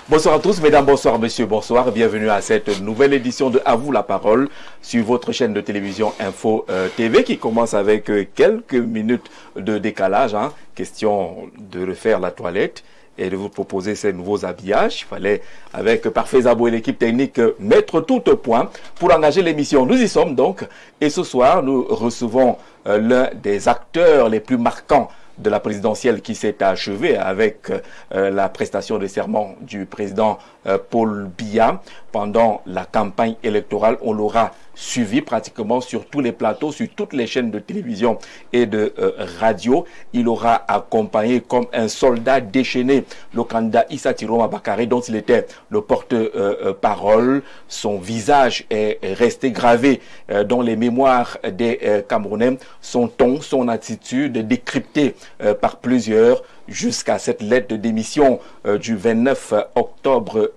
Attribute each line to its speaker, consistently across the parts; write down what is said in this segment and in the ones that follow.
Speaker 1: Bonsoir à tous, mesdames, bonsoir, messieurs, bonsoir. Bienvenue à cette nouvelle édition de À vous la parole sur votre chaîne de télévision Info TV qui commence avec quelques minutes de décalage. Question de refaire la toilette et de vous proposer ces nouveaux habillages. Il fallait, avec Parfait Zabo et l'équipe technique, mettre tout au point pour engager l'émission. Nous y sommes donc. Et ce soir, nous recevons l'un des acteurs les plus marquants de la présidentielle qui s'est achevée avec la prestation de serment du président Paul Biya. Pendant la campagne électorale, on l'aura suivi pratiquement sur tous les plateaux, sur toutes les chaînes de télévision et de radio. Il aura accompagné comme un soldat déchaîné le candidat Issa Tiroma Bakary, dont il était le porte-parole. Son visage est resté gravé dans les mémoires des Camerounais. Son ton, son attitude décryptée par plusieurs jusqu'à cette lettre de démission du 29 octobre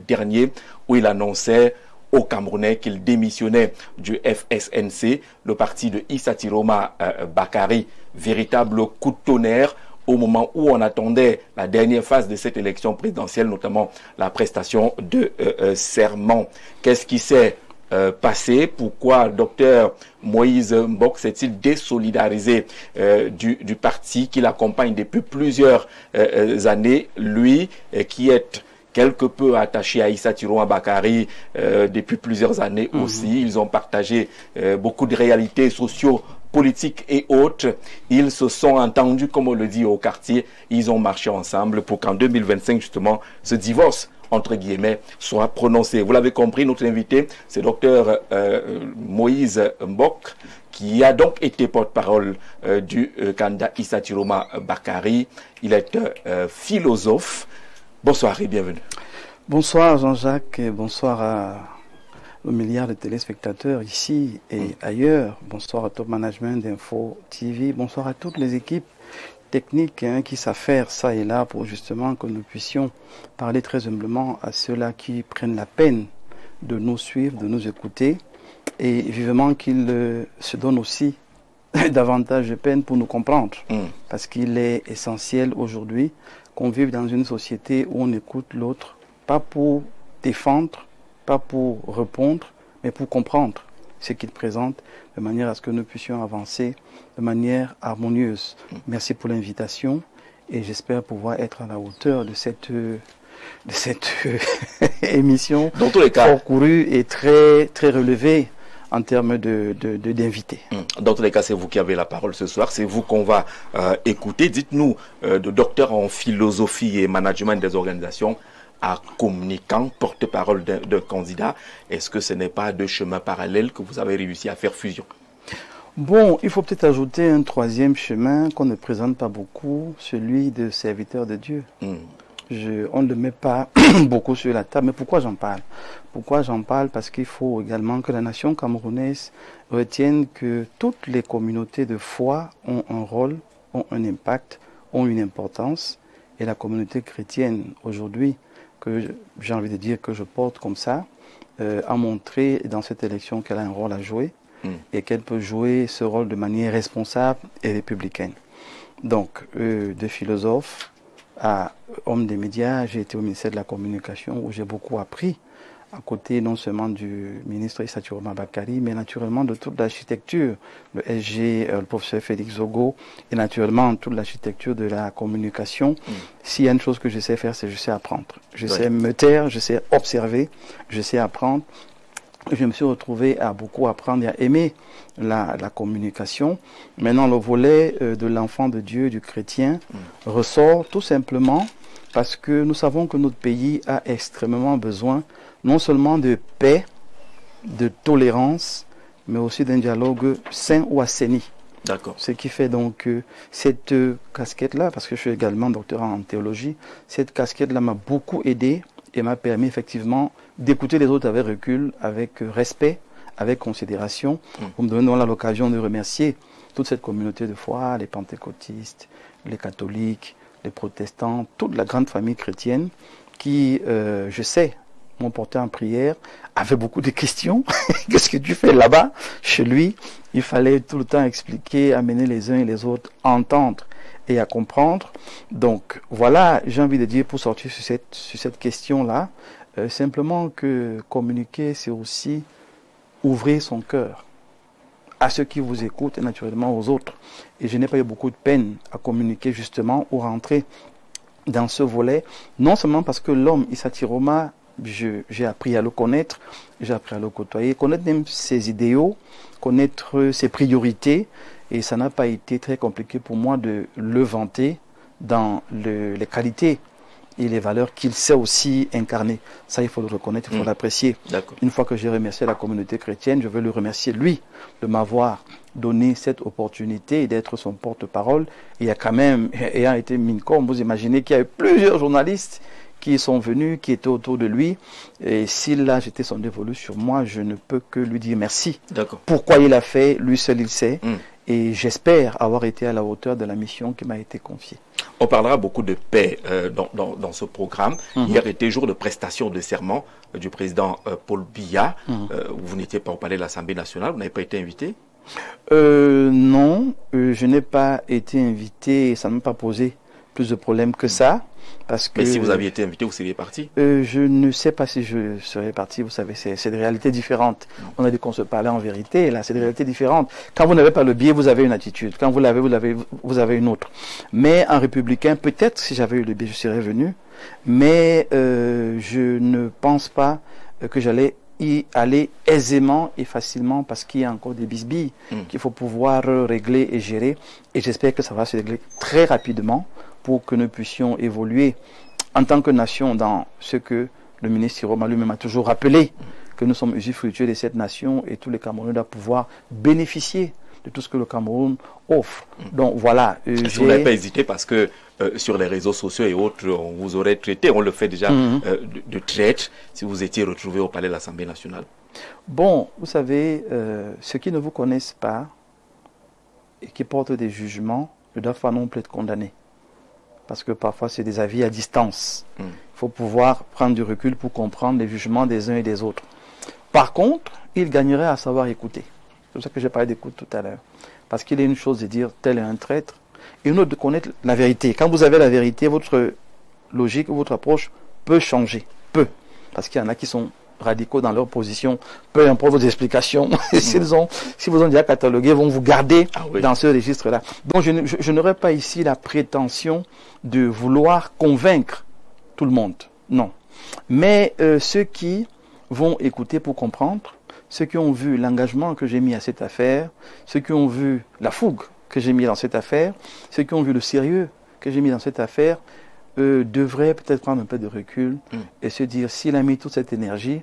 Speaker 1: dernier où il annonçait aux Camerounais qu'il démissionnait du FSNC, le parti de Issa Tiroma Bakary, véritable coup de tonnerre au moment où on attendait la dernière phase de cette élection présidentielle, notamment la prestation de serment. Qu'est-ce qui s'est passé? Pourquoi Dr Moïse Mbok s'est-il désolidarisé du parti qu'il accompagne depuis plusieurs années, lui qui est quelque peu attaché à Issa Tiroma Bakary depuis plusieurs années aussi. Ils ont partagé beaucoup de réalités socio-politiques et autres. Ils se sont entendus, comme on le dit au quartier, ils ont marché ensemble pour qu'en 2025, justement, ce divorce entre guillemets, soit prononcé. Vous l'avez compris, notre invité, c'est Dr Moïse Mbok, qui a donc été porte-parole du candidat Issa Tiroma Bakary. Il est philosophe. Bonsoir et bienvenue.
Speaker 2: Bonsoir Jean-Jacques et bonsoir aux milliards de téléspectateurs ici et ailleurs. Bonsoir à Top Management d'Info TV. Bonsoir à toutes les équipes techniques qui savent faire ça et là pour justement que nous puissions parler très humblement à ceux-là qui prennent la peine de nous suivre, de nous écouter et vivement qu'ils se donnent aussi davantage de peine pour nous comprendre. Parce qu'il est essentiel aujourd'hui qu'on vive dans une société où on écoute l'autre, pas pour défendre, pas pour répondre, mais pour comprendre ce qu'il présente, de manière à ce que nous puissions avancer de manière harmonieuse. Merci pour l'invitation et j'espère pouvoir être à la hauteur de cette émission
Speaker 1: dans tous les cas
Speaker 2: fort courue et très, très relevée en termes d'invités.
Speaker 1: Dans tous les cas, c'est vous qui avez la parole ce soir. C'est vous qu'on va écouter. Dites-nous, de docteur en philosophie et management des organisations à communicant, porte-parole d'un candidat, est-ce que ce n'est pas deux chemins parallèles que vous avez réussi à faire fusion?
Speaker 2: Bon, il faut peut-être ajouter un troisième chemin qu'on ne présente pas beaucoup, celui de serviteur de Dieu. On ne le met pas beaucoup sur la table. Mais pourquoi j'en parle? Pourquoi j'en parle? Parce qu'il faut également que la nation camerounaise retienne que toutes les communautés de foi ont un rôle, ont un impact, ont une importance. Et la communauté chrétienne, aujourd'hui, que j'ai envie de dire que je porte comme ça, a montré dans cette élection qu'elle a un rôle à jouer et qu'elle peut jouer ce rôle de manière responsable et républicaine. Donc, de philosophe à homme des médias, j'ai été au ministère de la Communication où j'ai beaucoup appris, à côté non seulement du ministre Issa Tiroma Bakary, mais naturellement de toute l'architecture, le SG, le professeur Félix Zogo, et naturellement toute l'architecture de la communication. S'il y a une chose que je sais faire, c'est je sais apprendre. Je sais me taire, je sais observer, je sais apprendre. Je me suis retrouvé à beaucoup apprendre et à aimer la communication. Maintenant, le volet de l'enfant de Dieu, du chrétien, ressort tout simplement parce que nous savons que notre pays a extrêmement besoin non seulement de paix, de tolérance, mais aussi d'un dialogue sain ou assaini.
Speaker 1: D'accord.
Speaker 2: Ce qui fait donc cette casquette-là, parce que je suis également doctorant en théologie, cette casquette-là m'a beaucoup aidé et m'a permis effectivement d'écouter les autres avec recul, avec respect, avec considération. Vous me donnez l'occasion de remercier toute cette communauté de foi, les pentecôtistes, les catholiques, les protestants, toute la grande famille chrétienne qui, je sais, m'ont porté en prière, avaient beaucoup de questions. Qu'est-ce que tu fais là-bas, chez lui? Il fallait tout le temps expliquer, amener les uns et les autres à entendre et à comprendre. Donc voilà, j'ai envie de dire pour sortir sur cette question-là, simplement que communiquer, c'est aussi ouvrir son cœur à ceux qui vous écoutent et naturellement aux autres. Et je n'ai pas eu beaucoup de peine à communiquer justement ou rentrer dans ce volet, non seulement parce que l'homme, Issa Tiroma, j'ai appris à le connaître, j'ai appris à le côtoyer, connaître même ses idéaux, connaître ses priorités, et ça n'a pas été très compliqué pour moi de le vanter dans les qualités et les valeurs qu'il sait aussi incarner. Ça, il faut le reconnaître, il faut l'apprécier. Une fois que j'ai remercié la communauté chrétienne, je veux le remercier, lui, de m'avoir donné cette opportunité d'être son porte-parole. Il y a quand même, ayant été Mincom, vous imaginez qu'il y a eu plusieurs journalistes qui sont venus, qui étaient autour de lui. Et s'il a jeté son dévolu sur moi, je ne peux que lui dire merci. Pourquoi il a fait, lui seul il sait. Et j'espère avoir été à la hauteur de la mission qui m'a été confiée.
Speaker 1: On parlera beaucoup de paix dans ce programme. Hier était jour de prestation de serment du président Paul Biya. Vous n'étiez pas au palais de l'Assemblée nationale, vous n'avez pas été invité?
Speaker 2: Non, je n'ai pas été invité et ça ne m'a pas posé plus de problèmes que ça. Parce que,
Speaker 1: mais si vous aviez été invité, vous seriez parti?
Speaker 2: Je ne sais pas si je serais parti, vous savez, c'est des réalités différentes. On a dit qu'on se parlait en vérité, là, c'est des réalités différentes. Quand vous n'avez pas le billet, vous avez une attitude. Quand vous l'avez, vous avez une autre. Mais en républicain, peut-être, si j'avais eu le billet, je serais venu. Mais je ne pense pas que j'allais y aller aisément et facilement parce qu'il y a encore des bisbilles qu'il faut pouvoir régler et gérer. Et j'espère que ça va se régler très rapidement pour que nous puissions évoluer en tant que nation dans ce que le ministre Tiroma lui-même a toujours rappelé, que nous sommes usufruitieux de cette nation et tous les Camerounais doivent pouvoir bénéficier de tout ce que le Cameroun offre. Donc voilà.
Speaker 1: Vous n'avez pas hésité parce que sur les réseaux sociaux et autres, on vous aurait traité, on le fait déjà, de traître si vous étiez retrouvé au palais de l'Assemblée nationale.
Speaker 2: Bon, vous savez, ceux qui ne vous connaissent pas et qui portent des jugements ne doivent pas non plus être condamnés. Parce que parfois, c'est des avis à distance. Il faut pouvoir prendre du recul pour comprendre les jugements des uns et des autres. Par contre, il gagnerait à savoir écouter. C'est pour ça que j'ai parlé d'écoute tout à l'heure. Parce qu'il y a une chose de dire tel est un traître, et une autre de connaître la vérité. Quand vous avez la vérité, votre logique, votre approche peut changer. Peut. Parce qu'il y en a qui sont radicaux dans leur position, peu importe vos explications. Si vous ont déjà catalogué, vont vous garder dans ce registre-là. Donc je n'aurais pas ici la prétention de vouloir convaincre tout le monde. Non. Mais ceux qui vont écouter pour comprendre, ceux qui ont vu l'engagement que j'ai mis à cette affaire, ceux qui ont vu la fougue que j'ai mis dans cette affaire, ceux qui ont vu le sérieux que j'ai mis dans cette affaire, devraient peut-être prendre un peu de recul et se dire s'il a mis toute cette énergie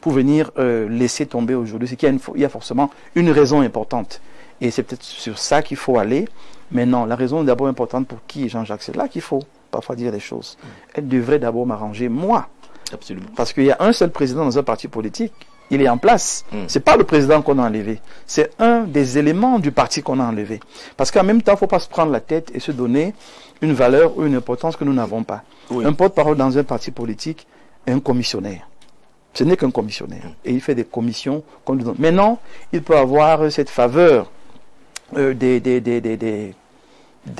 Speaker 2: pour venir laisser tomber aujourd'hui, c'est qu'il y a forcément une raison importante. Et c'est peut-être sur ça qu'il faut aller. Mais non, la raison d'abord importante pour qui, Jean-Jacques, c'est là qu'il faut parfois dire les choses. Elle devrait d'abord m'arranger moi.
Speaker 1: Absolument.
Speaker 2: Parce qu'il y a un seul président dans un parti politique. Il est en place. C'est pas le président qu'on a enlevé. C'est un des éléments du parti qu'on a enlevé. Parce qu'en même temps, il ne faut pas se prendre la tête et se donner une valeur ou une importance que nous n'avons pas. Un porte-parole dans un parti politique est un commissionnaire. Ce n'est qu'un commissionnaire. Et il fait des commissions qu'on lui donne. Maintenant, il peut avoir cette faveur des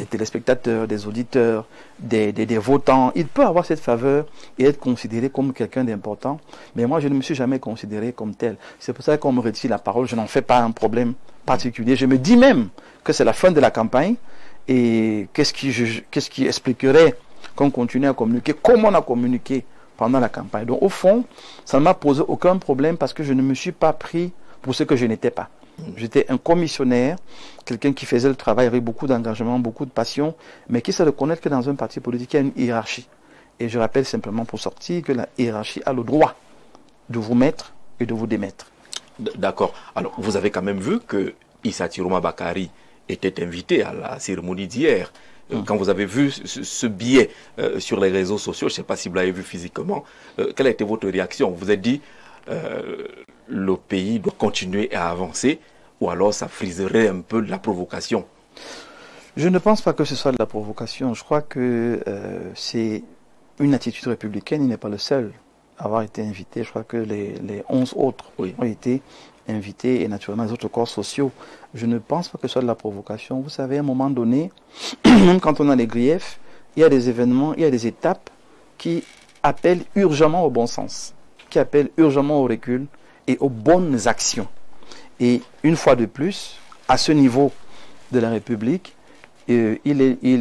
Speaker 2: téléspectateurs, des auditeurs, des votants. Il peut avoir cette faveur et être considéré comme quelqu'un d'important. Mais moi, je ne me suis jamais considéré comme tel. C'est pour ça qu'on me retire la parole. Je n'en fais pas un problème particulier. Je me dis même que c'est la fin de la campagne. Et qu'est-ce qui expliquerait qu'on continue à communiquer comme on a communiqué pendant la campagne. Donc au fond, ça ne m'a posé aucun problème parce que je ne me suis pas pris pour ce que je n'étais pas. J'étais un commissionnaire, quelqu'un qui faisait le travail avec beaucoup d'engagement, beaucoup de passion, mais qui sait reconnaître que dans un parti politique, il y a une hiérarchie. Et je rappelle simplement pour sortir que la hiérarchie a le droit de vous mettre et de vous démettre.
Speaker 1: D'accord. Alors, vous avez quand même vu que Issa Tiroma Bakari était invité à la cérémonie d'hier. Quand vous avez vu ce billet sur les réseaux sociaux, je ne sais pas si vous l'avez vu physiquement, quelle a été votre réaction? Vous vous êtes dit, le pays doit continuer à avancer, ou alors ça friserait un peu de la provocation?
Speaker 2: Je ne pense pas que ce soit de la provocation. Je crois que c'est une attitude républicaine, il n'est pas le seul. avoir été invités. Je crois que les 11 autres ont été invités et naturellement les autres corps sociaux. Je ne pense pas que ce soit de la provocation. Vous savez, à un moment donné, même quand on a les griefs, il y a des événements, il y a des étapes qui appellent urgemment au bon sens, qui appellent urgemment au recul et aux bonnes actions. Et une fois de plus, à ce niveau de la République, il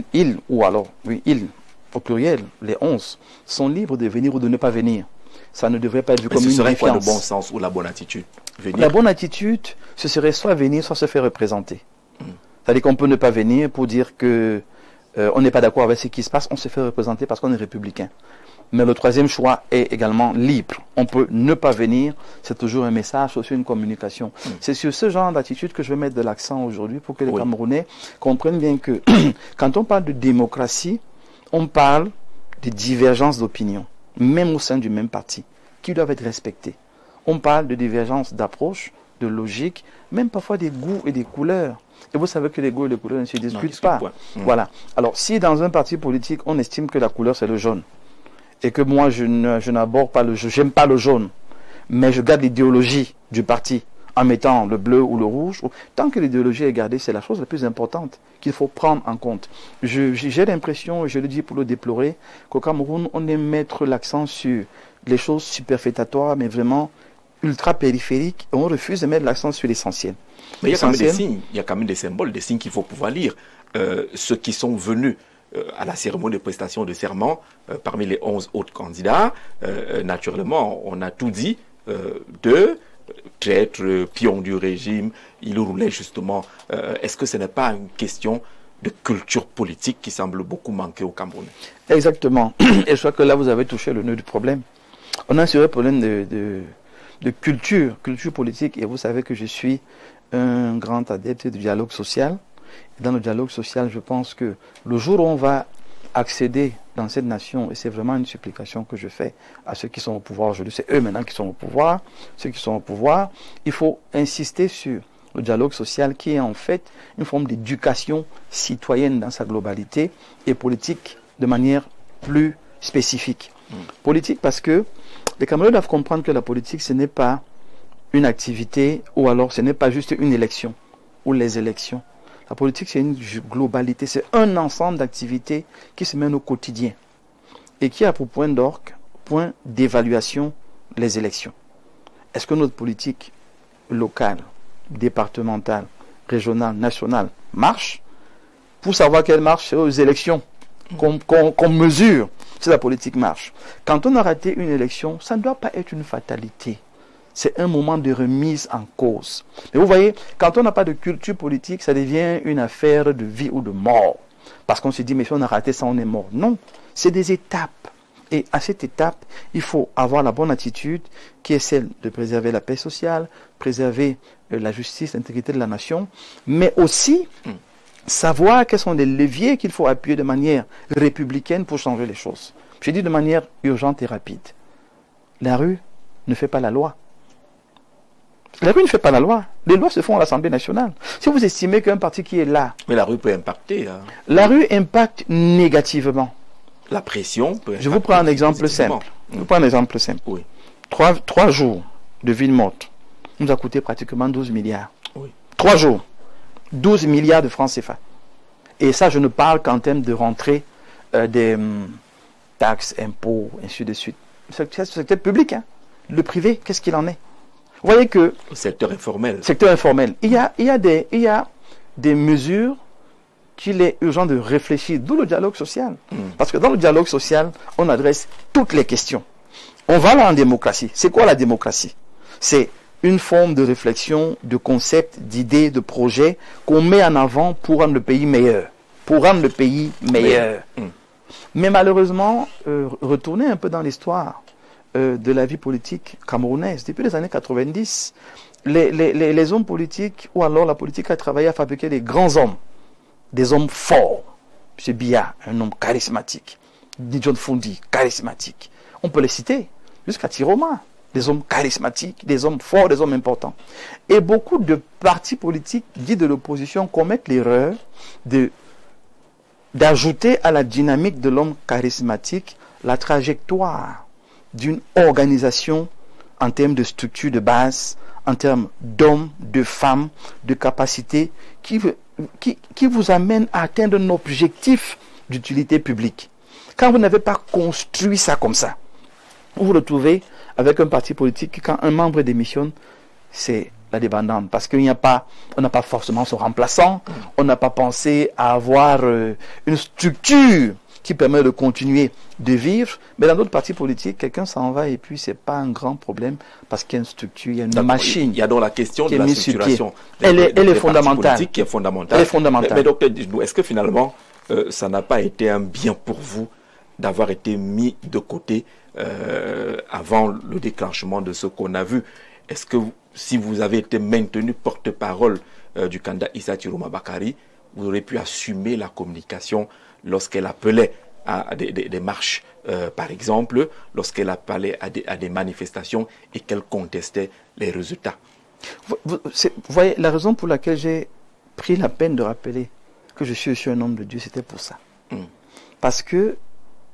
Speaker 2: au pluriel, les 11, sont libres de venir ou de ne pas venir. Ça ne devrait pas être vu comme une défiance.
Speaker 1: Ce serait quoi le bon sens ou la bonne attitude?
Speaker 2: La bonne attitude, ce serait soit venir, soit se faire représenter. C'est-à-dire qu'on peut ne pas venir pour dire que on n'est pas d'accord avec ce qui se passe, on se fait représenter parce qu'on est républicain. Mais le troisième choix est également libre. On peut ne pas venir, c'est toujours un message, c'est une communication. C'est sur ce genre d'attitude que je vais mettre de l'accent aujourd'hui pour que les Camerounais comprennent bien que quand on parle de démocratie, on parle de divergences d'opinion, même au sein du même parti, qui doivent être respectées. On parle de divergences d'approche, de logique, même parfois des goûts et des couleurs. Et vous savez que les goûts et les couleurs ne se discutent pas. Voilà. Alors, si dans un parti politique, on estime que la couleur c'est le jaune, et que moi je n'aborde pas le jaune, j'aime pas le jaune, mais je garde l'idéologie du parti en mettant le bleu ou le rouge, tant que l'idéologie est gardée, c'est la chose la plus importante qu'il faut prendre en compte. J'ai l'impression, et je le dis pour le déplorer, qu'au Cameroun, on aime mettre l'accent sur les choses superfétatoires, mais vraiment ultra périphériques, et on refuse de mettre l'accent sur l'essentiel.
Speaker 1: Mais il y a quand même des signes, il y a quand même des symboles, des signes qu'il faut pouvoir lire. Ceux qui sont venus à la cérémonie de prestation de serment, parmi les 11 autres candidats, naturellement, on a tout dit de traître, pion du régime, il roulait justement. Est-ce que ce n'est pas une question de culture politique qui semble beaucoup manquer au Cameroun?
Speaker 2: Exactement. Et je crois que là, vous avez touché le nœud du problème. On a un sérieux problème de culture politique. Et vous savez que je suis un grand adepte du dialogue social. Et dans le dialogue social, je pense que le jour où on va accéder dans cette nation, et c'est vraiment une supplication que je fais à ceux qui sont au pouvoir aujourd'hui, c'est eux maintenant qui sont au pouvoir, ceux qui sont au pouvoir, il faut insister sur le dialogue social qui est en fait une forme d'éducation citoyenne dans sa globalité et politique de manière plus spécifique. Politique parce que les Camerounais doivent comprendre que la politique ce n'est pas une activité ou alors ce n'est pas juste une élection ou les élections. La politique, c'est une globalité, c'est un ensemble d'activités qui se mènent au quotidien et qui a pour point d'orgue, point d'évaluation, les élections. Est-ce que notre politique locale, départementale, régionale, nationale marche? Pour savoir qu'elle marche, c'est aux élections qu'on mesure si la politique marche. Quand on a raté une élection, ça ne doit pas être une fatalité. C'est un moment de remise en cause. Mais vous voyez, quand on n'a pas de culture politique, ça devient une affaire de vie ou de mort. Parce qu'on se dit, mais si on a raté ça, on est mort. Non, c'est des étapes. Et à cette étape, il faut avoir la bonne attitude, qui est celle de préserver la paix sociale, préserver la justice, l'intégrité de la nation, mais aussi savoir quels sont les leviers qu'il faut appuyer de manière républicaine pour changer les choses. Je dis de manière urgente et rapide. La rue ne fait pas la loi. La rue ne fait pas la loi. Les lois se font à l'Assemblée nationale. Si vous estimez qu'un parti qui est là...
Speaker 1: Mais la rue peut impacter. Hein.
Speaker 2: La rue impacte négativement.
Speaker 1: La pression peut impacter.
Speaker 2: Je vous prends un exemple simple. Je vous prends un exemple simple.
Speaker 1: Oui.
Speaker 2: 3 jours de ville morte nous a coûté pratiquement 12 milliards.
Speaker 1: Oui.
Speaker 2: 3 jours. 12 milliards de francs CFA. Et ça, je ne parle qu'en termes de rentrée des taxes, impôts, ainsi de suite. C'est le secteur public. Hein. Le privé, qu'est-ce qu'il en est? Vous voyez que...
Speaker 1: Le secteur informel.
Speaker 2: Secteur informel. Il y a des mesures qu'il est urgent de réfléchir, d'où le dialogue social. Parce que dans le dialogue social, on adresse toutes les questions. On va là en démocratie. C'est quoi la démocratie? C'est une forme de réflexion, de concept, d'idées, de projets qu'on met en avant pour rendre le pays meilleur. Pour rendre le pays meilleur. Mais malheureusement, retourner un peu dans l'histoire de la vie politique camerounaise, depuis les années 90, les hommes politiques, ou alors la politique a travaillé à fabriquer des grands hommes, des hommes forts. M. Biya, un homme charismatique. John Fundi, charismatique. On peut les citer, jusqu'à Tiroma. Des hommes charismatiques, des hommes forts, des hommes importants. Et beaucoup de partis politiques dits de l'opposition commettent l'erreur d'ajouter à la dynamique de l'homme charismatique la trajectoire d'une organisation en termes de structure de base, en termes d'hommes, de femmes, de capacités, qui vous amène à atteindre un objectif d'utilité publique. Quand vous n'avez pas construit ça comme ça, vous vous retrouvez avec un parti politique qui, quand un membre démissionne, c'est la débandade. Parce qu'on n'a pas forcément son remplaçant, on n'a pas pensé à avoir une structure qui permet de continuer de vivre. Mais dans d'autres partis politiques, quelqu'un s'en va et puis c'est pas un grand problème parce qu'il y a une structure, il y a une machine.
Speaker 1: Il y a donc la question de la structuration.
Speaker 2: Elle est fondamentale.
Speaker 1: Qui est fondamentale.
Speaker 2: Elle est fondamentale.
Speaker 1: Mais docteur, est-ce que finalement, ça n'a pas été un bien pour vous d'avoir été mis de côté avant le déclenchement de ce qu'on a vu? Est-ce que si vous avez été maintenu porte-parole du candidat Issa Chiroma Bakary, vous aurez pu assumer la communication lorsqu'elle appelait à des marches, par exemple, lorsqu'elle appelait à des manifestations et qu'elle contestait les résultats?
Speaker 2: Vous voyez, la raison pour laquelle j'ai pris la peine de rappeler que je suis aussi un homme de Dieu, c'était pour ça. Parce que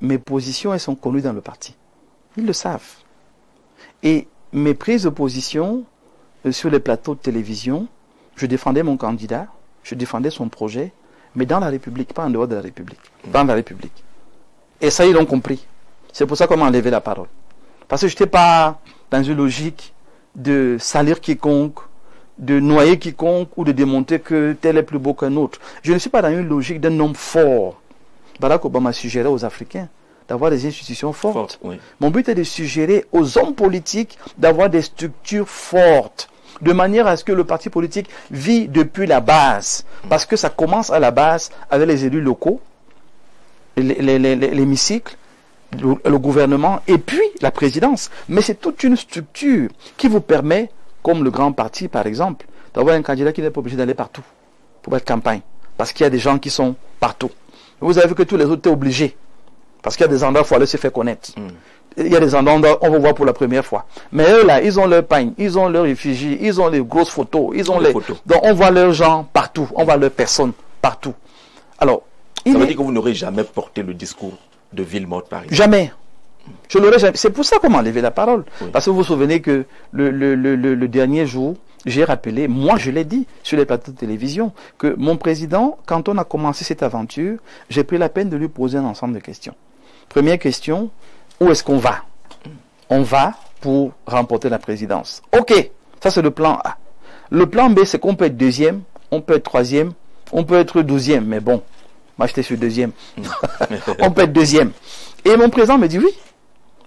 Speaker 2: mes positions, elles sont connues dans le parti. Ils le savent. Et mes prises de position sur les plateaux de télévision, je défendais mon candidat, je défendais son projet, mais dans la République, pas en dehors de la République. Dans la République. Et ça, ils l'ont compris. C'est pour ça qu'on m'a enlevé la parole. Parce que je n'étais pas dans une logique de salir quiconque, de noyer quiconque ou de démontrer que tel est plus beau qu'un autre. Je ne suis pas dans une logique d'un homme fort. Barack Obama suggérait aux Africains d'avoir des institutions fortes. Oui. Mon but est de suggérer aux hommes politiques d'avoir des structures fortes, de manière à ce que le parti politique vit depuis la base. Parce que ça commence à la base avec les élus locaux, l'hémicycle, le gouvernement et puis la présidence. Mais c'est toute une structure qui vous permet, comme le grand parti par exemple, d'avoir un candidat qui n'est pas obligé d'aller partout pour faire campagne. Parce qu'il y a des gens qui sont partout. Vous avez vu que tous les autres étaient obligés. Parce qu'il y a des endroits où il faut aller se faire connaître. Il y a des endroits où on va voir pour la première fois. Mais eux là, ils ont leur pagne, ils ont leurs réfugiés, ils ont les grosses photos, ils ont les photos. Donc on voit leurs gens partout, on voit leurs personnes partout. Alors,
Speaker 1: ça veut dire que vous n'aurez jamais porté le discours de ville morte par exemple?
Speaker 2: Jamais. Je l'aurais jamais. C'est pour ça qu'on m'a enlevé la parole. Oui. Parce que vous vous souvenez que le dernier jour, j'ai rappelé, moi je l'ai dit sur les plateaux de télévision, que mon président, quand on a commencé cette aventure, j'ai pris la peine de lui poser un ensemble de questions. Première question, où est-ce qu'on va? On va pour remporter la présidence. Ok, ça c'est le plan A. Le plan B, c'est qu'on peut être deuxième, on peut être troisième, on peut être 12e, mais bon, moi j'étais sur deuxième. On peut être deuxième. Et mon président me dit oui,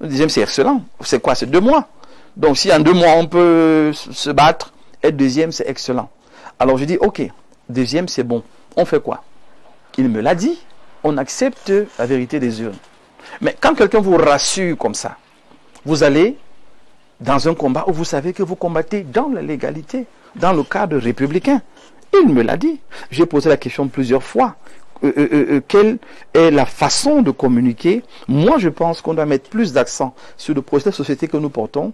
Speaker 2: le deuxième c'est excellent. C'est quoi? C'est 2 mois. Donc si en 2 mois on peut se battre, être deuxième c'est excellent. Alors je dis ok, deuxième c'est bon. On fait quoi? Il me l'a dit, on accepte la vérité des urnes. Mais quand quelqu'un vous rassure comme ça, vous allez dans un combat où vous savez que vous combattez dans la légalité, dans le cadre républicain. Il me l'a dit. J'ai posé la question plusieurs fois. Quelle est la façon de communiquer? Moi, je pense qu'on doit mettre plus d'accent sur le projet de société que nous portons.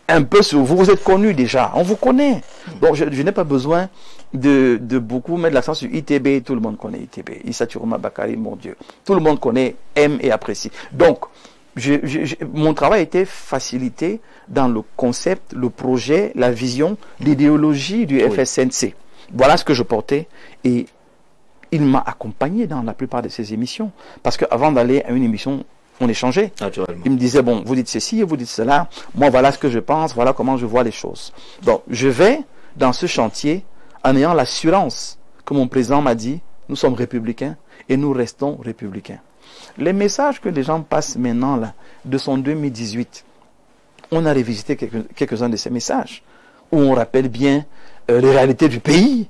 Speaker 2: Un peu sur vous. Vous êtes connus déjà. On vous connaît. Donc, je n'ai pas besoin de beaucoup mettre l'accent sur ITB. Tout le monde connaît ITB. Issa Chiroma Bakary, mon Dieu. Tout le monde connaît, aime et apprécie. Donc, mon travail a été facilité dans le concept, le projet, la vision, l'idéologie du FSNC. Voilà ce que je portais. Et il m'a accompagné dans la plupart de ces émissions. Parce qu'avant d'aller à une émission, on échangeait.
Speaker 1: Naturellement.
Speaker 2: Il me disait, bon, vous dites ceci, vous dites cela. Moi, voilà ce que je pense, voilà comment je vois les choses. Donc, je vais dans ce chantier en ayant l'assurance que mon président m'a dit, nous sommes républicains et nous restons républicains. Les messages que les gens passent maintenant, là, de son 2018, on a révisité quelques-uns de ces messages, où on rappelle bien les réalités du pays.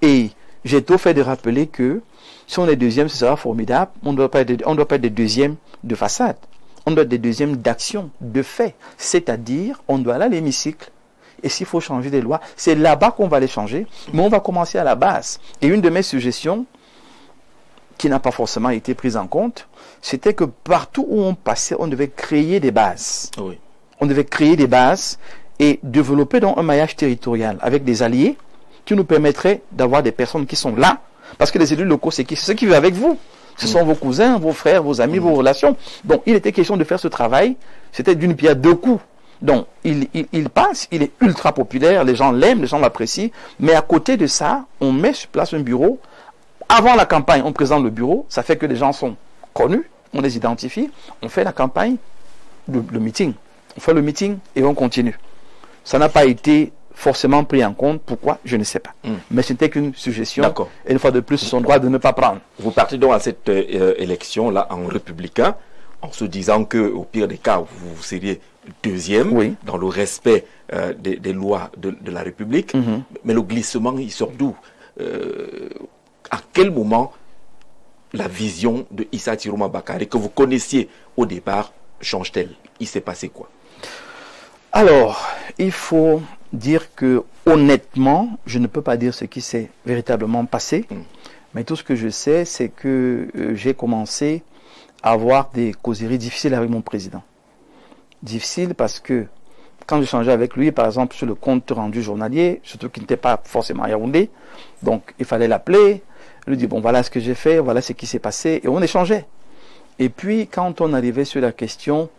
Speaker 2: Et j'ai tout fait de rappeler que si on est deuxième, ce sera formidable. On ne doit pas être des deuxièmes de façade. On doit être des deuxièmes d'action, de fait. C'est-à-dire, on doit aller à l'hémicycle. Et s'il faut changer des lois, c'est là-bas qu'on va les changer. Mais on va commencer à la base. Et une de mes suggestions, qui n'a pas forcément été prise en compte, c'était que partout où on passait, on devait créer des bases. Oui. On devait créer des bases et développer donc un maillage territorial avec des alliés qui nous permettraient d'avoir des personnes qui sont là. Parce que les élus locaux, c'est qui? C'est ceux qui vivent avec vous. Ce sont vos cousins, vos frères, vos amis, vos relations. Donc, il était question de faire ce travail. C'était d'une pierre deux coups. Donc, il passe, il est ultra populaire, les gens l'aiment, les gens l'apprécient. Mais à côté de ça, on met sur place un bureau. Avant la campagne, on présente le bureau. Ça fait que les gens sont connus, on les identifie. On fait la campagne, le meeting. On fait le meeting et on continue. Ça n'a pas été forcément pris en compte. Pourquoi? Je ne sais pas. Mais ce n'était qu'une suggestion.
Speaker 1: D'accord.
Speaker 2: Et une fois de plus, son droit de ne pas prendre.
Speaker 1: Vous partez donc à cette élection-là en républicain, en se disant que, au pire des cas, vous seriez deuxième,
Speaker 2: oui,
Speaker 1: dans le respect des lois de la République. Mais le glissement, il sort d'où? À quel moment la vision de Issa Tiroma Bakary, que vous connaissiez au départ, change-t-elle? Il s'est passé quoi?
Speaker 2: Alors, il faut dire que, honnêtement, je ne peux pas dire ce qui s'est véritablement passé. Mais tout ce que je sais, c'est que j'ai commencé à avoir des causeries difficiles avec mon président. Difficiles parce que, quand j'échangeais avec lui, par exemple, sur le compte rendu journalier, surtout qu'il n'était pas forcément à Yaoundé, donc il fallait l'appeler, lui dire, bon, voilà ce que j'ai fait, voilà ce qui s'est passé, et on échangeait. Et puis, quand on arrivait sur la question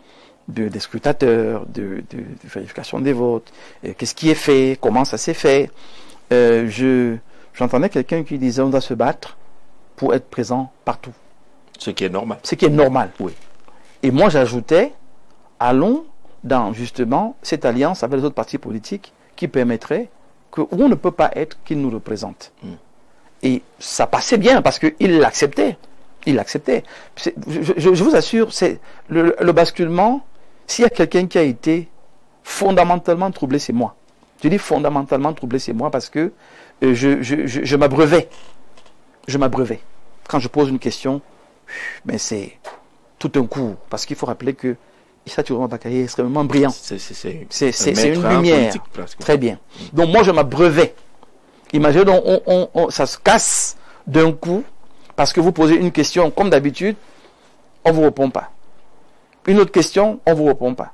Speaker 2: des scrutateurs, de vérification des votes, qu'est-ce qui est fait, comment ça s'est fait, j'entendais quelqu'un qui disait, on doit se battre pour être présent partout.
Speaker 1: Ce qui est normal.
Speaker 2: Ce qui est normal.
Speaker 1: Oui.
Speaker 2: Et moi, j'ajoutais, allons dans justement cette alliance avec les autres partis politiques qui permettrait que où on ne peut pas être qu'ils nous représentent. Et ça passait bien parce qu'il l'acceptait. Il l'acceptait. Je vous assure, c'est le basculement. S'il y a quelqu'un qui a été fondamentalement troublé, c'est moi. Je dis fondamentalement troublé, c'est moi parce que je m'abreuvais. Je m'abreuvais. Quand je pose une question, mais c'est tout un coup. Parce qu'il faut rappeler que Issa Tiroma Bakary est extrêmement brillant. C'est une lumière. Très bien. Donc moi, je m'abreuvais. Imaginez, donc, ça se casse d'un coup parce que vous posez une question comme d'habitude, on ne vous répond pas. Une autre question, on ne vous répond pas.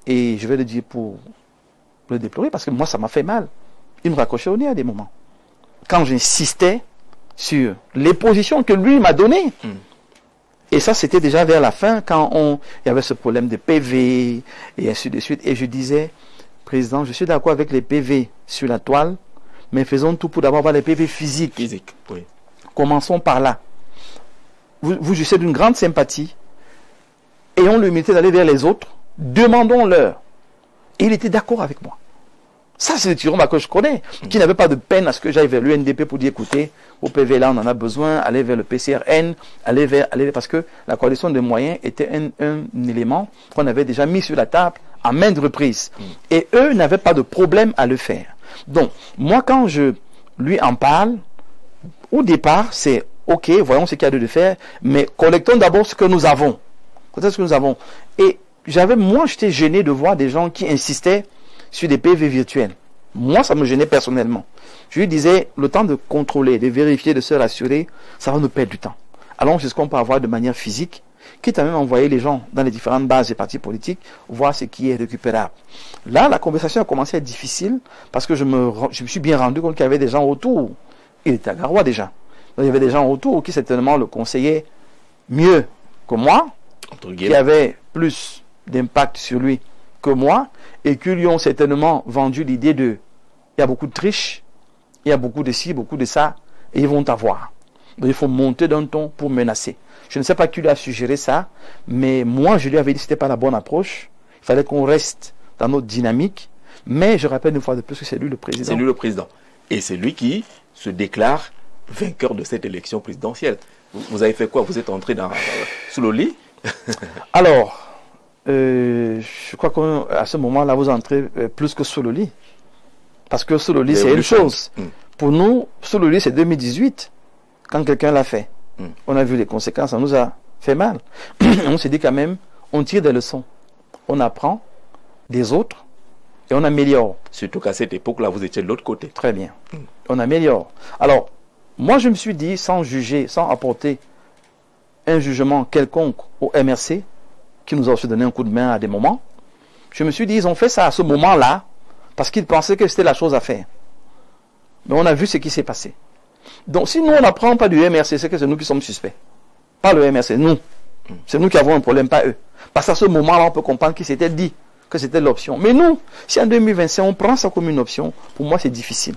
Speaker 2: Et je vais le dire pour le déplorer parce que moi, ça m'a fait mal. Il me raccrochait au nez à des moments. Quand j'insistais sur les positions que lui m'a données. Et ça, c'était déjà vers la fin, quand il y avait ce problème de PV, et ainsi de suite. Et je disais, Président, je suis d'accord avec les PV sur la toile, mais faisons tout pour d'abord avoir les PV physiques.
Speaker 1: Oui.
Speaker 2: Commençons par là. Vous jouissez d'une grande sympathie. Ayons l'humilité d'aller vers les autres. Demandons-leur. Et il était d'accord avec moi. Ça, c'est le Tiroma que je connais, qui n'avait pas de peine à ce que j'aille vers l'UNDP pour dire, écoutez, au PV là, on en a besoin, aller vers le PCRN, aller vers, parce que la coalition des moyens était un élément qu'on avait déjà mis sur la table à maintes reprises. Et eux n'avaient pas de problème à le faire. Donc, moi, quand je lui en parle, au départ, c'est, ok, voyons ce qu'il y a de faire, mais collectons d'abord ce que nous avons. Collectons ce que nous avons. Et moi, j'étais gêné de voir des gens qui insistaient sur des PV virtuels. Moi, ça me gênait personnellement. Je lui disais, le temps de contrôler, de vérifier, de se rassurer, ça va nous perdre du temps. Alors, c'est ce qu'on peut avoir de manière physique, quitte à même envoyer les gens dans les différentes bases des partis politiques, voir ce qui est récupérable. Là, la conversation a commencé à être difficile, parce que je me suis bien rendu compte qu'il y avait des gens autour. Il était à Garoua déjà. Donc, il y avait des gens autour qui certainement le conseillaient mieux que moi, qui avaient plus d'impact sur lui que moi, et qui lui ont certainement vendu l'idée de il y a beaucoup de triches, il y a beaucoup de ci, beaucoup de ça, et ils vont t'avoir. Donc il faut monter d'un ton pour menacer. Je ne sais pas qui lui a suggéré ça, mais moi je lui avais dit que ce n'était pas la bonne approche. Il fallait qu'on reste dans notre dynamique, mais je rappelle une fois de plus que c'est lui le président.
Speaker 1: C'est lui le président. Et c'est lui qui se déclare vainqueur de cette élection présidentielle. Vous avez fait quoi? Vous êtes entré sous le lit?
Speaker 2: Alors, je crois qu'à ce moment-là, vous entrez plus que sous le lit. Parce que sous le lit, c'est une chose. Pour nous, sous le lit, c'est 2018, quand quelqu'un l'a fait. On a vu les conséquences, ça nous a fait mal. On s'est dit quand même, on tire des leçons. On apprend des autres et on améliore.
Speaker 1: Surtout qu'à cette époque-là, vous étiez de l'autre côté.
Speaker 2: Très bien. On améliore. Alors, moi, je me suis dit, sans juger, sans apporter un jugement quelconque au MRC, qui nous a aussi donné un coup de main à des moments, je me suis dit, ils ont fait ça à ce moment-là, parce qu'ils pensaient que c'était la chose à faire. Mais on a vu ce qui s'est passé. Donc, si nous, on n'apprend pas du MRC, c'est que c'est nous qui sommes suspects. Pas le MR, c'est nous. C'est nous qui avons un problème, pas eux. Parce qu'à ce moment-là, on peut comprendre qu'ils s'étaient dit que c'était l'option. Mais nous, si en 2025, on prend ça comme une option, pour moi, c'est difficile.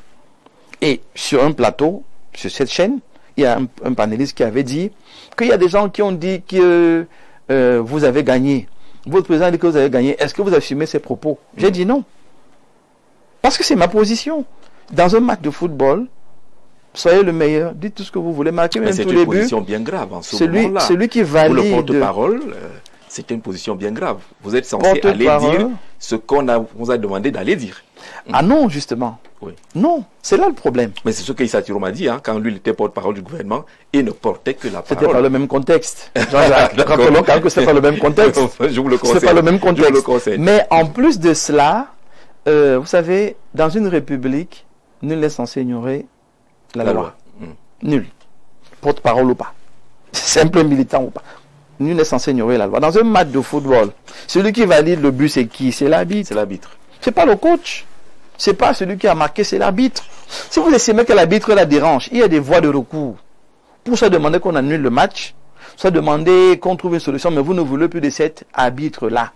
Speaker 2: Et sur un plateau, sur cette chaîne, il y a un panéliste qui avait dit qu'il y a des gens qui ont dit que vous avez gagné. Votre président dit que vous avez gagné. Est-ce que vous assumez ces propos? J'ai dit non. Parce que c'est ma position. Dans un match de football, soyez le meilleur, dites tout ce que vous voulez, marquez même tous les buts.
Speaker 1: C'est une position bien grave en ce moment-là.
Speaker 2: Celui qui valide...
Speaker 1: Pour le porte-parole, c'est une position bien grave. Vous êtes censé aller dire ce qu'on vous a demandé d'aller dire.
Speaker 2: Ah non, justement.
Speaker 1: Oui.
Speaker 2: Non, c'est là le problème.
Speaker 1: Mais c'est ce qu'Issa Thiroum a dit, hein, quand lui il était porte-parole du gouvernement, il ne portait que la parole.
Speaker 2: C'était pas le même contexte. Rappelons quand même que c'est pas le même contexte.
Speaker 1: Je vous le conseille.
Speaker 2: C'est pas le même contexte.
Speaker 1: Je vous le conseille.
Speaker 2: Mais en plus de cela, vous savez, dans une république, nul n'est censé ignorer la loi. Nul. Porte-parole ou pas. Simple militant ou pas. Nul n'est censé ignorer la loi. Dans un match de football, celui qui valide le but, c'est qui? C'est l'arbitre.
Speaker 1: C'est l'arbitre.
Speaker 2: C'est pas le coach. C'est pas celui qui a marqué, c'est l'arbitre. Si vous estimez que l'arbitre la dérange, il y a des voies de recours. Pour ça demander qu'on annule le match, soit demander qu'on trouve une solution, mais vous ne voulez plus de cet arbitre-là.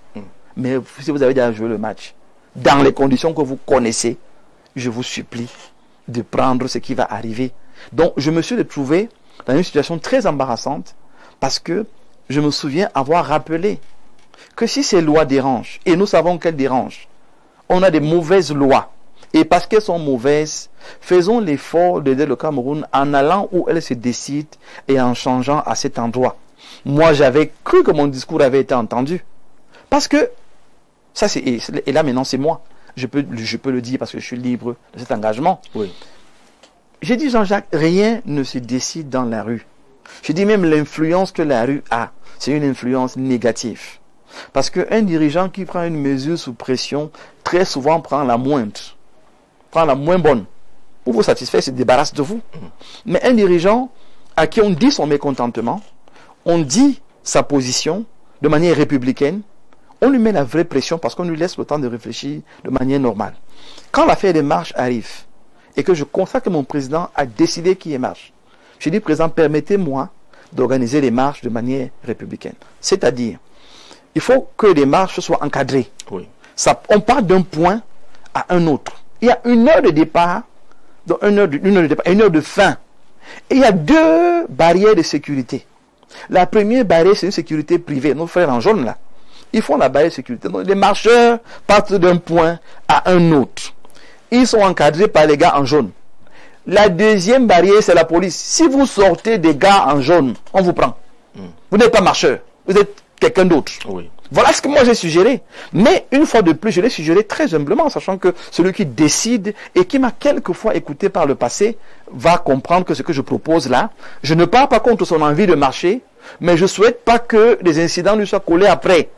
Speaker 2: Mais si vous avez déjà joué le match, dans les conditions que vous connaissez, je vous supplie de prendre ce qui va arriver. Donc, je me suis retrouvé dans une situation très embarrassante parce que je me souviens avoir rappelé que si ces lois dérangent, et nous savons qu'elles dérangent, on a des mauvaises lois. Et parce qu'elles sont mauvaises, faisons l'effort d'aider le Cameroun en allant où elles se décident et en changeant à cet endroit. Moi, j'avais cru que mon discours avait été entendu. Parce que, ça c'est, et là maintenant c'est moi. Je peux le dire parce que je suis libre de cet engagement. Oui. J'ai dit, Jean-Jacques, rien ne se décide dans la rue. J'ai dit même l'influence que la rue a, c'est une influence négative. Parce qu'un dirigeant qui prend une mesure sous pression, très souvent prend la moindre, prend la moins bonne. Pour vous satisfaire, il se débarrasse de vous. Mais un dirigeant à qui on dit son mécontentement, on dit sa position de manière républicaine, on lui met la vraie pression parce qu'on lui laisse le temps de réfléchir de manière normale. Quand l'affaire des marches arrive et que je constate que mon président a décidé qu'il y ait marche, je dis, président, permettez-moi d'organiser les marches de manière républicaine. C'est-à-dire, il faut que les marches soient encadrées. Oui. On part d'un point à un autre. Il y a une heure de départ, une heure de fin. Et il y a deux barrières de sécurité. La première barrière, c'est une sécurité privée. Nos frères en jaune, là, ils font la barrière de sécurité. Donc, les marcheurs partent d'un point à un autre. Ils sont encadrés par les gars en jaune. La deuxième barrière, c'est la police. Si vous sortez des gars en jaune, on vous prend. Vous n'êtes pas marcheur. Vous êtes quelqu'un d'autre. Oui. Voilà ce que moi j'ai suggéré. Mais une fois de plus, je l'ai suggéré très humblement, sachant que celui qui décide et qui m'a quelquefois écouté par le passé va comprendre que ce que je propose là, je ne parle pas contre son envie de marcher, mais je ne souhaite pas que les incidents lui soient collés après.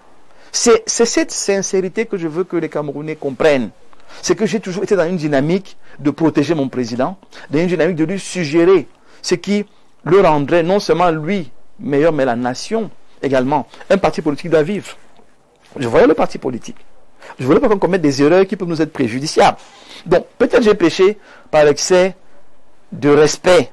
Speaker 2: C'est cette sincérité que je veux que les Camerounais comprennent. C'est que j'ai toujours été dans une dynamique de protéger mon président, dans une dynamique de lui suggérer ce qui le rendrait non seulement lui meilleur, mais la nation également. Un parti politique doit vivre. Je voyais le parti politique. Je ne voulais pas qu'on commette des erreurs qui peuvent nous être préjudiciables. Donc, peut-être j'ai péché par excès de respect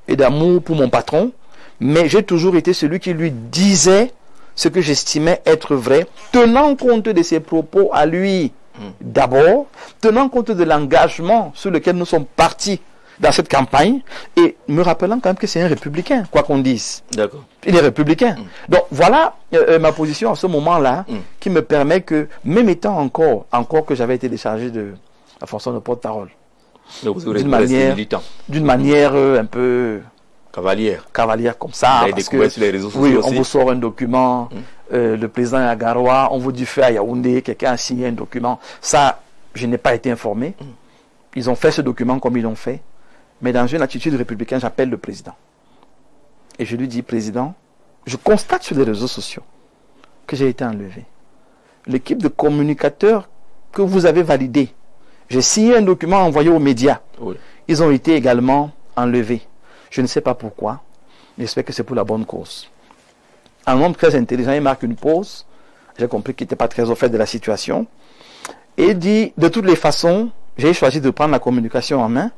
Speaker 2: et d'amour pour mon patron, mais j'ai toujours été celui qui lui disait ce que j'estimais être vrai, tenant compte de ses propos à lui d'abord, tenant compte de l'engagement sur lequel nous sommes partis dans cette campagne, et me rappelant quand même que c'est un républicain, quoi qu'on dise. D'accord. Il est républicain. Donc voilà ma position à ce moment-là, qui me permet que, même étant encore que j'avais été déchargé de la fonction de porte-parole, d'une manière un peu cavalière comme ça, parce que sur les réseaux sociaux oui, aussi. On vous sort un document, le président est à Garoua, on vous dit fait à Yaoundé, quelqu'un a signé un document. Ça, je n'ai pas été informé. Ils ont fait ce document comme ils l'ont fait. Mais dans une attitude républicaine, j'appelle le président. Et je lui dis, président, je constate sur les réseaux sociaux que j'ai été enlevé. L'équipe de communicateurs que vous avez validé, j'ai signé un document envoyé aux médias. Oui. Ils ont été également enlevés. Je ne sais pas pourquoi. J'espère que c'est pour la bonne cause. Un homme très intelligent, il marque une pause. J'ai compris qu'il n'était pas très au fait de la situation. Et il dit, de toutes les façons, j'ai choisi de prendre la communication en main.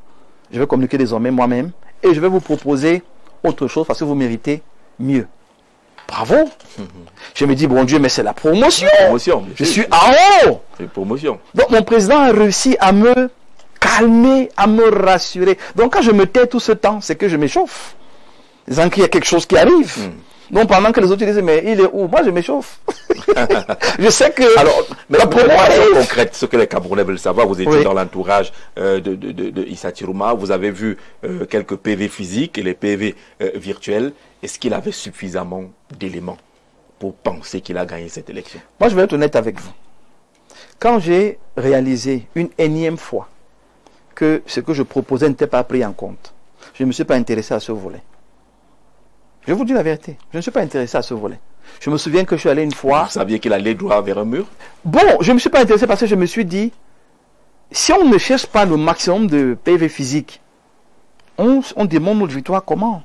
Speaker 2: Je vais communiquer désormais moi-même et je vais vous proposer autre chose parce que vous méritez mieux. Bravo. Je me dis, bon Dieu, mais c'est la promotion. Je suis en haut.
Speaker 1: C'est promotion.
Speaker 2: Donc mon président a réussi à me calmer, à me rassurer. Donc quand je me tais tout ce temps, c'est que je m'échauffe. Disant qu'il y a quelque chose qui arrive. Donc pendant que les autres disent, mais il est où? Moi je m'échauffe. Je sais que...
Speaker 1: Alors, mais la promotion concrète, ce que les Camerounais veulent savoir, vous étiez dans l'entourage de Issa Tirouma, vous avez vu quelques PV physiques et les PV virtuels. Est-ce qu'il avait suffisamment d'éléments pour penser qu'il a gagné cette élection?
Speaker 2: Moi je vais être honnête avec vous. Quand j'ai réalisé une énième fois que ce que je proposais n'était pas pris en compte, je ne me suis pas intéressé à ce volet. Je vous dis la vérité, je ne suis pas intéressé à ce volet. Je me souviens que je suis allé une fois... Vous
Speaker 1: saviez qu'il allait droit vers un mur? Bon,
Speaker 2: je ne me suis pas intéressé parce que je me suis dit, si on ne cherche pas le maximum de PV physique, on demande notre victoire comment?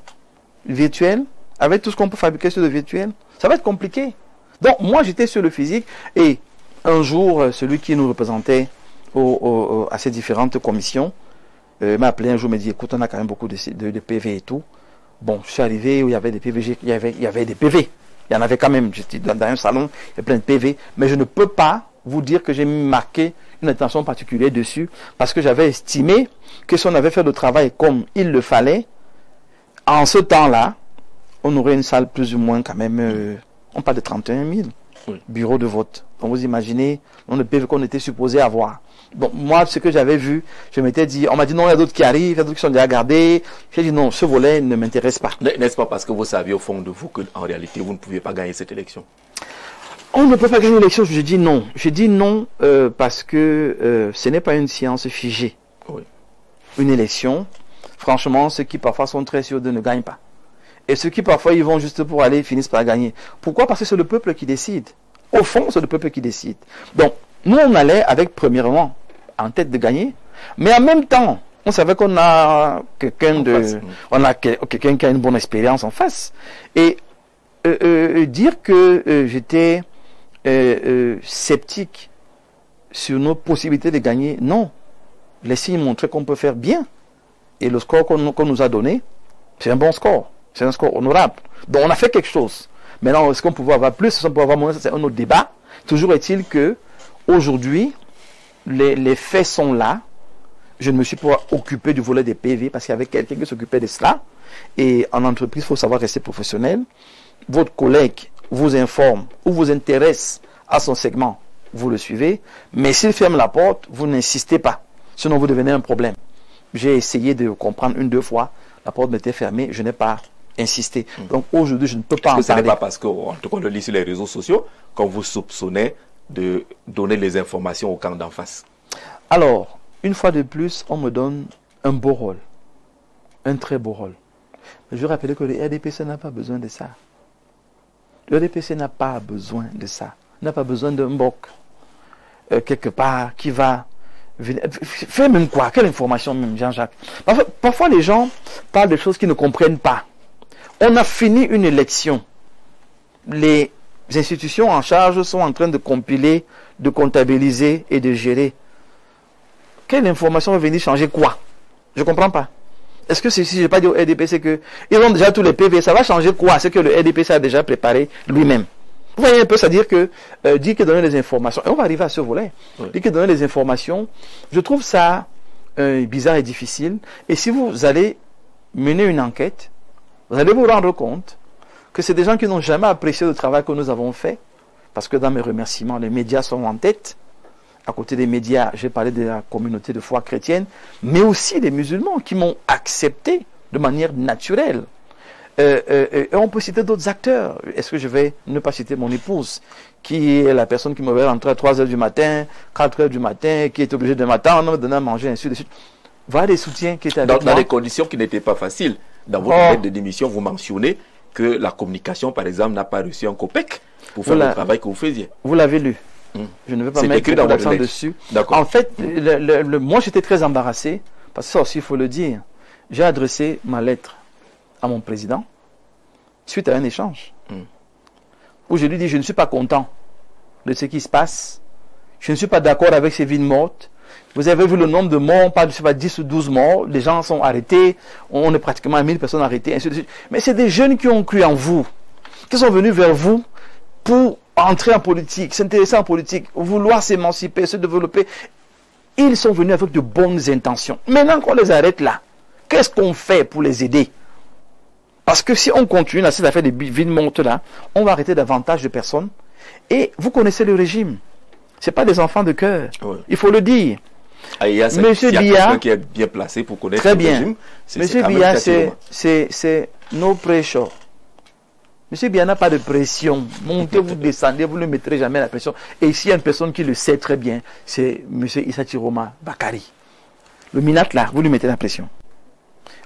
Speaker 2: Virtuel, avec tout ce qu'on peut fabriquer sur le virtuel, ça va être compliqué. Donc moi j'étais sur le physique et un jour, celui qui nous représentait à ces différentes commissions m'a appelé un jour, m'a dit, écoute, on a quand même beaucoup de PV et tout. Bon, je suis arrivé où il y avait des PV, il y avait des PV. Il y en avait quand même, j'étais dans un salon, il y a plein de PV. Mais je ne peux pas vous dire que j'ai marqué une attention particulière dessus parce que j'avais estimé que si on avait fait le travail comme il le fallait, en ce temps-là, on aurait une salle plus ou moins quand même, on parle de 31 000 bureaux de vote. Donc vous imaginez, on le PV qu'on était supposé avoir. Donc moi, ce que j'avais vu, je m'étais dit, on m'a dit non, il y a d'autres qui arrivent, il y a d'autres qui sont déjà gardés. J'ai dit non, ce volet ne m'intéresse pas.
Speaker 1: N'est-ce pas parce que vous saviez au fond de vous qu'en réalité, vous ne pouviez pas gagner cette élection?
Speaker 2: On ne peut pas gagner l'élection, je dis non. Je dis non parce que ce n'est pas une science figée. Une élection, franchement, ceux qui parfois sont très sûrs de ne gagnent pas. Et ceux qui parfois ils vont juste pour aller finissent par gagner. Pourquoi? Parce que c'est le peuple qui décide. Au fond, c'est le peuple qui décide. Donc, nous, on allait avec, premièrement, en tête de gagner, mais en même temps, on savait qu'on a quelqu'un quelqu'un qui a une bonne expérience en face. Et dire que j'étais sceptique sur nos possibilités de gagner, non. Les signes montraient qu'on peut faire bien. Et le score qu'on nous a donné, c'est un bon score. C'est un score honorable. Donc on a fait quelque chose. Maintenant, est-ce qu'on pouvait avoir plus, est-ce qu'on pouvait avoir moins, c'est un autre débat. Toujours est-il que aujourd'hui, les faits sont là. Je ne me suis pas occupé du volet des PV parce qu'il y avait quelqu'un qui s'occupait de cela. Et en entreprise, il faut savoir rester professionnel. Votre collègue vous informe ou vous intéresse à son segment, vous le suivez. Mais s'il ferme la porte, vous n'insistez pas. Sinon, vous devenez un problème. J'ai essayé de comprendre une, deux fois. La porte m'était fermée. Je n'ai pas insisté. Donc aujourd'hui, je ne peux pas en parler.
Speaker 1: Ce n'est pas parce qu'on le lit sur les réseaux sociaux qu'on vous soupçonnait de donner les informations au camp d'en face?
Speaker 2: Alors, une fois de plus, on me donne un beau rôle. Un très beau rôle. Mais je rappelle que le RDPC n'a pas besoin de ça. Le RDPC n'a pas besoin de ça. Il n'a pas besoin d'un boc quelque part qui va venir. Faire même quoi? Quelle information même, Jean-Jacques? Parfois, les gens parlent de choses qu'ils ne comprennent pas. On a fini une élection. Les institutions en charge sont en train de compiler, de comptabiliser et de gérer. Quelle information va venir changer quoi? Je ne comprends pas. Est-ce que si je n'ai pas dit au RDPC que ils ont déjà tous les PV, ça va changer quoi? C'est que le RDPC a déjà préparé lui-même. Vous voyez un peu, c'est-à-dire que dire que donner les informations, et on va arriver à ce volet, dire que donner les informations, je trouve ça bizarre et difficile. Et si vous allez mener une enquête, vous allez vous rendre compte que c'est des gens qui n'ont jamais apprécié le travail que nous avons fait, parce que dans mes remerciements, les médias sont en tête. À côté des médias, j'ai parlé de la communauté de foi chrétienne, mais aussi des musulmans qui m'ont accepté de manière naturelle. Et on peut citer d'autres acteurs. Est-ce que je vais ne pas citer mon épouse, qui est la personne qui me veut rentrer à 3 h du matin, 4 h du matin, qui est obligée de m'attendre, me donner à manger, ainsi de suite. Voilà des soutiens qui étaient avec moi.
Speaker 1: Dans des conditions qui n'étaient pas faciles. Dans votre lettre de démission, vous mentionnez que la communication, par exemple, n'a pas reçu un copec pour faire le travail que vous faisiez.
Speaker 2: Vous l'avez lu. Je ne vais pas mettre beaucoup d'accent dessus. En fait, moi j'étais très embarrassé, parce que ça aussi il faut le dire. J'ai adressé ma lettre à mon président suite à un échange où je lui dis je ne suis pas content de ce qui se passe. Je ne suis pas d'accord avec ces vies mortes. Vous avez vu le nombre de morts, pas 10 ou 12 morts. Les gens sont arrêtés. On est pratiquement à 1000 personnes arrêtées, ainsi de suite. Mais c'est des jeunes qui ont cru en vous. qui sont venus vers vous pour entrer en politique, s'intéresser en politique, vouloir s'émanciper, se développer. Ils sont venus avec de bonnes intentions. Maintenant qu'on les arrête là, qu'est-ce qu'on fait pour les aider? Parce que si on continue dans cette affaire de vides montes là, on va arrêter davantage de personnes. Et vous connaissez le régime. Ce n'est pas des enfants de cœur. Oui. Il faut le dire.
Speaker 1: Ah, il y a
Speaker 2: Monsieur Biya,
Speaker 1: qui est bien placé pour connaître
Speaker 2: très
Speaker 1: le
Speaker 2: bien.
Speaker 1: régime.
Speaker 2: Monsieur Biya, c'est no pressure. Monsieur Biya n'a pas de pression. Montez, vous descendez, vous ne mettrez jamais la pression. Et ici, il y a une personne qui le sait très bien, c'est Monsieur Issa Chiroma Bakari. Le Minat là, vous lui mettez la pression.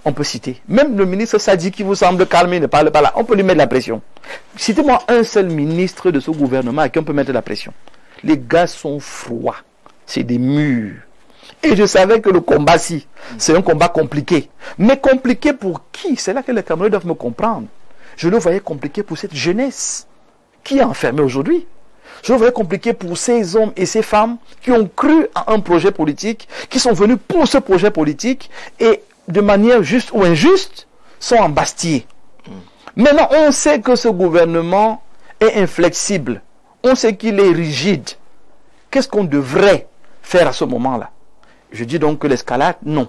Speaker 2: On peut citer. Même le ministre Sadi qui vous semble calme, il ne parle pas là. On peut lui mettre la pression. Citez-moi un seul ministre de ce gouvernement à qui on peut mettre la pression. Les gars sont froids. C'est des murs. Et je savais que le combat, c'est un combat compliqué. Mais compliqué pour qui? C'est là que les Camerounais doivent me comprendre. Je le voyais compliqué pour cette jeunesse qui est enfermée aujourd'hui. Je le voyais compliqué pour ces hommes et ces femmes qui ont cru à un projet politique, qui sont venus pour ce projet politique et de manière juste ou injuste, sont embastillés. Maintenant, on sait que ce gouvernement est inflexible. On sait qu'il est rigide. Qu'est-ce qu'on devrait faire à ce moment-là? Je dis donc que l'escalade, non.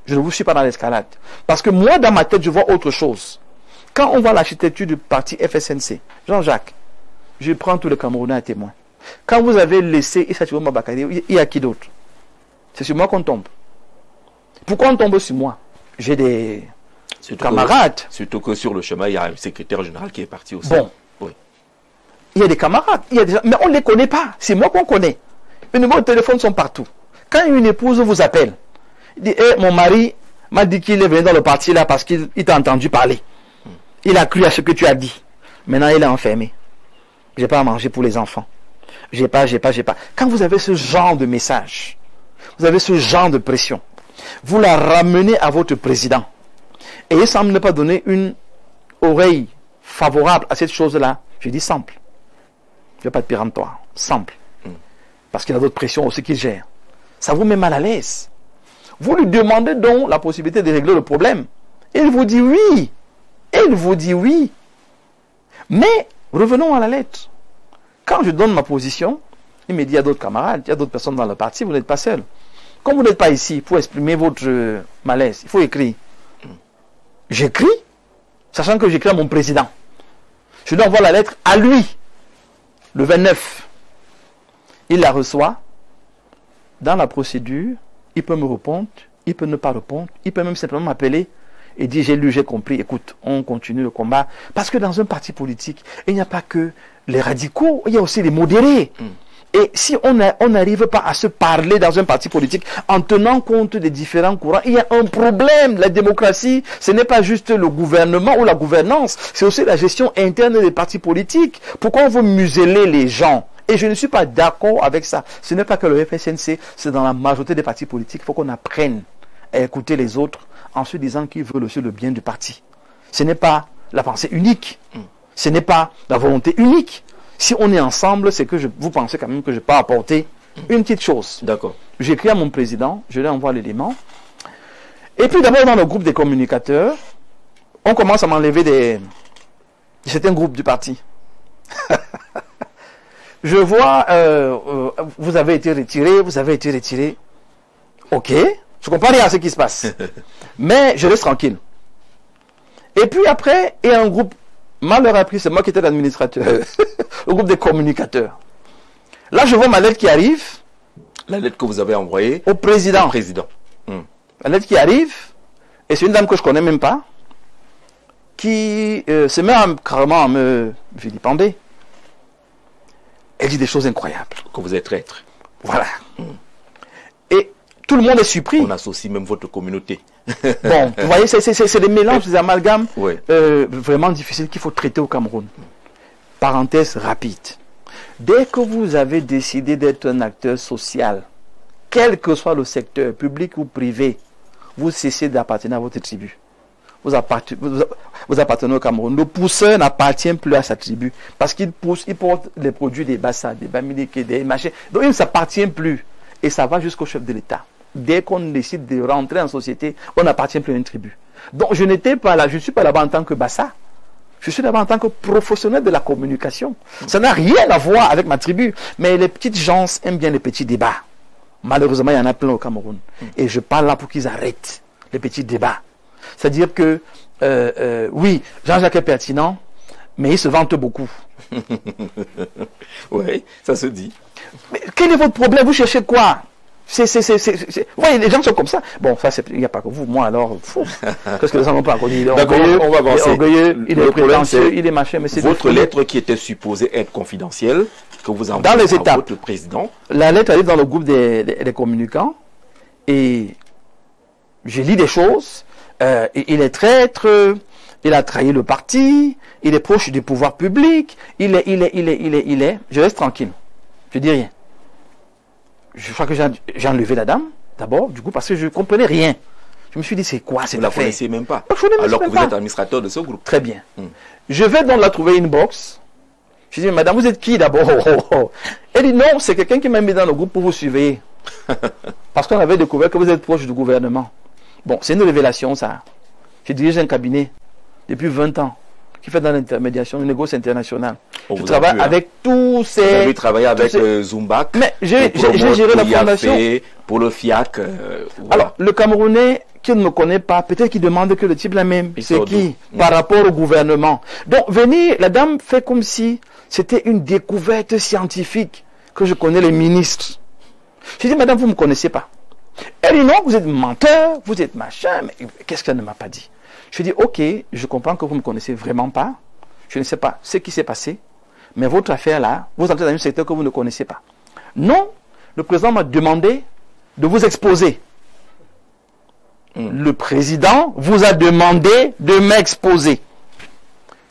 Speaker 2: Je ne vous suis pas dans l'escalade. Parce que moi, dans ma tête, je vois autre chose. Quand on voit l'architecture du parti FSNC, Jean-Jacques, je prends tous les Camerounais à témoin. Quand vous avez laissé Issa Chiroma Bakari, il y a qui d'autre? C'est sur moi qu'on tombe. Pourquoi on tombe sur moi? J'ai des camarades.
Speaker 1: Surtout que sur le chemin, il y a un secrétaire général qui est parti aussi.
Speaker 2: Bon.
Speaker 1: Oui.
Speaker 2: Il y a des camarades. Il y a des gens, mais on ne les connaît pas. C'est moi qu'on connaît. Les numéros de téléphone sont partout. Quand une épouse vous appelle, il dit, mon mari m'a dit qu'il est venu dans le parti là parce qu'il t'a entendu parler. Il a cru à ce que tu as dit. Maintenant, il est enfermé. J'ai pas à manger pour les enfants. J'ai pas. Quand vous avez ce genre de message, vous avez ce genre de pression, vous la ramenez à votre président. Et il semble ne pas donner une oreille favorable à cette chose-là. Je dis simple. Je ne vais pas être péremptoire. Simple. Parce qu'il y a d'autres pressions aussi qu'il gère. Ça vous met mal à l'aise. Vous lui demandez donc la possibilité de régler le problème. Et il vous dit oui. Et il vous dit oui. Mais revenons à la lettre. Quand je donne ma position, il me dit il y a d'autres camarades, il y a d'autres personnes dans le parti, vous n'êtes pas seul. Comme vous n'êtes pas ici pour exprimer votre malaise, il faut écrire. J'écris, sachant que j'écris à mon président. Je dois envoyer la lettre à lui, le 29. Il la reçoit. Dans la procédure, il peut me répondre, il peut ne pas répondre, il peut même simplement m'appeler et dire j'ai lu, j'ai compris, écoute, on continue le combat. Parce que dans un parti politique, il n'y a pas que les radicaux, il y a aussi les modérés. Et si on n'arrive pas à se parler dans un parti politique en tenant compte des différents courants, il y a un problème. La démocratie, ce n'est pas juste le gouvernement ou la gouvernance, c'est aussi la gestion interne des partis politiques. Pourquoi on veut museler les gens? Et je ne suis pas d'accord avec ça. Ce n'est pas que le FSNC, c'est dans la majorité des partis politiques. Il faut qu'on apprenne à écouter les autres en se disant qu'ils veulent aussi le bien du parti. Ce n'est pas la pensée unique. Ce n'est pas la volonté unique. Si on est ensemble, c'est que vous pensez quand même que je peux apporter une petite chose.
Speaker 1: D'accord.
Speaker 2: J'écris à mon président, je lui envoie l'élément. Et puis d'abord dans le groupe des communicateurs, on commence à m'enlever certains groupes du parti. Je vois, vous avez été retiré. Ok, je comprends rien à ce qui se passe. Mais je reste tranquille. Et puis après, il y a un groupe, malheur appris, c'est moi qui étais l'administrateur, le groupe des communicateurs. Là, je vois ma lettre qui arrive.
Speaker 1: La lettre que vous avez envoyée
Speaker 2: au président. La lettre qui arrive, et c'est une dame que je connais même pas, qui se met carrément à me vilipender. Elle dit des choses incroyables.
Speaker 1: Que vous êtes traître.
Speaker 2: Voilà. Et tout le monde est surpris.
Speaker 1: On associe même votre communauté.
Speaker 2: Bon, vous voyez, c'est des mélanges, des amalgames vraiment difficiles qu'il faut traiter au Cameroun. Parenthèse rapide. Dès que vous avez décidé d'être un acteur social, quel que soit le secteur, public ou privé, vous cessez d'appartenir à votre tribu. Vous appartenez au Cameroun. Le pousseur n'appartient plus à sa tribu. Parce qu'il pousse, il porte les produits des Bassa, des Bamileke, des machins. Donc il ne s'appartient plus. Et ça va jusqu'au chef de l'État. Dès qu'on décide de rentrer en société, on n'appartient plus à une tribu. Donc je n'étais pas là, je ne suis pas là-bas en tant que Bassa. Je suis là-bas en tant que professionnel de la communication. Ça n'a rien à voir avec ma tribu. Mais les petites gens aiment bien les petits débats. Malheureusement, il y en a plein au Cameroun. Et je parle là pour qu'ils arrêtent les petits débats. C'est-à-dire que, oui, Jean-Jacques est pertinent, mais il se vante beaucoup.
Speaker 1: Oui, ça se dit.
Speaker 2: Mais quel est votre problème? Vous cherchez quoi? Vous voyez, les gens sont comme ça. Bon, ça, il n'y a pas que vous. Moi, alors, parce que les gens n'ont pas connu. Il est orgueilleux,
Speaker 1: on va avancer.
Speaker 2: Il est orgueilleux, il est prétentieux, il est machin. Mais c'est
Speaker 1: votre lettre qui était supposée être confidentielle, que vous envoyez
Speaker 2: dans les étapes.
Speaker 1: Votre président.
Speaker 2: La lettre arrive dans le groupe des communicants et je lis des choses. Il est traître, il a trahi le parti, il est proche du pouvoir public, il est. Je reste tranquille. Je dis rien. Je crois que j'ai enlevé la dame, d'abord, du coup, parce que je ne comprenais rien. Je me suis dit, c'est quoi cette affaire?
Speaker 1: Vous ne la connaissez même pas.
Speaker 2: Alors
Speaker 1: que vous êtes administrateur de ce groupe.
Speaker 2: Très bien. Je vais donc la trouver une box. Je dis, madame, vous êtes qui d'abord? Elle dit, non, c'est quelqu'un qui m'a mis dans le groupe pour vous surveiller. Parce qu'on avait découvert que vous êtes proche du gouvernement. Bon, c'est une révélation, ça. Je dirige un cabinet depuis 20 ans qui fait dans l'intermédiation, une négoce internationale. Je travaille avec tous ces...
Speaker 1: Vous avez travaillé avec Zumbac.
Speaker 2: Mais j'ai géré la fondation.
Speaker 1: Pour le FIAC.
Speaker 2: Voilà. Alors, le Camerounais qui ne me connaît pas, peut-être qu'il demande que le type la même. C'est qui? Par rapport au gouvernement. Donc, venir, la dame fait comme si c'était une découverte scientifique que je connais les ministres. Je dis, madame, vous ne me connaissez pas. Elle dit, non, vous êtes menteur, vous êtes machin. Mais qu'est-ce qu'elle ne m'a pas dit? Je dis, ok, je comprends que vous ne me connaissez vraiment pas. Je ne sais pas ce qui s'est passé. Mais votre affaire là, vous entrez dans un secteur que vous ne connaissez pas. Non, le président m'a demandé de vous exposer. Le président vous a demandé de m'exposer.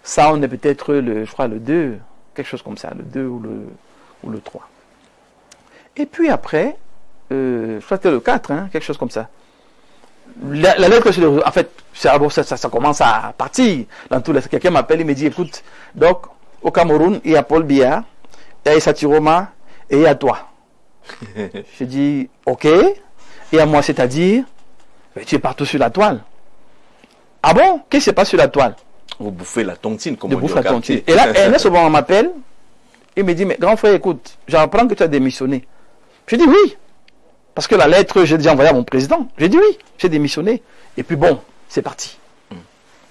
Speaker 2: Ça, on est peut-être je crois le 2, quelque chose comme ça, le 2 ou le 3. Et puis après, je crois que c'était le 4, hein, quelque chose comme ça. La lettre, en fait, ça commence à partir. Dans tous les quelqu'un m'appelle, il me dit, écoute, donc, au Cameroun, il y a Paul Biya, il y a Issa Tiroma, et il y a toi. Je dis, ok, et à moi, c'est-à-dire, tu es partout sur la toile. Ah bon? Qu'est-ce qui se passe sur la toile?
Speaker 1: Vous bouffez la tontine, comme
Speaker 2: on
Speaker 1: dit au quartier.
Speaker 2: Et là, Ernest Obama m'appelle, il me dit, mais grand frère, écoute, j'apprends que tu as démissionné. Je dis oui. Parce que la lettre, j'ai déjà envoyé à mon président. J'ai dit oui, j'ai démissionné. Et puis bon, c'est parti.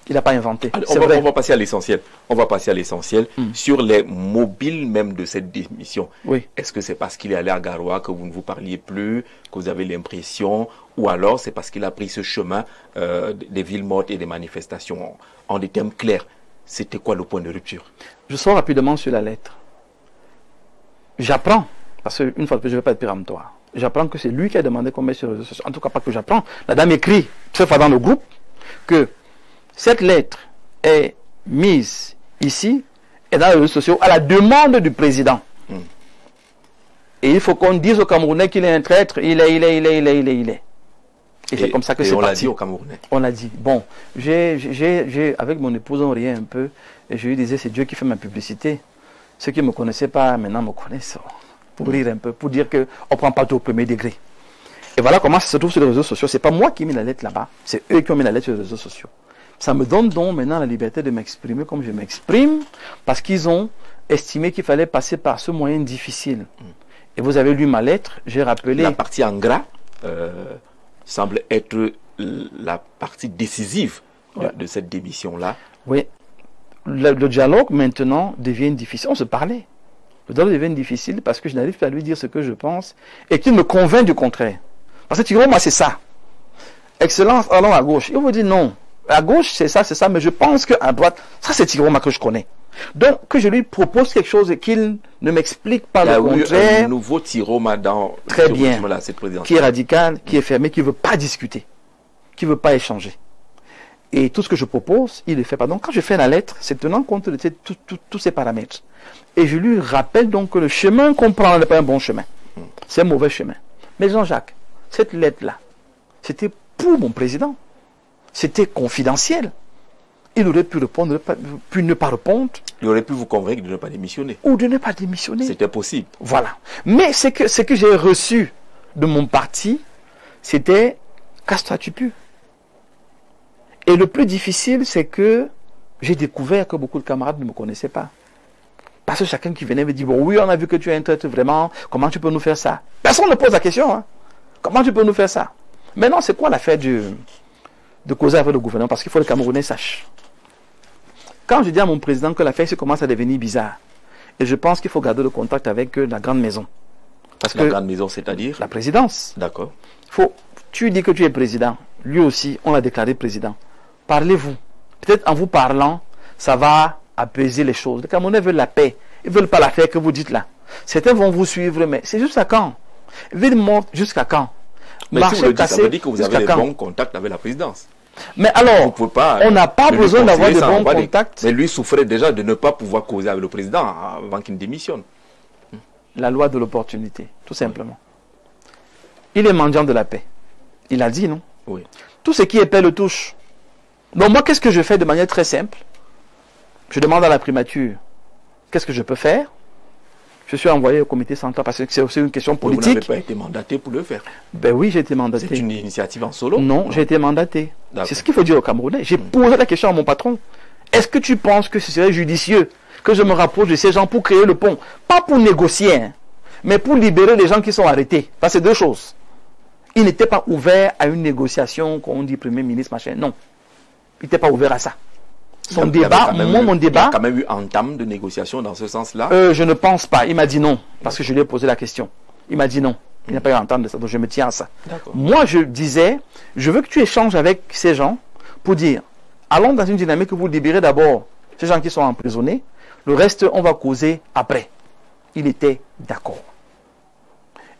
Speaker 2: Il n'a pas inventé.
Speaker 1: On va passer à l'essentiel. On va passer à l'essentiel. Sur les mobiles même de cette démission.
Speaker 2: Oui.
Speaker 1: Est-ce que c'est parce qu'il est allé à Garoua que vous ne vous parliez plus, que vous avez l'impression, ou alors c'est parce qu'il a pris ce chemin des villes mortes et des manifestations? En des termes clairs, c'était quoi le point de rupture?
Speaker 2: Je sors rapidement sur la lettre. J'apprends, parce qu'une fois de plus, je ne vais pas être péremptoire. J'apprends que c'est lui qui a demandé qu'on mette sur les réseaux sociaux. En tout cas, pas que j'apprends. La dame écrit, cette fois dans le groupe, que cette lettre est mise ici et dans les réseaux sociaux à la demande du président. Et il faut qu'on dise aux Camerounais qu'il est un traître, il est. Et c'est comme ça que c'est parti.
Speaker 1: On l'a dit aux Camerounais.
Speaker 2: On l'a dit. Bon, avec mon épouse, on riait un peu. Et je lui disais, c'est Dieu qui fait ma publicité. Ceux qui ne me connaissaient pas, maintenant me connaissent. Pour rire un peu, pour dire qu'on ne prend pas tout au premier degré. Et voilà comment ça se trouve sur les réseaux sociaux. Ce n'est pas moi qui ai mis la lettre là-bas, c'est eux qui ont mis la lettre sur les réseaux sociaux. Ça me donne donc maintenant la liberté de m'exprimer comme je m'exprime, parce qu'ils ont estimé qu'il fallait passer par ce moyen difficile. Et vous avez lu ma lettre, j'ai rappelé...
Speaker 1: La partie en gras semble être la partie décisive de cette démission-là.
Speaker 2: Oui. Le dialogue maintenant devient difficile. On se parlait. Le dialogue devient difficile parce que je n'arrive pas à lui dire ce que je pense et qu'il me convainc du contraire. Parce que Tiroma, c'est ça. Excellence, allons à gauche. Il vous dit non. À gauche, c'est ça, mais je pense qu'à droite, ça c'est Tiroma que je connais. Donc, que je lui propose quelque chose et qu'il ne m'explique pas le contraire.
Speaker 1: Un nouveau Tiroma dans
Speaker 2: très bien,
Speaker 1: cette présidence.
Speaker 2: Qui est radical, qui est fermé, qui ne veut pas discuter, qui ne veut pas échanger. Et tout ce que je propose, il ne le fait pas. Donc, quand je fais la lettre, c'est tenant compte de tous ces paramètres. Et je lui rappelle donc que le chemin qu'on prend n'est pas un bon chemin. C'est un mauvais chemin. Mais Jean-Jacques, cette lettre-là, c'était pour mon président. C'était confidentiel. Il aurait pu répondre, pu ne pas répondre.
Speaker 1: Il aurait pu vous convaincre de ne pas démissionner.
Speaker 2: Ou de ne pas démissionner.
Speaker 1: C'était possible.
Speaker 2: Voilà. Mais ce que j'ai reçu de mon parti, c'était casse-toi, tu pues. Et le plus difficile, c'est que j'ai découvert que beaucoup de camarades ne me connaissaient pas. Parce que chacun qui venait me dit, bon, oui, on a vu que tu es un traître vraiment, comment tu peux nous faire ça? Personne ne pose la question, hein. Comment tu peux nous faire ça? Maintenant, c'est quoi l'affaire de causer avec le gouvernement? Parce qu'il faut que les Camerounais sachent. Quand je dis à mon président que l'affaire commence à devenir bizarre, et je pense qu'il faut garder le contact avec la grande maison. Parce
Speaker 1: la grande maison, c'est-à-dire?
Speaker 2: La présidence.
Speaker 1: D'accord.
Speaker 2: Tu dis que tu es président. Lui aussi, on l'a déclaré président. Parlez-vous. Peut-être en vous parlant, ça va apaiser les choses. Les Camerounais veulent la paix. Ils ne veulent pas la paix que vous dites là. Certains vont vous suivre, mais c'est jusqu'à quand? Jusqu'à quand?
Speaker 1: Mais si vous le dites, ça veut dire que vous avez des bons contacts avec la présidence.
Speaker 2: Mais alors, on n'a pas besoin d'avoir de bons contacts.
Speaker 1: Mais lui souffrait déjà de ne pas pouvoir causer avec le président avant qu'il démissionne.
Speaker 2: La loi de l'opportunité, tout simplement. Il est mendiant de la paix. Il a dit, non?
Speaker 1: Oui.
Speaker 2: Tout ce qui est paix le touche. Donc moi, qu'est-ce que je fais de manière très simple? Je demande à la primature, qu'est-ce que je peux faire? Je suis envoyé au comité central parce que c'est aussi une question politique.
Speaker 1: Vous n'avez pas été mandaté pour le faire?
Speaker 2: Ben oui, j'ai été mandaté.
Speaker 1: C'est une initiative en solo?
Speaker 2: Non, j'ai été mandaté. C'est ce qu'il faut dire aux Camerounais. J'ai posé la question à mon patron. Est-ce que tu penses que ce serait judicieux que je me rapproche de ces gens pour créer le pont? Pas pour négocier, hein, mais pour libérer les gens qui sont arrêtés. Parce que c'est deux choses. Il n'était pas ouvert à une négociation, comme on dit Premier ministre, machin. Non. Il n'était pas ouvert à ça. Mon débat.
Speaker 1: Il y a quand même eu entame de négociation dans ce sens-là?
Speaker 2: Je ne pense pas. Il m'a dit non, parce que je lui ai posé la question. Il m'a dit non. Il n'y a pas eu entame de ça, donc je me tiens à ça. Moi, je disais, je veux que tu échanges avec ces gens pour dire, allons dans une dynamique où vous libérez d'abord ces gens qui sont emprisonnés, le reste, on va causer après. Il était d'accord.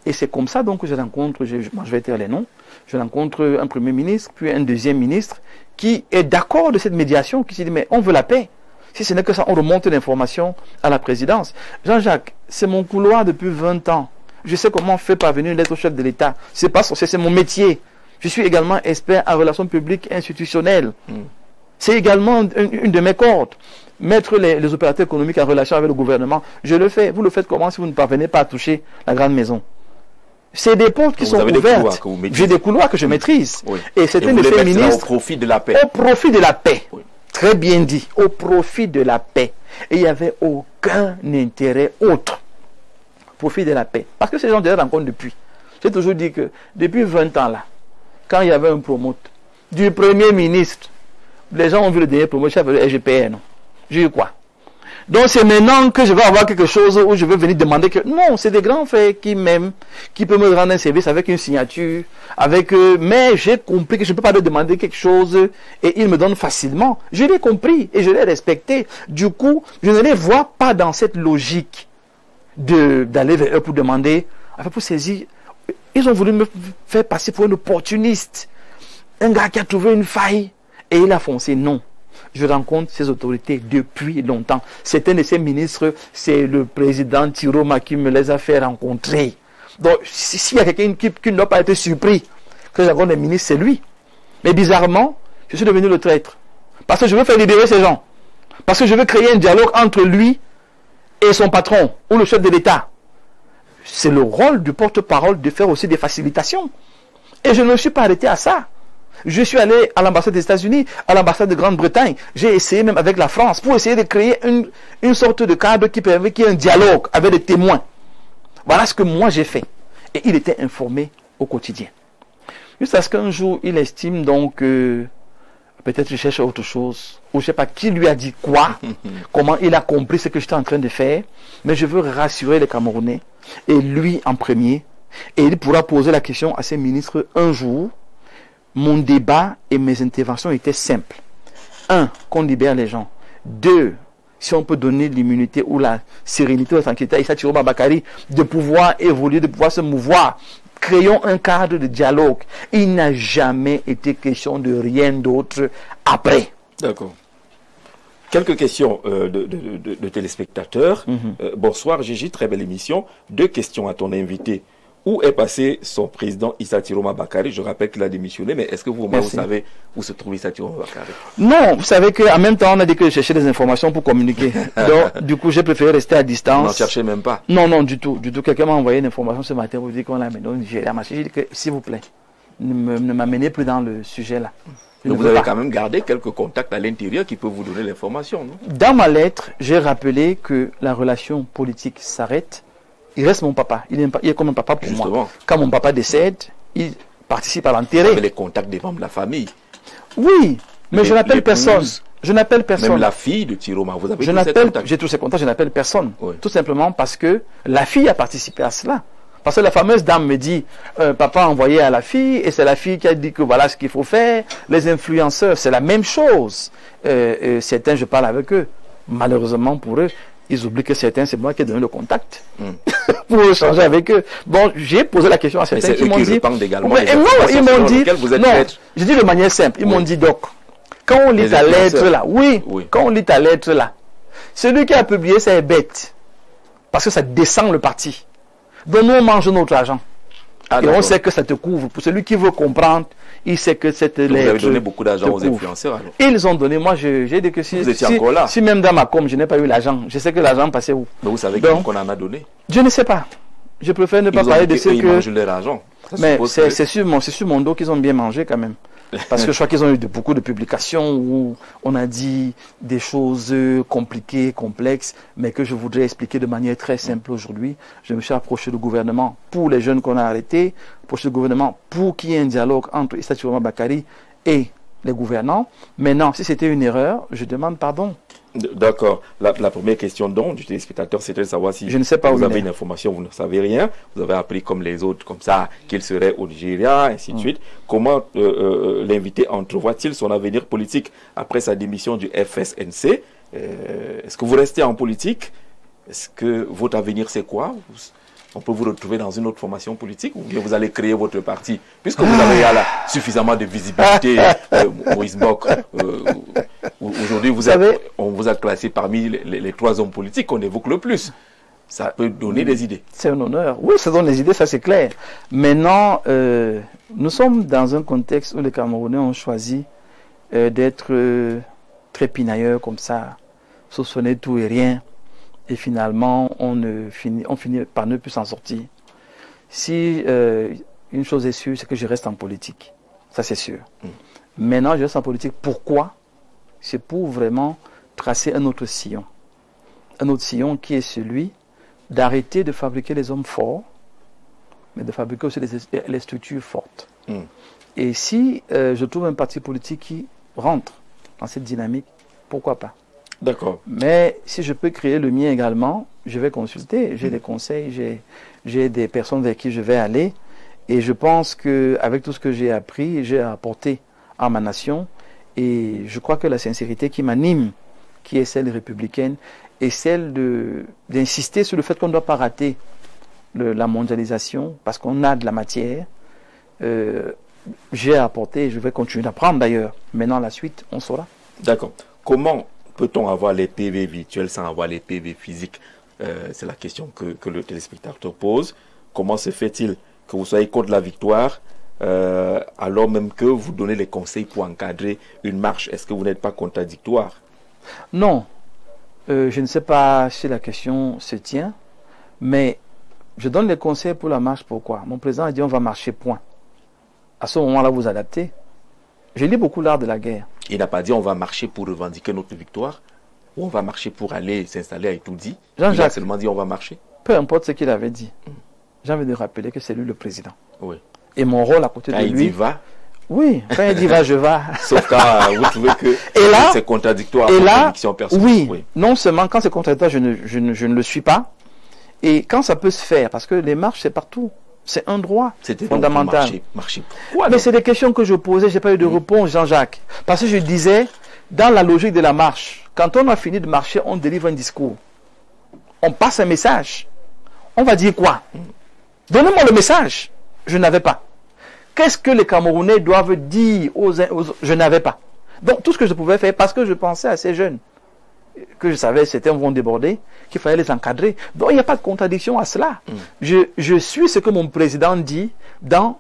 Speaker 2: Et c'est comme ça donc que je rencontre, je vais dire les noms, je rencontre un premier ministre, puis un deuxième ministre, qui est d'accord de cette médiation, qui se dit, mais on veut la paix. Si ce n'est que ça, on remonte l'information à la présidence. Jean-Jacques, c'est mon couloir depuis 20 ans. Je sais comment on fait parvenir une lettre au chef de l'État. C'est mon métier. Je suis également expert en relations publiques institutionnelles. C'est également une de mes cordes. Mettre les opérateurs économiques en relation avec le gouvernement, je le fais. Vous le faites comment si vous ne parvenez pas à toucher la grande maison? C'est des portes qui sont ouvertes. J'ai des couloirs que je maîtrise.
Speaker 1: Oui.
Speaker 2: Et c'était le fait ministre.
Speaker 1: Au profit de la paix.
Speaker 2: Au profit de la paix.
Speaker 1: Oui.
Speaker 2: Très bien dit. Au profit de la paix. Et il n'y avait aucun intérêt autre. Profit de la paix. Parce que ces gens déjà rencontrent depuis. J'ai toujours dit que depuis 20 ans là, quand il y avait un promote du Premier ministre, les gens ont vu le dernier promote, chef de SGPR, non? J'ai eu quoi? Donc c'est maintenant que je vais avoir quelque chose où je vais venir demander que... Non, c'est des grands frères qui m'aiment, qui peuvent me rendre un service avec une signature, mais j'ai compris que je ne peux pas leur demander quelque chose et ils me donnent facilement. Je l'ai compris et je l'ai respecté. Du coup, je ne les vois pas dans cette logique d'aller vers eux pour demander, pour saisir. Ils ont voulu me faire passer pour un opportuniste. Un gars qui a trouvé une faille et il a foncé. Non. Je rencontre ces autorités depuis longtemps. C'est un de ces ministres, c'est le président Tiroma qui me les a fait rencontrer. Donc, s'il y a quelqu'un qui ne doit pas être surpris que je rencontre les ministres, c'est lui. Mais bizarrement, je suis devenu le traître. Parce que je veux faire libérer ces gens. Parce que je veux créer un dialogue entre lui et son patron, ou le chef de l'État. C'est le rôle du porte-parole de faire aussi des facilitations. Et je ne me suis pas arrêté à ça. Je suis allé à l'ambassade des États-Unis, à l'ambassade de Grande-Bretagne. J'ai essayé même avec la France pour essayer de créer une sorte de cadre qui permet qu'il y ait un dialogue avec des témoins. Voilà ce que moi j'ai fait. Et il était informé au quotidien. Jusqu'à ce qu'un jour, il estime donc peut-être il cherche autre chose. Ou je ne sais pas qui lui a dit quoi. Comment il a compris ce que j'étais en train de faire. Mais je veux rassurer les Camerounais. Et lui en premier. Et il pourra poser la question à ses ministres un jour. Mon débat et mes interventions étaient simples. 1, qu'on libère les gens. 2, si on peut donner l'immunité ou la sérénité ou la tranquillité à Issa Tiroma Bakary de pouvoir évoluer, de pouvoir se mouvoir. Créons un cadre de dialogue. Il n'a jamais été question de rien d'autre après.
Speaker 1: D'accord. Quelques questions de téléspectateurs. Bonsoir Gigi, très belle émission. 2 questions à ton invité. Où est passé son président Issa Tiroma Bakary? Je rappelle qu'il a démissionné, mais est-ce que vous savez où se trouve Issa Tiroma Bakary?
Speaker 2: Non, vous savez qu'en même temps, on a dit que je cherchais des informations pour communiquer. Donc, du coup, j'ai préféré rester à distance.
Speaker 1: Vous n'en cherchez même pas?
Speaker 2: Non, non, du tout. Du tout. Quelqu'un m'a envoyé une information ce matin pour dire qu'on l'a amené au Nigeria. J'ai dit que, s'il vous plaît, ne m'amenez plus dans le sujet là.
Speaker 1: Donc vous avez quand même gardé quelques contacts à l'intérieur qui peuvent vous donner l'information, non?
Speaker 2: Dans ma lettre, j'ai rappelé que la relation politique s'arrête. Il reste mon papa. Il est comme un papa pour moi. Quand mon papa décède, il participe à l'enterrer.
Speaker 1: Vous avez les contacts des membres de la famille.
Speaker 2: Oui, mais je n'appelle personne. Je n'appelle personne.
Speaker 1: Même la fille de Tiroma, vous avez
Speaker 2: j'ai tous ces contacts, je n'appelle personne. Oui. Tout simplement parce que la fille a participé à cela. Parce que la fameuse dame me dit, papa a envoyé à la fille, et c'est la fille qui a dit que voilà ce qu'il faut faire. Les influenceurs, c'est la même chose. Certains, je parle avec eux. Malheureusement pour eux, ils oublient que certains, c'est moi qui ai donné le contact pour échanger avec eux. Bon, j'ai posé la question à certains qui m'ont dit... ils m'ont dit... Non, je dis de manière simple. Ils m'ont dit, donc, quand on lit ta lettre là, quand on lit ta lettre là, celui qui a publié, c'est bête. Parce que ça descend le parti. Donc nous, on mange notre argent. Et on sait que ça te couvre. Pour celui qui veut comprendre, il sait que cette lettre...
Speaker 1: Vous avez donné beaucoup d'argent aux influenceurs alors.
Speaker 2: Ils ont donné. Moi, j'ai dit que si...
Speaker 1: Vous étiez encore là.
Speaker 2: Si même dans ma com, je n'ai pas eu l'argent, je sais que l'argent passait où.
Speaker 1: Mais vous savez qu'on en a donné?
Speaker 2: Je ne sais pas. Je préfère ne pas parler de ce que...
Speaker 1: Ils mangent leur argent.
Speaker 2: Mais c'est sur mon dos qu'ils ont bien mangé quand même. Parce que je crois qu'ils ont eu beaucoup de publications où on a dit des choses compliquées, complexes, mais que je voudrais expliquer de manière très simple aujourd'hui. Je me suis approché du gouvernement pour les jeunes qu'on a arrêtés, approché du gouvernement pour qu'il y ait un dialogue entre Issa Tiroma Bakary et les gouvernants. Maintenant, si c'était une erreur, je demande pardon.
Speaker 1: D'accord. La première question donc du téléspectateur, c'était de savoir si
Speaker 2: je ne sais pas
Speaker 1: vous avez une information, vous ne savez rien, vous avez appris comme les autres, comme ça, qu'il serait au Nigeria, ainsi de suite. Comment l'invité entrevoit-il son avenir politique après sa démission du FSNC? Est-ce que vous restez en politique? Est-ce que votre avenir c'est quoi? On peut vous retrouver dans une autre formation politique ou bien vous allez créer votre parti? Puisque vous avez là suffisamment de visibilité, Moïse Mbok, aujourd'hui on vous a classé parmi les 3 hommes politiques qu'on évoque le plus. Ça peut donner des idées. C'est
Speaker 2: un honneur. Oui, ça donne des idées, ça c'est clair. Maintenant, nous sommes dans un contexte où les Camerounais ont choisi d'être très pinailleurs comme ça, soupçonner tout et rien. Et finalement, on finit par ne plus s'en sortir. Si une chose est sûre, c'est que je reste en politique. Ça, c'est sûr. Maintenant, je reste en politique. Pourquoi? C'est pour vraiment tracer un autre sillon. Un autre sillon qui est celui d'arrêter de fabriquer les hommes forts, mais de fabriquer aussi les structures fortes. Et si je trouve un parti politique qui rentre dans cette dynamique, pourquoi pas?
Speaker 1: D'accord.
Speaker 2: Mais si je peux créer le mien également, je vais consulter. J'ai des conseils, j'ai des personnes vers qui je vais aller. Et je pense qu'avec tout ce que j'ai appris, j'ai apporté à ma nation. Et je crois que la sincérité qui m'anime, qui est celle républicaine, est celle d'insister sur le fait qu'on ne doit pas rater la mondialisation, parce qu'on a de la matière. J'ai apporté, et je vais continuer d'apprendre d'ailleurs. Maintenant, la suite, on saura.
Speaker 1: D'accord. Comment peut-on avoir les PV virtuels sans avoir les PV physiques? C'est la question que le téléspectateur pose. Comment se fait-il que vous soyez contre la victoire alors même que vous donnez les conseils pour encadrer une marche? Est-ce que vous n'êtes pas contradictoire?
Speaker 2: Non. Je ne sais pas si la question se tient, mais je donne les conseils pour la marche. Pourquoi? Mon président a dit on va marcher, point. À ce moment-là, vous adaptez. Je lis beaucoup l'art de la guerre.
Speaker 1: Il n'a pas dit on va marcher pour revendiquer notre victoire ou on va marcher pour aller s'installer à Itoudi. Il a seulement dit on va marcher.
Speaker 2: Peu importe ce qu'il avait dit. J'ai envie de rappeler que c'est lui le président.
Speaker 1: Oui.
Speaker 2: Et mon rôle à côté de lui...
Speaker 1: Quand il dit va.
Speaker 2: Oui, quand il dit va, je va.
Speaker 1: Sauf quand vous trouvez que c'est contradictoire
Speaker 2: avec la conviction personnelle. Oui, non seulement quand c'est contradictoire, je ne le suis pas. Et quand ça peut se faire, parce que les marches, c'est partout. C'est un droit fondamental.
Speaker 1: Marcher.
Speaker 2: Mais c'est des questions que je posais, je n'ai pas eu de réponse, Jean-Jacques. Parce que je disais, dans la logique de la marche, quand on a fini de marcher, on délivre un discours. On passe un message. On va dire quoi? Donnez-moi le message. Je n'avais pas. Qu'est-ce que les Camerounais doivent dire aux autres? Je n'avais pas. Donc tout ce que je pouvais faire, parce que je pensais à ces jeunes, que je savais certains vont déborder, qu'il fallait les encadrer. Donc il n'y a pas de contradiction à cela. Je suis ce que mon président dit dans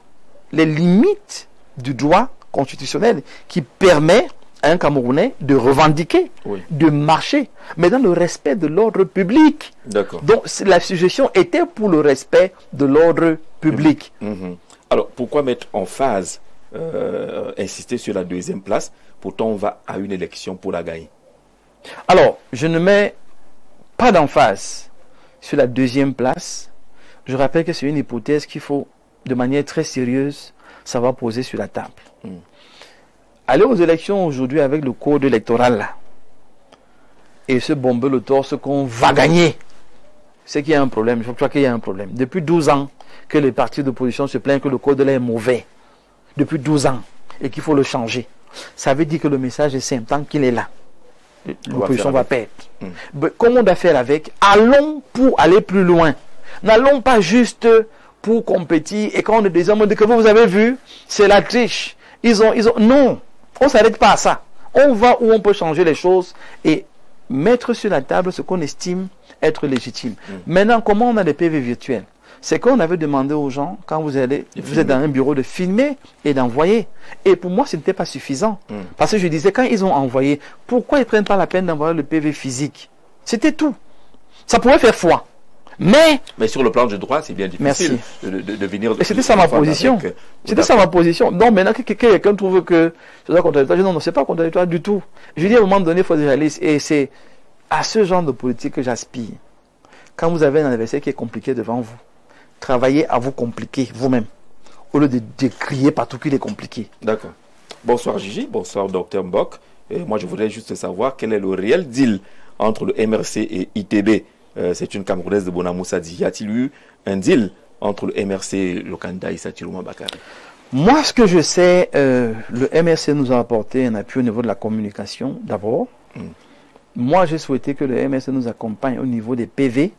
Speaker 2: les limites du droit constitutionnel qui permet à un Camerounais de revendiquer, de marcher, mais dans le respect de l'ordre public.
Speaker 1: D'accord.
Speaker 2: Donc la suggestion était pour le respect de l'ordre public.
Speaker 1: Alors pourquoi mettre en phase insister sur la deuxième place. Pourtant, on va à une élection pour la gagner.
Speaker 2: Alors, je ne mets pas d'emphase sur la deuxième place. Je rappelle que c'est une hypothèse qu'il faut, de manière très sérieuse, savoir poser sur la table. Aller aux élections aujourd'hui avec le code électoral là, et se bomber le torse qu'on va gagner, c'est qu'il y a un problème. Je crois qu'il y a un problème. Depuis 12 ans que les partis d'opposition se plaignent que le code là est mauvais. Depuis 12 ans. Et qu'il faut le changer. Ça veut dire que le message est simple. Tant qu'il est là, l'opposition va perdre. Comment on doit faire avec? Allons pour aller plus loin. N'allons pas juste pour compétir. Et quand on est des hommes, on dit que vous avez vu, c'est la triche. Non, on ne s'arrête pas à ça. On va où on peut changer les choses et mettre sur la table ce qu'on estime être légitime. Maintenant, comment on a des PV virtuels? C'est qu'on avait demandé aux gens, quand vous êtes dans un bureau, de filmer et d'envoyer. Et pour moi, ce n'était pas suffisant. Parce que je disais, quand ils ont envoyé, pourquoi ils ne prennent pas la peine d'envoyer le PV physique? C'était tout. Ça pouvait faire foi. Mais
Speaker 1: sur le plan du droit, c'est bien difficile de venir...
Speaker 2: Et c'était ça ma position. C'était ça ma position. Donc maintenant, quelqu'un trouve que c'est contradictoire. Non, c'est pas contradictoire du tout. Je dis à un moment donné, il faut être réaliste. Et c'est à ce genre de politique que j'aspire. Quand vous avez un adversaire qui est compliqué devant vous, travaillez à vous compliquer vous-même, au lieu de crier partout qu'il est compliqué.
Speaker 1: D'accord. Bonsoir Gigi, bonsoir Dr Mbok. Moi je voudrais juste savoir quel est le réel deal entre le MRC et ITB. C'est une Camerounaise de Bonamoussa dit. Y a-t-il eu un deal entre le MRC et le candidat Issa Thirouma Bakary?
Speaker 2: Moi, ce que je sais, le MRC nous a apporté un appui au niveau de la communication, d'abord. Moi, j'ai souhaité que le MRC nous accompagne au niveau des PV,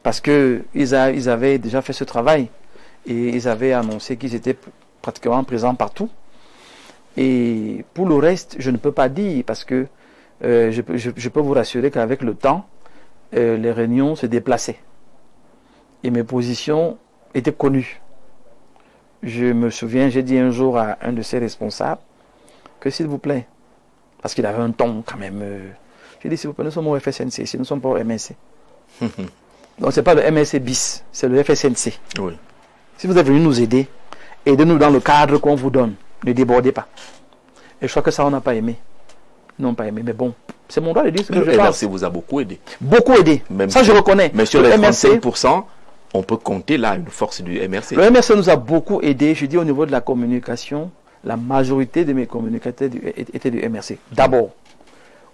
Speaker 2: parce qu'ils avaient déjà fait ce travail et ils avaient annoncé qu'ils étaient pratiquement présents partout. Et pour le reste, je ne peux pas dire, parce que je peux vous rassurer qu'avec le temps, les réunions se déplaçaient. Et mes positions étaient connues. Je me souviens, j'ai dit un jour à un de ses responsables que s'il vous plaît, parce qu'il avait un ton quand même, j'ai dit s'il vous plaît, nous sommes au FSNC, si nous ne sommes pas au MSC. Donc c'est pas le MSC bis, c'est le FSNC.
Speaker 1: Oui.
Speaker 2: Si vous êtes venu nous aider, aidez-nous dans le cadre qu'on vous donne. Ne débordez pas. Et je crois que ça, on n'a pas aimé. Ils n'ont pas aimé, mais bon, c'est mon droit de dire ce que je pense.
Speaker 1: Le MRC vous a beaucoup aidé.
Speaker 2: Beaucoup aidé. Même ça, je reconnais.
Speaker 1: Mais sur les 35%, on peut compter là une force du MRC.
Speaker 2: Le MRC nous a beaucoup aidé. Je dis au niveau de la communication, la majorité de mes communicateurs étaient du MRC. D'abord,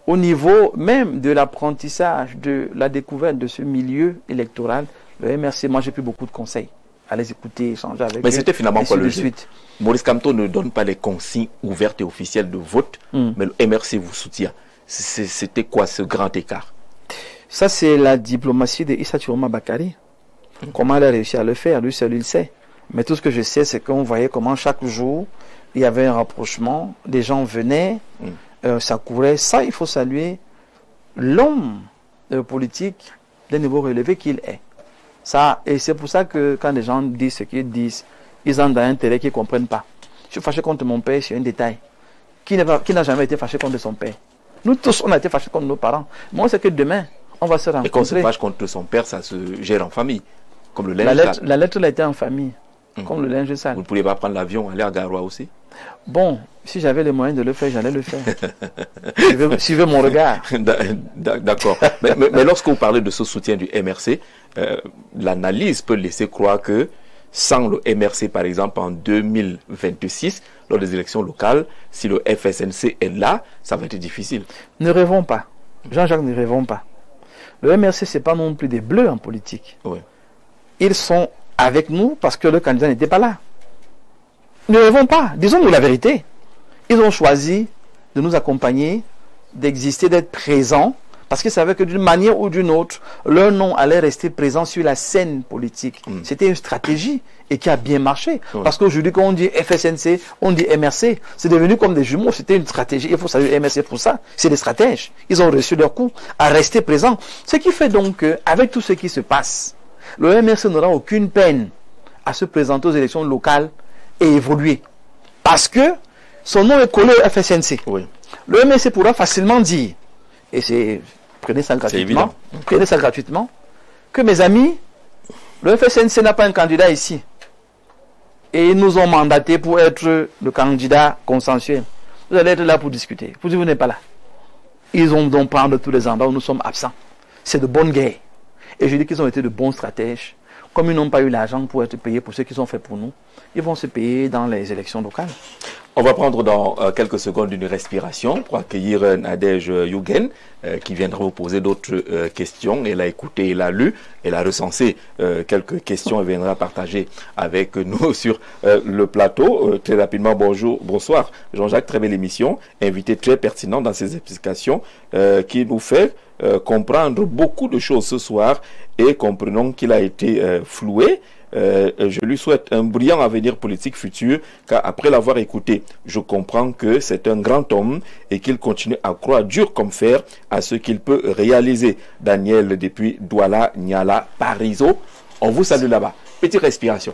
Speaker 2: au niveau même de l'apprentissage, de la découverte de ce milieu électoral, le MRC, moi j'ai pris beaucoup de conseils. Allez écouter, échanger avec eux.
Speaker 1: Mais c'était finalement quoi le jeu? Maurice Kamto ne donne pas les consignes ouvertes et officielles de vote, mais le MRC vous soutient. C'était quoi ce grand écart?
Speaker 2: Ça, c'est la diplomatie de Issa Thirouma Bakary. Comment elle a réussi à le faire, lui seul il sait. Mais tout ce que je sais, c'est qu'on voyait comment chaque jour, il y avait un rapprochement, les gens venaient, ça courait. Ça, il faut saluer l'homme politique d'un niveau relevé qu'il est. Ça, et c'est pour ça que quand les gens disent ce qu'ils disent, ils ont un intérêt qu'ils ne comprennent pas. Je suis fâché contre mon père, c'est un détail. Qui n'a jamais été fâché contre son père? Nous tous, on a été fâchés contre nos parents. Moi, c'est que demain, on va se rencontrer.
Speaker 1: Et quand on se fâche contre son père, ça se gère en famille. Comme le linge.
Speaker 2: La lettre, elle a été en famille. Comme le linge sale.
Speaker 1: Vous ne pouviez pas prendre l'avion, aller à Garoua aussi?
Speaker 2: Bon, si j'avais les moyens de le faire, j'allais le faire. Suivez mon regard.
Speaker 1: D'accord. mais lorsque vous parlez de ce soutien du MRC, l'analyse peut laisser croire que sans le MRC, par exemple, en 2026, lors des élections locales, si le FSNC est là, ça va être difficile.
Speaker 2: Ne rêvons pas. Jean-Jacques, ne rêvons pas. Le MRC, ce n'est pas non plus des bleus en politique.
Speaker 1: Oui.
Speaker 2: Ils sont avec nous parce que le candidat n'était pas là. Ne rêvons pas. Disons-nous la vérité. Ils ont choisi de nous accompagner, d'exister, d'être présents, parce qu'ils savaient que d'une manière ou d'une autre, leur nom allait rester présent sur la scène politique. C'était une stratégie et qui a bien marché. Parce qu'aujourd'hui, quand on dit FSNC, on dit MRC, c'est devenu comme des jumeaux. C'était une stratégie. Il faut saluer MRC pour ça. C'est des stratèges. Ils ont reçu leur coup à rester présents. Ce qui fait donc qu'avec tout ce qui se passe, le MRC n'aura aucune peine à se présenter aux élections locales et évoluer. Parce que son nom est collé au FSNC.
Speaker 1: Oui.
Speaker 2: Le MRC pourra facilement dire, et c'est, prenez ça gratuitement, que mes amis, le FSNC n'a pas un candidat ici. et ils nous ont mandaté pour être le candidat consensuel. Vous allez être là pour discuter. Vous n'êtes pas là. Ils ont donc prendre tous les endroits où nous sommes absents. C'est de bonne guerre. Et je dis qu'ils ont été de bons stratèges. Comme ils n'ont pas eu l'argent pour être payés pour ce qu'ils ont fait pour nous, ils vont se payer dans les élections locales.
Speaker 1: On va prendre dans quelques secondes une respiration pour accueillir Nadège Yugen qui viendra vous poser d'autres questions. Elle a écouté, elle a lu, elle a recensé quelques questions et viendra partager avec nous sur le plateau. Très rapidement, bonsoir. Jean-Jacques, très belle émission, invité très pertinent dans ses explications qui nous fait comprendre beaucoup de choses ce soir et comprenons qu'il a été floué. Je lui souhaite un brillant avenir politique futur, car après l'avoir écouté, je comprends que c'est un grand homme et qu'il continue à croire dur comme fer à ce qu'il peut réaliser. Daniel depuis Douala, Niala, Pariso. On vous salue là-bas. Petite respiration.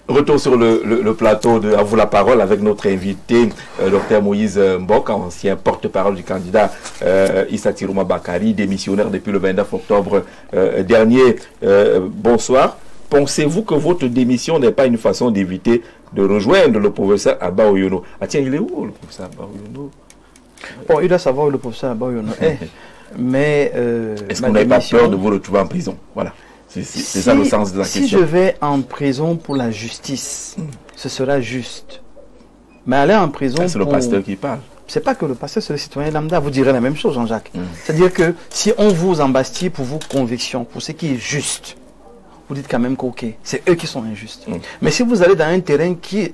Speaker 1: Retour sur le plateau de À vous la parole avec notre invité, Dr Moïse Mbok, ancien porte-parole du candidat Issa Tirouma Bakari, démissionnaire depuis le 29 octobre dernier. Bonsoir. Pensez-vous que votre démission n'est pas une façon d'éviter de rejoindre le professeur Abba Oyono? Ah tiens, il est où le professeur Abba Oyono?
Speaker 2: Bon, il doit savoir où le professeur Abba Oyono est. Mais
Speaker 1: est-ce qu'on n'a pas peur de vous retrouver en prison? Voilà. C'est ça le sens de la question.
Speaker 2: Si je vais en prison pour la justice, ce sera juste. Mais aller en prison
Speaker 1: c'est le pasteur qui parle.
Speaker 2: C'est pas que le pasteur, c'est le citoyen lambda. Vous direz la même chose, Jean-Jacques. C'est-à-dire que si on vous embastille pour vos convictions, pour ce qui est juste, vous dites quand même que ok, c'est eux qui sont injustes. Mais si vous allez dans un terrain qui,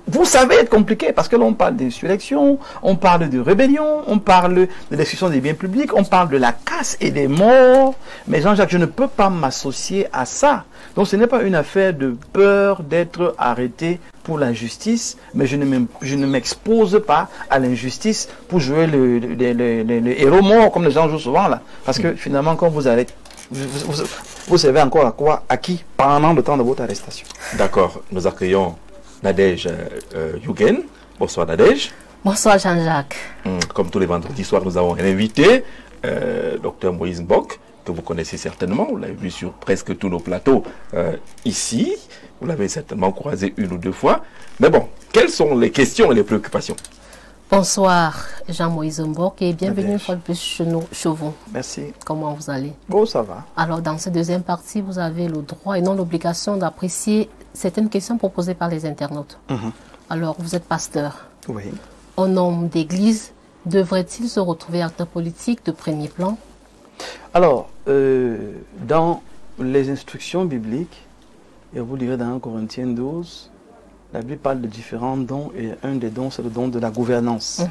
Speaker 2: vous savez, être compliqué, parce que là on parle d'insurrection, on parle de rébellion, on parle de destruction des biens publics, on parle de la casse et des morts. Mais Jean-Jacques, je ne peux pas m'associer à ça. Donc ce n'est pas une affaire de peur d'être arrêté pour la justice, mais je ne m'expose pas à l'injustice pour jouer le héros mort, comme les gens jouent souvent là. Parce que finalement, quand vous arrêtez, vous savez encore à qui pendant le temps de votre arrestation.
Speaker 1: D'accord, nous accueillons Nadège Yugen. Bonsoir Nadège.
Speaker 3: Bonsoir Jean-Jacques.
Speaker 1: Comme tous les vendredis soirs, nous avons un invité, Dr Moïse Mbok, que vous connaissez certainement. Vous l'avez vu sur presque tous nos plateaux ici. Vous l'avez certainement croisé une ou deux fois. Mais bon, quelles sont les questions et les préoccupations?
Speaker 3: Bonsoir Jean-Moïse Mbok et bienvenue une fois de plus chez vous.
Speaker 2: Merci.
Speaker 3: Comment vous allez?
Speaker 2: Bon, ça va.
Speaker 3: Alors dans cette deuxième partie, vous avez le droit et non l'obligation d'apprécier certaines questions proposées par les internautes. Alors, vous êtes pasteur.
Speaker 2: Oui.
Speaker 3: Un homme d'église devrait-il se retrouver acteur politique de premier plan?
Speaker 2: Alors, dans les instructions bibliques, et vous lirez dans 1 Corinthiens 12, la Bible parle de différents dons et un des dons, c'est le don de la gouvernance.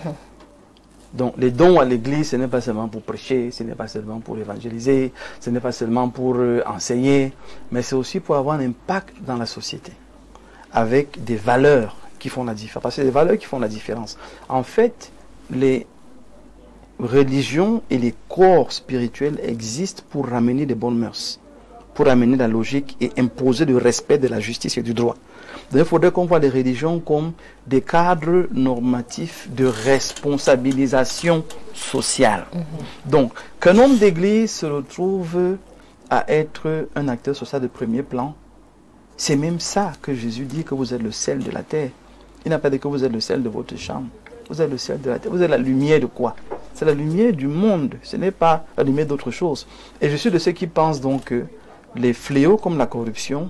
Speaker 2: Donc, les dons à l'église, ce n'est pas seulement pour prêcher, ce n'est pas seulement pour évangéliser, ce n'est pas seulement pour enseigner, mais c'est aussi pour avoir un impact dans la société, avec des valeurs qui font la différence. Parce que c'est des valeurs qui font la différence. En fait, les religions et les corps spirituels existent pour ramener des bonnes mœurs pour amener la logique et imposer le respect de la justice et du droit. Donc, il faudrait qu'on voit les religions comme des cadres normatifs de responsabilisation sociale. Donc, qu'un homme d'église se retrouve à être un acteur social de premier plan, c'est même ça que Jésus dit, que vous êtes le sel de la terre. Il n'a pas dit que vous êtes le sel de votre chambre. Vous êtes le sel de la terre. Vous êtes la lumière de quoi? C'est la lumière du monde. Ce n'est pas la lumière d'autre chose. Et je suis de ceux qui pensent donc que les fléaux comme la corruption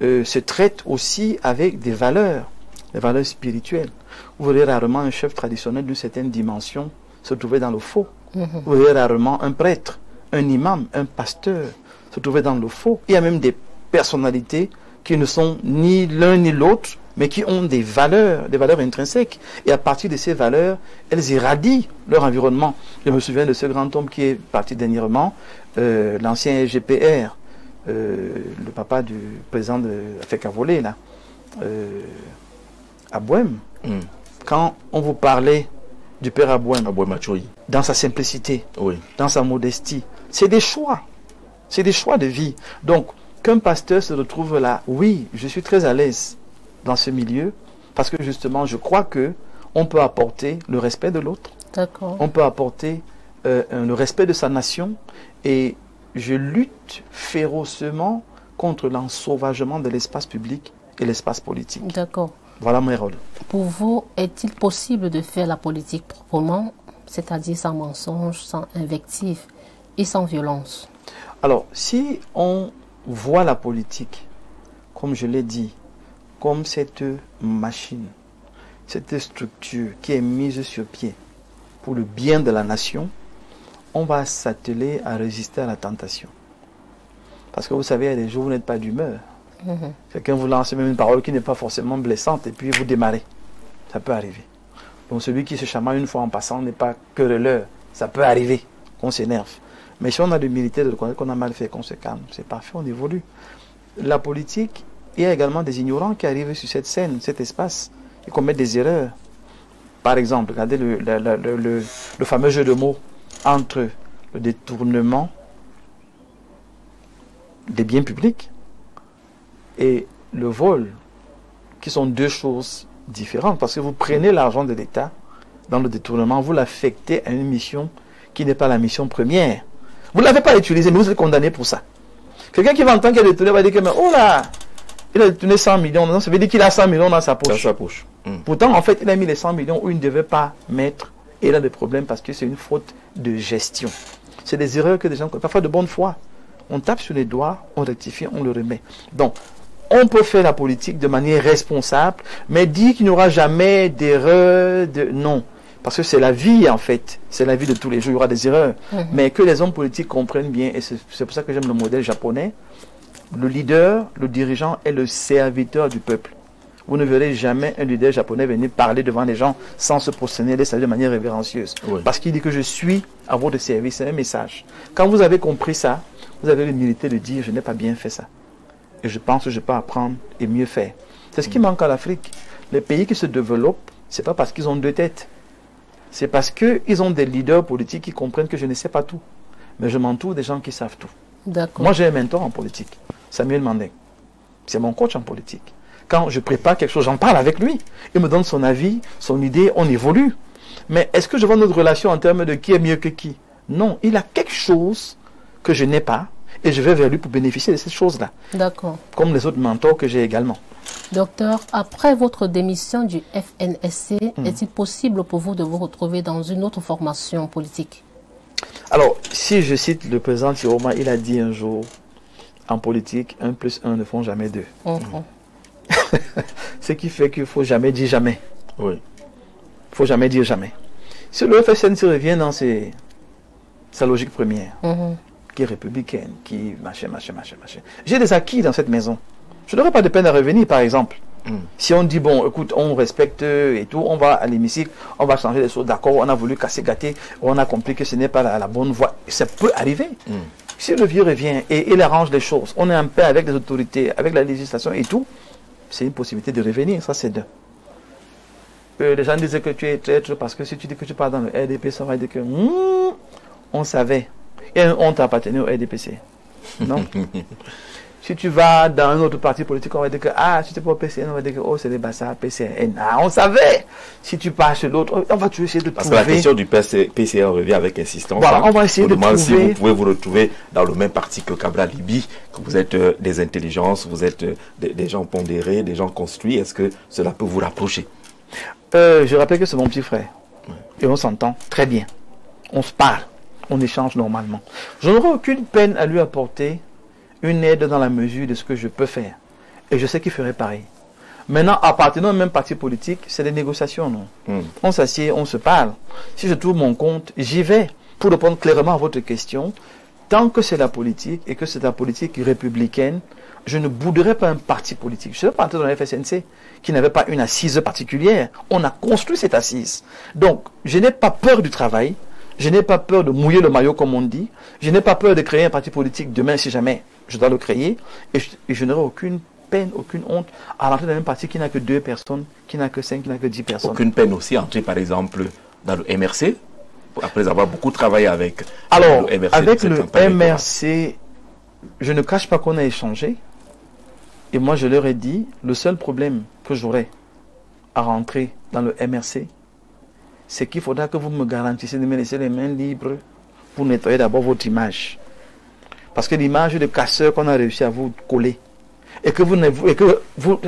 Speaker 2: se traitent aussi avec des valeurs spirituelles. Vous verrez rarement un chef traditionnel d'une certaine dimension se trouver dans le faux. Vous verrez rarement un prêtre, un imam, un pasteur se trouver dans le faux. Il y a même des personnalités qui ne sont ni l'un ni l'autre, mais qui ont des valeurs intrinsèques. Et à partir de ces valeurs, elles irradient leur environnement. Je me souviens de ce grand homme qui est parti dernièrement, l'ancien GPR, le papa du président de Fécavolé, là, à Bohème. Quand on vous parlait du père Abouem, dans sa simplicité, dans sa modestie, c'est des choix. C'est des choix de vie. Donc, qu'un pasteur se retrouve là, oui, je suis très à l'aise dans ce milieu, parce que justement, je crois que on peut apporter le respect de l'autre. On peut apporter le respect de sa nation, et je lutte férocement contre l'ensauvagement de l'espace public et l'espace politique. Voilà mon rôle.
Speaker 3: Pour vous, est-il possible de faire la politique proprement, c'est-à-dire sans mensonge, sans invective et sans violence?
Speaker 2: Alors, si on voit la politique, comme je l'ai dit, comme cette machine, cette structure qui est mise sur pied pour le bien de la nation, on va s'atteler à résister à la tentation. Parce que vous savez, il y a des jours où vous n'êtes pas d'humeur. Quelqu'un vous lance même une parole qui n'est pas forcément blessante et puis vous démarrez. Ça peut arriver. Donc celui qui se chamaille une fois en passant n'est pas querelleur. Ça peut arriver qu'on s'énerve. Mais si on a l'humilité de reconnaître qu'on a mal fait, qu'on se calme, c'est parfait, on évolue. La politique, il y a également des ignorants qui arrivent sur cette scène, cet espace, et commettent des erreurs. Par exemple, regardez le fameux jeu de mots entre le détournement des biens publics et le vol, qui sont deux choses différentes, parce que vous prenez l'argent de l'État dans le détournement, vous l'affectez à une mission qui n'est pas la mission première. Vous ne l'avez pas utilisé, mais vous êtes condamné pour ça. Quelqu'un qui va entendre qu'il a détourné va dire que, mais, oh là, il a détourné 100 millions, non, ça veut dire qu'il a 100 millions dans sa poche. Pourtant, en fait, il a mis les 100 millions où il ne devait pas mettre, et il a des problèmes parce que c'est une faute de gestion. C'est des erreurs que des gens, parfois de bonne foi, on tape sur les doigts, on rectifie, on le remet. Donc, on peut faire la politique de manière responsable, mais dire qu'il n'y aura jamais d'erreur, non. Parce que c'est la vie, en fait. C'est la vie de tous les jours. Il y aura des erreurs. Mais que les hommes politiques comprennent bien, et c'est pour ça que j'aime le modèle japonais, le leader, le dirigeant est le serviteur du peuple. Vous ne verrez jamais un leader japonais venir parler devant les gens sans se prosterner, les saluer de manière révérencieuse. Parce qu'il dit que je suis à votre service. C'est un message. Quand vous avez compris ça, vous avez l'humilité de dire, je n'ai pas bien fait ça. Et je pense que je peux apprendre et mieux faire. C'est ce qui manque à l'Afrique. Les pays qui se développent, ce n'est pas parce qu'ils ont deux têtes. C'est parce qu'ils ont des leaders politiques qui comprennent que je ne sais pas tout. Mais je m'entoure des gens qui savent tout. Moi, j'ai un mentor en politique, Samuel Mandeng. C'est mon coach en politique. Quand je prépare quelque chose, j'en parle avec lui. Il me donne son avis, son idée, on évolue. Mais est-ce que je vois notre relation en termes de qui est mieux que qui? Non, il a quelque chose que je n'ai pas et je vais vers lui pour bénéficier de cette chose-là. Comme les autres mentors que j'ai également.
Speaker 3: Docteur, après votre démission du FNSC, est-il possible pour vous de vous retrouver dans une autre formation politique?
Speaker 2: Alors, si je cite le président Tiroma, il a dit un jour, en politique, 1 plus 1 ne font jamais 2. Ce qui fait qu'il ne faut jamais dire jamais. Il ne faut jamais dire jamais. Si le FSNC revient dans sa logique première, qui est républicaine, qui machin. J'ai des acquis dans cette maison. Je n'aurais pas de peine à revenir, par exemple. Si on dit, bon, écoute, on respecte et tout, on va à l'hémicycle, on va changer les choses, d'accord, on a voulu casser, gâter, on a compris que ce n'est pas la bonne voie. Ça peut arriver. Si le vieux revient et il arrange les choses, on est en paix avec les autorités, avec la législation et tout, c'est une possibilité de revenir, ça c'est deux. Les gens disaient que tu es traître parce que si tu dis que tu pars dans le RDP, ça va dire que on savait. Et on t'a appartenu au RDPC. Non. Si tu vas dans un autre parti politique, on va dire que, ah, si tu es pas au PCN, on va dire que, oh, c'est des bassards, PCN. Ah, on savait. Si tu pars chez l'autre, on va toujours essayer de
Speaker 1: Parce
Speaker 2: trouver.
Speaker 1: que la question du PCN revient avec insistance.
Speaker 2: Voilà, on va essayer de trouver.
Speaker 1: Si vous pouvez vous retrouver dans le même parti que Cabral Libi, que vous êtes des intelligences, vous êtes des gens pondérés, des gens construits, est-ce que cela peut vous rapprocher?
Speaker 2: Je rappelle que c'est mon petit frère. Ouais. Et on s'entend très bien. On se parle. On échange normalement. Je n'aurai aucune peine à lui apporter une aide dans la mesure de ce que je peux faire. Et je sais qu'il ferait pareil. Maintenant, appartenant au même parti politique, c'est des négociations, non? On s'assied, on se parle. Si je trouve mon compte, j'y vais. Pour répondre clairement à votre question, tant que c'est la politique et que c'est la politique républicaine, je ne bouderai pas un parti politique. Je ne suis pas entré dans la FSNC qui n'avait pas une assise particulière. On a construit cette assise. Donc, je n'ai pas peur du travail. Je n'ai pas peur de mouiller le maillot, comme on dit. Je n'ai pas peur de créer un parti politique demain, si jamais je dois le créer. Et je n'aurai aucune peine, aucune honte à rentrer dans un parti qui n'a que 2 personnes, qui n'a que 5, qui n'a que 10 personnes.
Speaker 1: Aucune peine aussi à entrer, par exemple, dans le MRC, après avoir beaucoup travaillé avec
Speaker 2: le
Speaker 1: MRC.
Speaker 2: Avec le MRC, je ne cache pas qu'on a échangé. Et moi, je leur ai dit, le seul problème que j'aurais à rentrer dans le MRC, c'est qu'il faudra que vous me garantissiez de me laisser les mains libres pour nettoyer d'abord votre image. Parce que l'image de casseur qu'on a réussi à vous coller, et que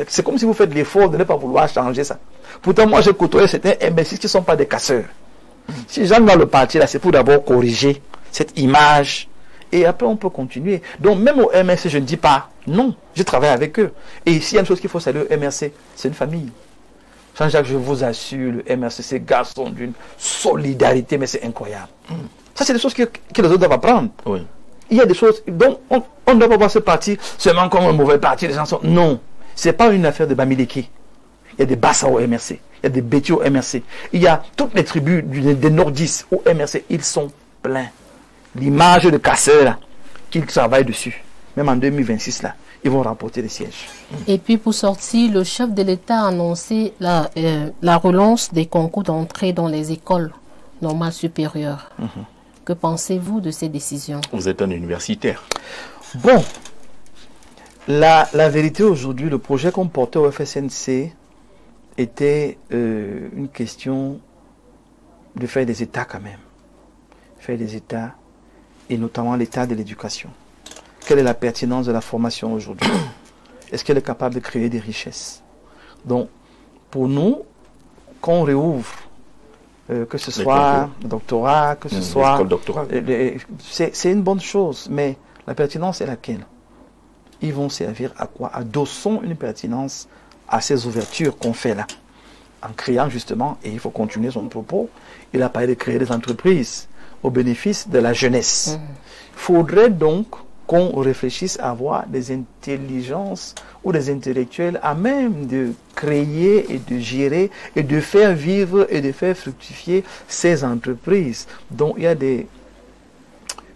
Speaker 2: c'est comme si vous faites l'effort de ne pas vouloir changer ça. Pourtant, moi, j'ai côtoyé certains imbéciles qui ne sont pas des casseurs. Si j'entre dans le parti, là, c'est pour d'abord corriger cette image, et après, on peut continuer. Donc, même au MRC, je ne dis pas non, je travaille avec eux. Et s'il y a une chose qu'il faut saluer au MRC, c'est une famille. Jean-Jacques, je vous assure, le MRC, ces gars sont d'une solidarité, mais c'est incroyable. Ça, c'est des choses que les autres doivent apprendre. Oui. Il y a des choses dont on ne doit pas voir ce parti seulement comme un mauvais parti. Les gens sont... Non, ce n'est pas une affaire de Bamileke. Il y a des Bassa au MRC, il y a des Béti au MRC. Il y a toutes les tribus des nordistes au MRC, ils sont pleins. L'image de casseur, là, qu'ils travaillent dessus, même en 2026, là, ils vont remporter des sièges.
Speaker 3: Et puis pour sortir, le chef de l'État a annoncé la relance des concours d'entrée dans les écoles normales supérieures. Que pensez-vous de ces décisions?
Speaker 1: Vous êtes un universitaire.
Speaker 2: Bon, la vérité aujourd'hui, le projet qu'on portait au FSNC était une question de faire des États quand même. Faire des États, et notamment l'État de l'éducation. Quelle est la pertinence de la formation aujourd'hui? Est-ce qu'elle est capable de créer des richesses? Donc, pour nous, quand on réouvre, que ce soit le doctorat, que ce soit... c'est une bonne chose, mais la pertinence est laquelle? Ils vont servir à quoi? Adossons une pertinence à ces ouvertures qu'on fait là. En créant justement, et il faut continuer son propos, il a parlé de créer des entreprises au bénéfice de la jeunesse. Il faudrait donc qu'on réfléchisse à avoir des intelligences ou des intellectuels à même de créer et de gérer et de faire vivre et de faire fructifier ces entreprises. Donc il y a des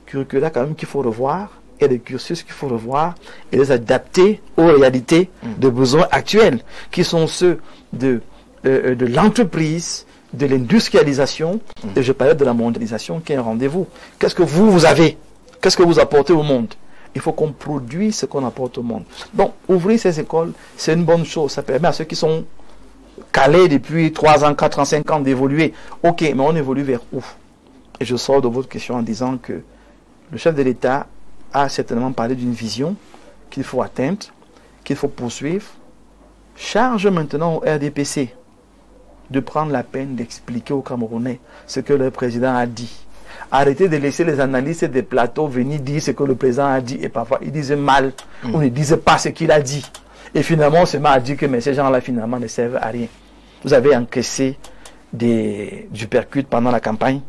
Speaker 2: curricula quand même qu'il faut revoir, il y a des cursus qu'il faut revoir et les adapter aux réalités de besoins actuels qui sont ceux de l'entreprise, de l'industrialisation, et je parlais de la mondialisation qui est un rendez-vous. Qu'est-ce que vous avez? Qu'est-ce que vous apportez au monde? Il faut qu'on produise ce qu'on apporte au monde. Donc, ouvrir ces écoles, c'est une bonne chose. Ça permet à ceux qui sont calés depuis 3 ans, 4 ans, 5 ans d'évoluer. Ok, mais on évolue vers où? Et je sors de votre question en disant que le chef de l'État a certainement parlé d'une vision qu'il faut atteindre, qu'il faut poursuivre. Charge maintenant au RDPC de prendre la peine d'expliquer aux Camerounais ce que le président a dit. Arrêtez de laisser les analystes des plateaux venir dire ce que le président a dit et parfois ils disent mal ou ne disent pas ce qu'il a dit. Et finalement, on se met à dire que ces gens-là finalement ne servent à rien. Vous avez encaissé du percute pendant la campagne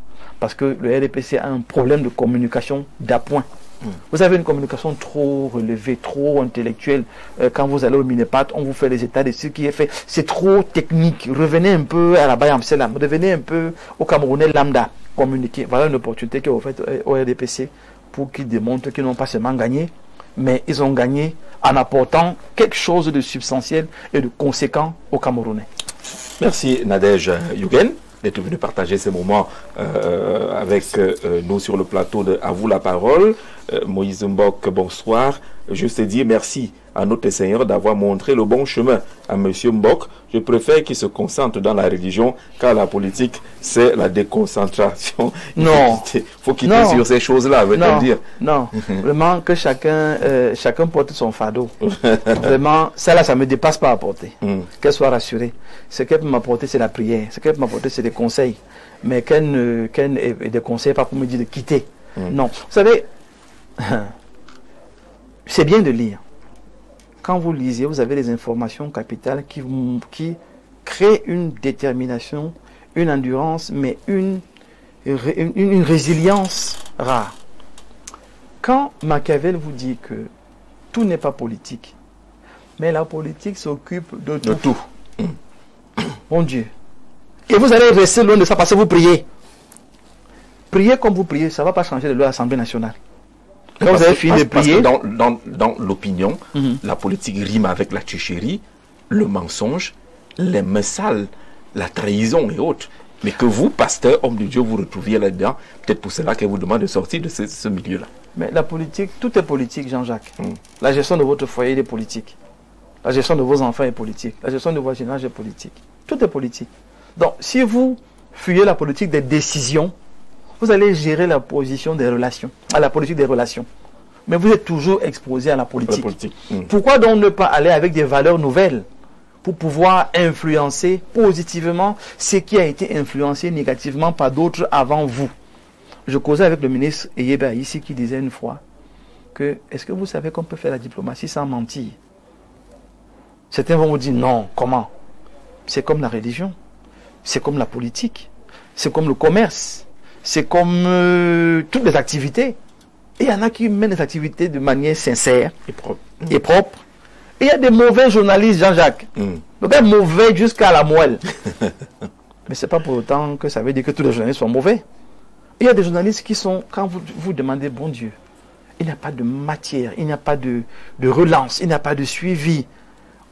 Speaker 2: parce que le RDPC a un problème de communication d'appoint. Vous avez une communication trop relevée, trop intellectuelle. Quand vous allez au Minepat, on vous fait les états de ce qui est fait. C'est trop technique. Revenez un peu à la Baye Amselam. Revenez un peu au Camerounais lambda. Communiquer. Voilà une opportunité que vous faites au RDPC pour qu'ils démontrent qu'ils n'ont pas seulement gagné, mais ils ont gagné en apportant quelque chose de substantiel et de conséquent aux Camerounais.
Speaker 1: Merci Nadège Yugen. d'être venu partager ces moments avec nous sur le plateau de À vous la parole. Moïse Mbok, bonsoir. Juste dire merci à notre Seigneur d'avoir montré le bon chemin à M. Mbok. Je préfère qu'il se concentre dans la religion, car la politique, c'est la déconcentration.
Speaker 2: Non.
Speaker 1: Il faut quitter sur ces choses-là, veut-elle dire.
Speaker 2: Non, vraiment que chacun porte son fardeau. Vraiment, ça ne me dépasse pas à porter. Qu'elle soit rassurée. Ce qu'elle peut m'apporter, c'est la prière. Ce qu'elle peut m'apporter, c'est des conseils. Mais qu'elle ait des conseils, pas pour me dire de quitter. Non. Vous savez, c'est bien de lire. Quand vous lisez, vous avez des informations capitales qui créent une détermination, une endurance, mais une résilience rare. Quand Machiavel vous dit que tout n'est pas politique, mais la politique s'occupe de tout. Mon Dieu. Et vous allez rester loin de ça parce que vous priez. Priez comme vous priez, ça ne va pas changer de l'Assemblée nationale. Quand vous avez fini de prier...
Speaker 1: Parce que dans l'opinion, la politique rime avec la tricherie, le mensonge, les mains sales, la trahison et autres. Mais que vous, pasteur, homme de Dieu, vous retrouviez là-dedans, peut-être pour cela qu'elle vous demande de sortir de ce milieu-là.
Speaker 2: Mais la politique, tout est politique, Jean-Jacques. La gestion de votre foyer est politique. La gestion de vos enfants est politique. La gestion de voisinage est politique. Tout est politique. Donc, si vous fuyez la politique des décisions, vous allez gérer la position des relations, à la politique des relations. Mais vous êtes toujours exposé à la politique. Pourquoi donc ne pas aller avec des valeurs nouvelles pour pouvoir influencer positivement ce qui a été influencé négativement par d'autres avant vous? Je causais avec le ministre Eyeba ici qui disait une fois que est-ce que vous savez qu'on peut faire la diplomatie sans mentir? Certains vont vous dire non, comment? C'est comme la religion, c'est comme la politique, c'est comme le commerce. C'est comme toutes les activités. Et il y en a qui mènent les activités de manière sincère et propre. Et il y a des mauvais journalistes, Jean-Jacques. Donc, ils sont mauvais jusqu'à la moelle. Mais ce n'est pas pour autant que ça veut dire que tous les journalistes sont mauvais. Il y a des journalistes qui sont, quand vous demandez, bon Dieu, il n'y a pas de matière, il n'y a pas de relance, il n'y a pas de suivi.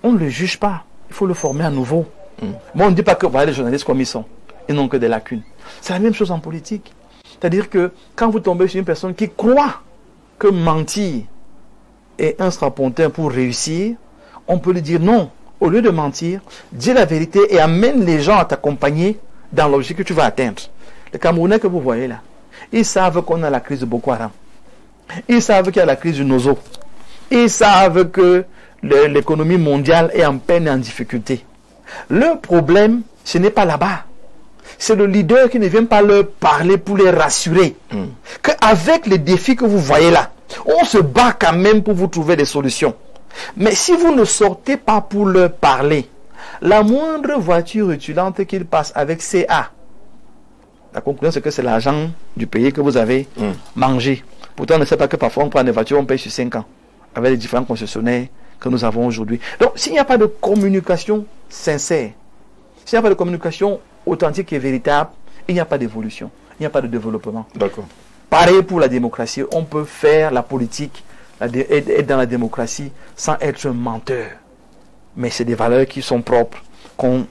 Speaker 2: On ne le juge pas. Il faut le former à nouveau. Bon, on ne dit pas que voilà les journalistes comme ils sont. Ils n'ont que des lacunes. C'est la même chose en politique. C'est-à-dire que quand vous tombez sur une personne qui croit que mentir est un strapontin pour réussir, on peut lui dire non. Au lieu de mentir, dis la vérité et amène les gens à t'accompagner dans l'objectif que tu vas atteindre. Les Camerounais que vous voyez là, ils savent qu'on a la crise de Boko Haram. Ils savent qu'il y a la crise du Nozo. Ils savent que l'économie mondiale est en peine et en difficulté. Le problème, ce n'est pas là-bas. C'est le leader qui ne vient pas leur parler pour les rassurer. Qu'avec les défis que vous voyez là, on se bat quand même pour vous trouver des solutions. Mais si vous ne sortez pas pour leur parler, la moindre voiture rutulante qu'ils passent avec CA, la conclusion c'est que c'est l'argent du pays que vous avez mangé. Pourtant on ne sait pas que parfois on prend des voitures, on paye sur 5 ans, avec les différents concessionnaires que nous avons aujourd'hui. Donc s'il n'y a pas de communication sincère, s'il n'y a pas de communication authentique et véritable, il n'y a pas d'évolution, il n'y a pas de développement.
Speaker 1: D'accord.
Speaker 2: Pareil pour la démocratie, on peut faire la politique, être dans la démocratie sans être menteur. Mais c'est des valeurs qui sont propres, qu'on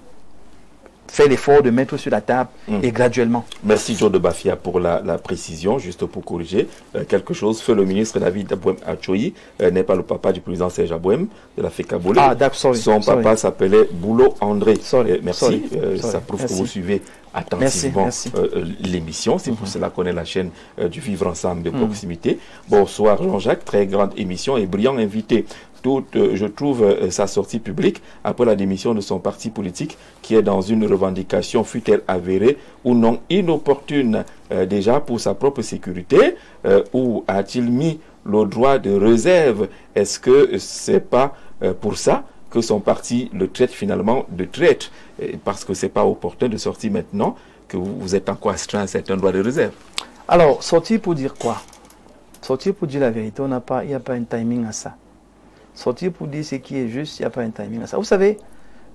Speaker 2: fait l'effort de mettre sur la table et graduellement.
Speaker 1: Merci Joe de Bafia pour la précision, juste pour corriger quelque chose. Feu le ministre David Abouem Achoyi n'est pas le papa du président Serge Abouem de la FECABOLE. Son papa s'appelait Boulot André. Merci. Ça prouve que vous suivez attentivement l'émission. C'est pour cela qu'on est la chaîne du Vivre Ensemble de proximité. Bonsoir Jean-Jacques, très grande émission et brillant invité. Je trouve sa sortie publique après la démission de son parti politique qui est dans une revendication, fut-elle avérée ou non inopportune, déjà pour sa propre sécurité, ou a-t-il mis le droit de réserve? Est-ce que c'est pas pour ça que son parti le traite finalement de traître, parce que c'est pas opportun de sortir maintenant que vous êtes encore astreint à certains droits de réserve?
Speaker 2: Alors, sortir pour dire quoi? Sortir pour dire la vérité, il n'y a pas un timing à ça. Sortir pour dire ce qui est juste, il n'y a pas un timing à ça. Vous savez,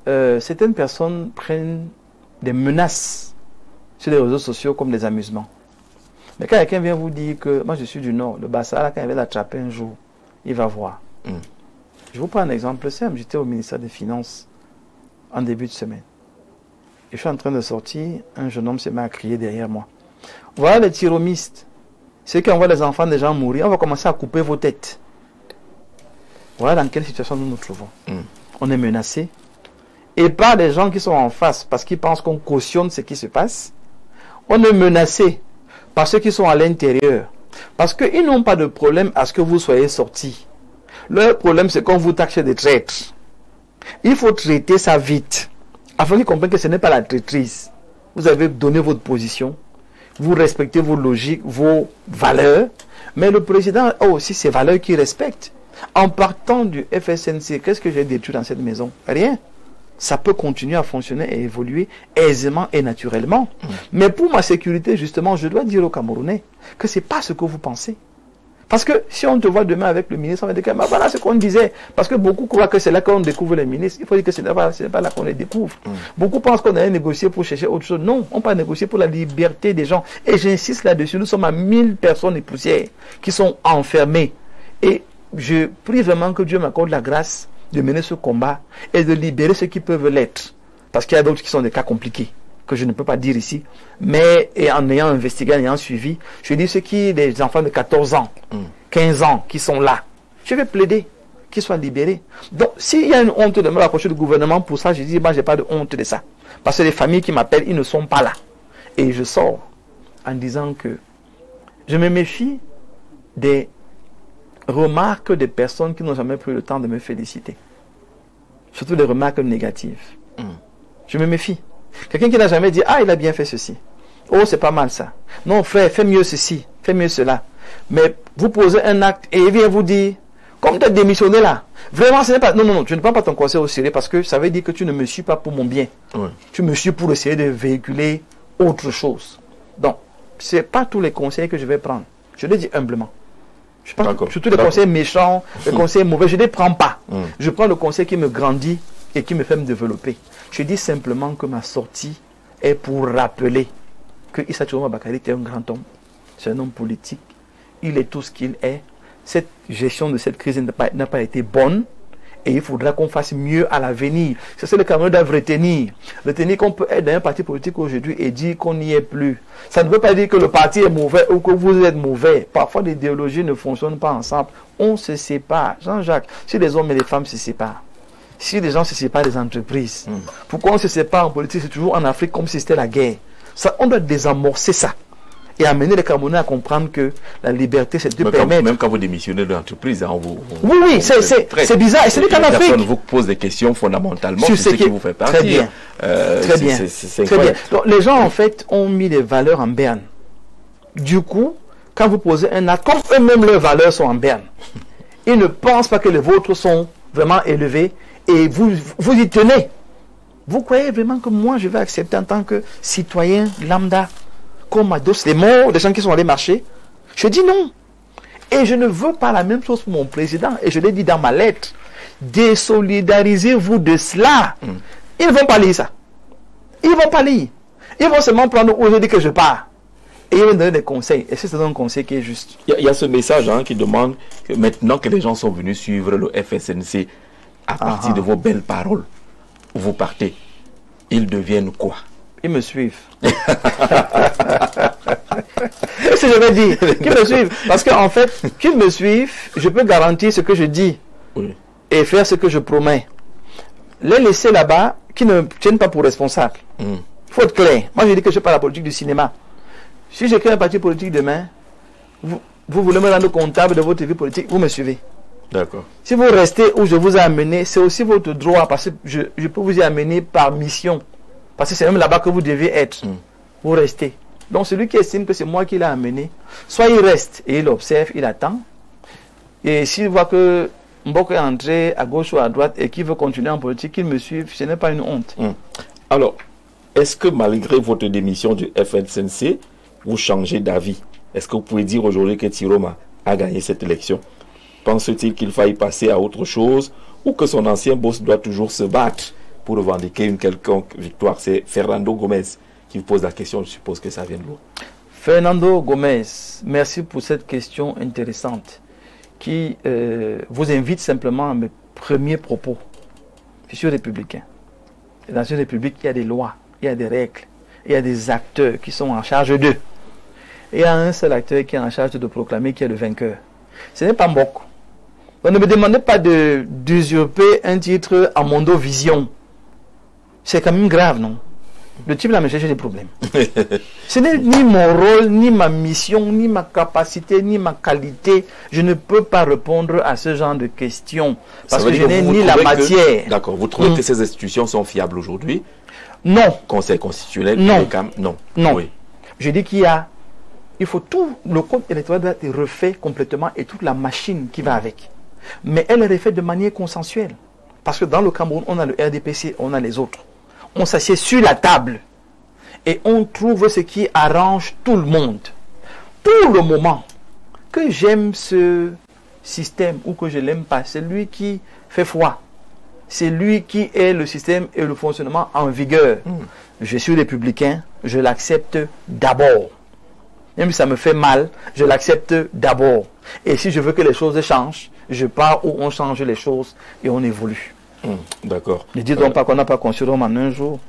Speaker 2: certaines personnes prennent des menaces sur les réseaux sociaux comme des amusements. Mais quand quelqu'un vient vous dire que moi je suis du Nord, le Bassa, quand il va l'attraper un jour, il va voir. Je vous prends un exemple simple. J'étais au ministère des Finances en début de semaine. je suis en train de sortir, un jeune homme s'est mis à crier derrière moi. Voilà les tyromistes. Ceux qui envoient les enfants des gens mourir, on va commencer à couper vos têtes. Voilà dans quelle situation nous nous trouvons. On est menacé. Et pas les gens qui sont en face, parce qu'ils pensent qu'on cautionne ce qui se passe. On est menacé par ceux qui sont à l'intérieur. Parce qu'ils n'ont pas de problème à ce que vous soyez sortis. Leur problème, c'est qu'on vous taxe de traître. Il faut traiter ça vite. Afin qu'ils comprennent que ce n'est pas la traîtrise. Vous avez donné votre position. Vous respectez vos logiques, vos valeurs. Mais le président a aussi ses valeurs qu'il respecte. En partant du FSNC, qu'est-ce que j'ai détruit dans cette maison? Rien. Ça peut continuer à fonctionner et évoluer aisément et naturellement. Mais pour ma sécurité, justement, je dois dire aux Camerounais que ce n'est pas ce que vous pensez. Parce que si on te voit demain avec le ministre, on va dire que voilà ce qu'on disait. Parce que beaucoup croient que c'est là qu'on découvre les ministres. Il faut dire que ce n'est pas là qu'on les découvre. Beaucoup pensent qu'on allait négocier pour chercher autre chose. Non, on va négocier pour la liberté des gens. Et j'insiste là-dessus, nous sommes à 1000 personnes et poussières qui sont enfermées. Et je prie vraiment que Dieu m'accorde la grâce de mener ce combat et de libérer ceux qui peuvent l'être. Parce qu'il y a d'autres qui sont des cas compliqués, que je ne peux pas dire ici. Mais et en ayant investigué, en ayant suivi, je dis ceux qui, les enfants de 14 ans, 15 ans, qui sont là, je vais plaider qu'ils soient libérés. Donc, s'il y a une honte de me rapprocher du gouvernement pour ça, je dis, moi, j'ai pas de honte de ça. Parce que les familles qui m'appellent, ils ne sont pas là. Et je sors en disant que je me méfie des remarques des personnes qui n'ont jamais pris le temps de me féliciter. Surtout des remarques négatives. Je me méfie. Quelqu'un qui n'a jamais dit, ah, il a bien fait ceci. Oh, c'est pas mal ça. Non, frère, fais mieux ceci, fais mieux cela. Mais vous posez un acte et il vient vous dire, comme tu as démissionné là, vraiment, ce n'est pas... Non, non, non, tu ne prends pas ton conseil au sérieux parce que ça veut dire que tu ne me suis pas pour mon bien. Tu me suis pour essayer de véhiculer autre chose. Donc, ce n'est pas tous les conseils que je vais prendre. Je le dis humblement. Je pense que surtout les conseils méchants, les conseils mauvais, je ne les prends pas. Je prends le conseil qui me grandit et qui me fait me développer. Je dis simplement que ma sortie est pour rappeler que Issa Chiroma Bakary est un grand homme. C'est un homme politique. Il est tout ce qu'il est. Cette gestion de cette crise n'a pas été bonne. Et il faudra qu'on fasse mieux à l'avenir. C'est ce que le Cameroun doit retenir. Retenir qu'on peut être dans un parti politique aujourd'hui et dire qu'on n'y est plus. Ça ne veut pas dire que le parti est mauvais ou que vous êtes mauvais. Parfois, les idéologies ne fonctionnent pas ensemble. On se sépare. Jean-Jacques, si les hommes et les femmes se séparent, si les gens se séparent des entreprises, pourquoi on se sépare en politique? C'est toujours en Afrique comme si c'était la guerre. Ça, on doit désamorcer ça. Et amener les Camerounais à comprendre que la liberté, c'est de permettre...
Speaker 1: Même quand vous démissionnez de l'entreprise, hein,
Speaker 2: oui, c'est bizarre. Et c'est qu'en Afrique...
Speaker 1: Personne vous pose des questions fondamentalement sur ce qui vous fait partie.
Speaker 2: Très bien. Très bien. Très bien. Donc, les gens, en fait, ont mis les valeurs en berne. Du coup, quand vous posez un acte, comme eux-mêmes leurs valeurs sont en berne, ils ne pensent pas que les vôtres sont vraiment élevés et vous y tenez. Vous croyez vraiment que moi, je vais accepter en tant que citoyen lambda comme Ados, les morts, des gens qui sont allés marcher? Je dis non. Et je ne veux pas la même chose pour mon président. Et je l'ai dit dans ma lettre. Désolidarisez-vous de cela. Ils ne vont pas lire ça. Ils ne vont pas lire. Ils vont seulement prendre où je dis que je pars. Et ils vont donner des conseils. Et c'est un conseil qui est juste.
Speaker 1: Il y a ce message qui demande que maintenant que les gens sont venus suivre le FSNC, à partir de vos belles paroles, vous partez. Ils deviennent quoi?
Speaker 2: Ils me suivent. C'est ce que je vais dire. Qu'ils me suivent. Parce qu'en fait, qu'ils me suivent, je peux garantir ce que je dis. Et faire ce que je promets. Les laisser là-bas, qui ne tiennent pas pour responsables. Il faut être clair. Moi, je dis que je ne fais pas la politique du cinéma. Si je crée un parti politique demain, vous voulez me rendre comptable de votre vie politique, vous me suivez.
Speaker 1: D'accord.
Speaker 2: Si vous restez où je vous ai amené, c'est aussi votre droit. Parce que je peux vous y amener par mission. Parce que c'est même là-bas que vous devez être. Vous restez. Donc celui qui estime que c'est moi qui l'ai amené, soit il reste et il observe, il attend. Et s'il voit que Mboko est entré à gauche ou à droite et qu'il veut continuer en politique, qu'il me suive, ce n'est pas une honte.
Speaker 1: Alors, est-ce que malgré votre démission du FNCNC, vous changez d'avis? Est-ce que vous pouvez dire aujourd'hui que Chiroma a gagné cette élection? Pense-t-il qu'il faille passer à autre chose ou que son ancien boss doit toujours se battre pour revendiquer une quelconque victoire? C'est Fernando Gomez qui vous pose la question, je suppose que ça vient de vous.
Speaker 2: Fernando Gomez, merci pour cette question intéressante qui vous invite simplement à mes premiers propos. Je suis républicain. Et dans une république, il y a des lois il y a des règles, il y a des acteurs qui sont en charge d'eux. Et il y a un seul acteur qui est en charge de proclamer qui est le vainqueur. Ce n'est pas Mbok. Donc ne me demandez pas d'usurper un titre à Mondo Vision. C'est quand même grave, non? Le type là me cherche des problèmes. Ce n'est ni mon rôle, ni ma mission, ni ma capacité, ni ma qualité. Je ne peux pas répondre à ce genre de questions. Parce que je n'ai ni la matière.
Speaker 1: D'accord. Vous trouvez que ces institutions sont fiables aujourd'hui?
Speaker 2: Non.
Speaker 1: Conseil constitutionnel?
Speaker 2: Non.
Speaker 1: Non.
Speaker 2: Non.
Speaker 1: Oui.
Speaker 2: Je dis il faut tout, le code électoral doit être refait complètement et toute la machine qui va avec. Mais elle est refaite de manière consensuelle. Parce que dans le Cameroun, on a le RDPC, on a les autres. On s'assied sur la table et on trouve ce qui arrange tout le monde. Pour le moment, que j'aime ce système ou que je ne l'aime pas, c'est lui qui fait foi. C'est lui qui est le système et le fonctionnement en vigueur. Je suis républicain, je l'accepte d'abord. Même si ça me fait mal, je l'accepte d'abord. Et si je veux que les choses changent, je pars où on change les choses et on évolue.
Speaker 1: D'accord.
Speaker 2: Ne dites-donc pas qu'on n'a pas construit Rome en un jour.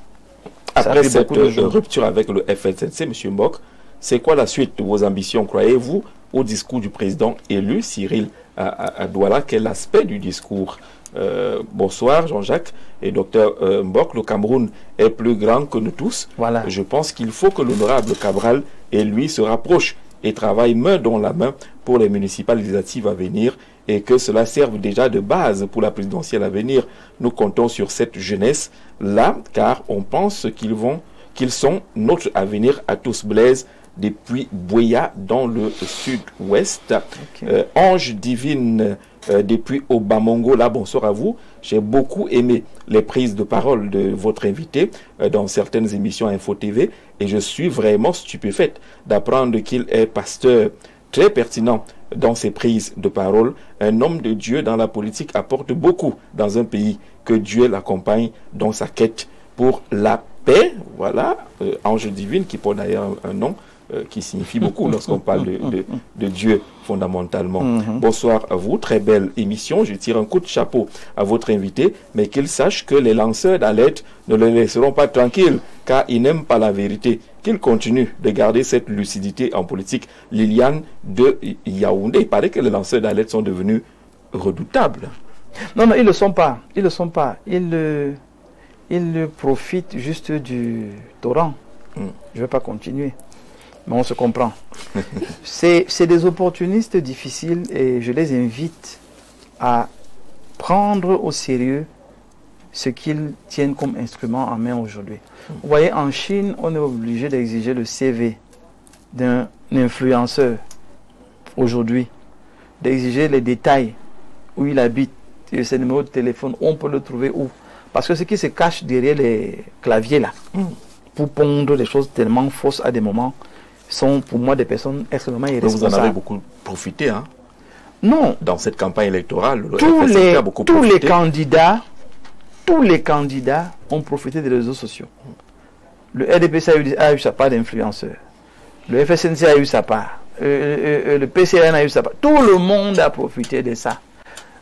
Speaker 1: Après cette rupture avec le FLCC, M. Mbok, c'est quoi la suite de vos ambitions? Croyez-vous au discours du président élu, Cyril Douala? Quel aspect du discours? Bonsoir Jean-Jacques et Dr Mbok. Le Cameroun est plus grand que nous tous.
Speaker 2: Voilà.
Speaker 1: Je pense qu'il faut que l'honorable Cabral et lui se rapprochent et travaillent main dans la main pour les municipales législatives à venir et que cela serve déjà de base pour la présidentielle à venir. Nous comptons sur cette jeunesse-là car on pense qu'ils sont notre avenir à tous. Blaise depuis Boya dans le sud-ouest. Okay. Ange divine depuis Obamongo, là, bonsoir à vous. J'ai beaucoup aimé les prises de parole de votre invité dans certaines émissions Info TV et je suis vraiment stupéfaite d'apprendre qu'il est pasteur. Très pertinent dans ses prises de parole. Un homme de Dieu dans la politique apporte beaucoup dans un pays. Que Dieu l'accompagne dans sa quête pour la paix. Voilà, ange divine qui porte d'ailleurs un nom qui signifie beaucoup lorsqu'on parle de Dieu fondamentalement. Bonsoir à vous, très belle émission. Je tire un coup de chapeau à votre invité, mais qu'il sache que les lanceurs d'alerte ne le laisseront pas tranquille, car ils n'aiment pas la vérité. Qu'il continue de garder cette lucidité en politique. Liliane de Yaoundé, il paraît que les lanceurs d'alerte sont devenus redoutables.
Speaker 2: Non, non, ils ne le sont pas. Ils ne le sont pas. Ils profitent juste du torrent. Je ne vais pas continuer. Mais on se comprend. C'est des opportunistes difficiles et je les invite à prendre au sérieux ce qu'ils tiennent comme instrument en main aujourd'hui. Vous voyez, en Chine, on est obligé d'exiger le CV d'un influenceur aujourd'hui, d'exiger les détails où il habite et ses numéros de téléphone, on peut le trouver où. Parce que ce qui se cache derrière les claviers là, pour pondre des choses tellement fausses à des moments, sont pour moi des personnes extrêmement irresponsables.
Speaker 1: Vous en avez beaucoup profité, hein?
Speaker 2: Non.
Speaker 1: Dans cette campagne électorale,
Speaker 2: tous les candidats ont profité des réseaux sociaux. Le RDPC a eu sa part d'influenceurs. Le FSNC a eu sa part. Le PCN a eu sa part. Tout le monde a profité de ça.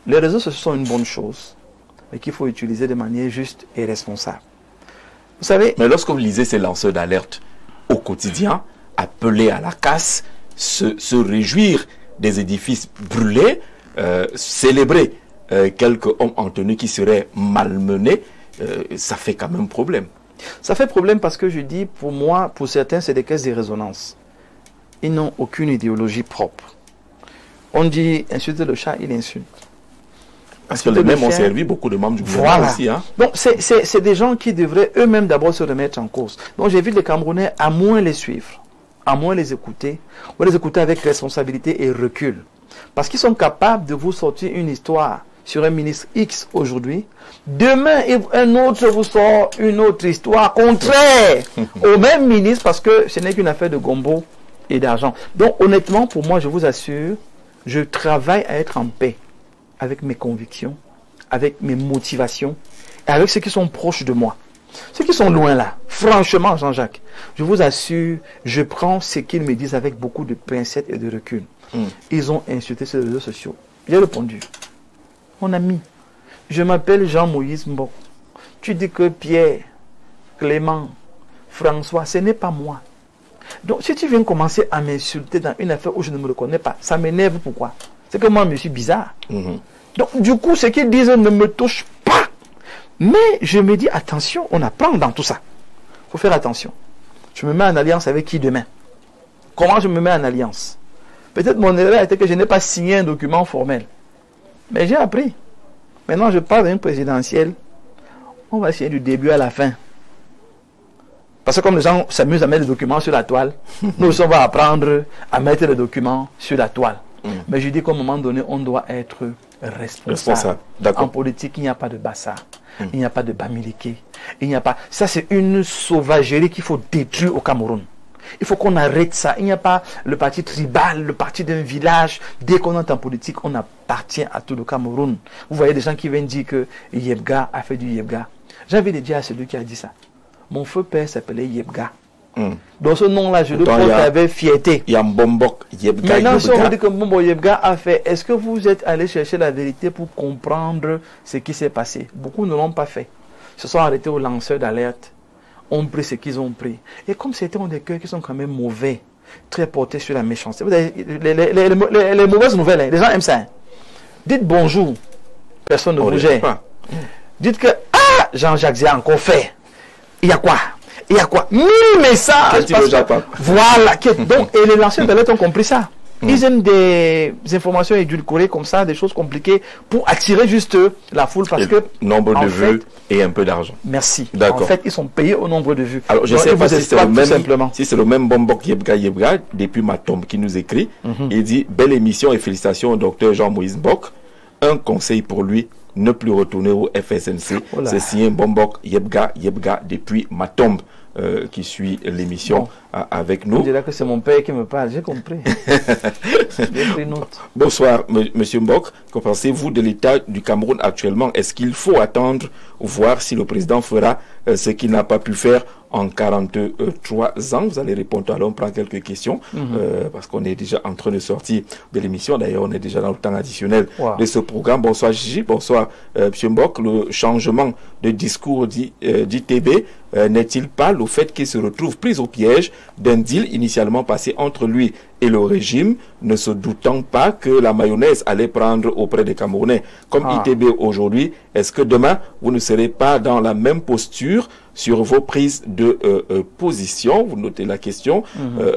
Speaker 2: Les réseaux sociaux sont une bonne chose, mais qu'il faut utiliser de manière juste et responsable. Vous savez...
Speaker 1: Mais lorsque vous lisez ces lanceurs d'alerte au quotidien, appeler à la casse, se réjouir des édifices brûlés, célébrer quelques hommes en tenue qui seraient malmenés, ça fait quand même problème.
Speaker 2: Ça fait problème parce que je dis, pour moi, pour certains, c'est des caisses de résonance. Ils n'ont aucune idéologie propre. On dit insulter le chat, il insulte.
Speaker 1: Parce que les mêmes ont servi beaucoup de membres du gouvernement
Speaker 2: voilà.
Speaker 1: aussi. Hein?
Speaker 2: Donc, c'est des gens qui devraient eux-mêmes d'abord se remettre en cause. Donc, j'invite les Camerounais à moins les suivre, à moins les écouter, ou les écouter avec responsabilité et recul. Parce qu'ils sont capables de vous sortir une histoire sur un ministre X aujourd'hui. Demain, un autre vous sort une autre histoire contraire au même ministre parce que ce n'est qu'une affaire de gombo et d'argent. Donc, honnêtement, pour moi, je vous assure, je travaille à être en paix avec mes convictions, avec mes motivations, et avec ceux qui sont proches de moi. Ceux qui sont loin là, franchement, Jean-Jacques, je vous assure, je prends ce qu'ils me disent avec beaucoup de pincettes et de recul. Ils ont insulté sur les réseaux sociaux. J'ai répondu, mon ami, je m'appelle Jean-Moïse Mbok. Tu dis que Pierre, Clément, François, ce n'est pas moi. Donc, si tu viens commencer à m'insulter dans une affaire où je ne me reconnais pas, ça m'énerve. Pourquoi? C'est que moi, je suis bizarre. Donc, du coup, ce qu'ils disent ne me touche pas. Mais je me dis, attention, on apprend dans tout ça. Il faut faire attention. Je me mets en alliance avec qui demain? Comment je me mets en alliance? Peut-être mon erreur était que je n'ai pas signé un document formel. Mais j'ai appris. Maintenant, je parle d'une présidentielle. On va signer du début à la fin. Parce que comme les gens s'amusent à mettre les documents sur la toile, nous aussi on va apprendre à mettre les documents sur la toile. Mais je dis qu'à un moment donné, on doit être responsable. En politique, il n'y a pas de bassard. Il n'y a pas de bamileke. Il n'y a pas... Ça, c'est une sauvagerie qu'il faut détruire au Cameroun. Il faut qu'on arrête ça. Il n'y a pas le parti tribal, le parti d'un village. Dès qu'on est en politique, on appartient à tout le Cameroun. Vous voyez des gens qui viennent dire que Yebga a fait du Yebga. J'ai envie de dire à celui qui a dit ça. Mon feu père s'appelait Yebga. Dans ce nom-là, je le porte avec fierté.
Speaker 1: Il y a Mbombok Yebga.
Speaker 2: Maintenant, si on dit que Mbombo Yebga a fait, est-ce que vous êtes allé chercher la vérité pour comprendre ce qui s'est passé? Beaucoup ne l'ont pas fait. Ils se sont arrêtés aux lanceurs d'alerte. Ont pris ce qu'ils ont pris. Et comme c'était des cœurs qui sont quand même mauvais, très portés sur la méchanceté. Vous avez les mauvaises nouvelles, les gens aiment ça. Dites bonjour, personne ne bougeait. Dites que, ah, Jean-Jacques Zia a encore fait. Il y a quoi? Il y a quoi? 1000 messages. Voilà. Donc, et les lanceurs d'alerte ont compris ça. Ils aiment des informations édulcorées comme ça, des choses compliquées pour attirer juste la foule parce que...
Speaker 1: Nombre de vues et un peu d'argent.
Speaker 2: Merci. En fait, ils sont payés au nombre de vues.
Speaker 1: Alors, je ne sais pas si c'est le même Bombok Yebga depuis ma tombe qui nous écrit. Il dit, belle émission et félicitations au docteur Jean-Moïse Mbok. Un conseil pour lui, ne plus retourner au FSNC. C'est signé Bombok Yebga depuis ma tombe. Qui suit l'émission avec nous.
Speaker 2: On dirait que c'est mon père qui me parle, j'ai compris. J'ai pris note.
Speaker 1: Bonsoir, monsieur Mbok. Que pensez-vous de l'état du Cameroun actuellement? Est-ce qu'il faut attendre, voir si le président fera ce qu'il n'a pas pu faire en 43 ans? Vous allez répondre, alors on prend quelques questions, parce qu'on est déjà en train de sortir de l'émission. D'ailleurs, on est déjà dans le temps additionnel de ce programme. Bonsoir Gigi, bonsoir monsieur Mbok. Le changement de discours d'ITB n'est-il pas le fait qu'il se retrouve pris au piège d'un deal initialement passé entre lui et le régime, ne se doutant pas que la mayonnaise allait prendre auprès des Camerounais? Comme ITB aujourd'hui, est-ce que demain, vous ne serez pas dans la même posture sur vos prises de position? Vous notez la question.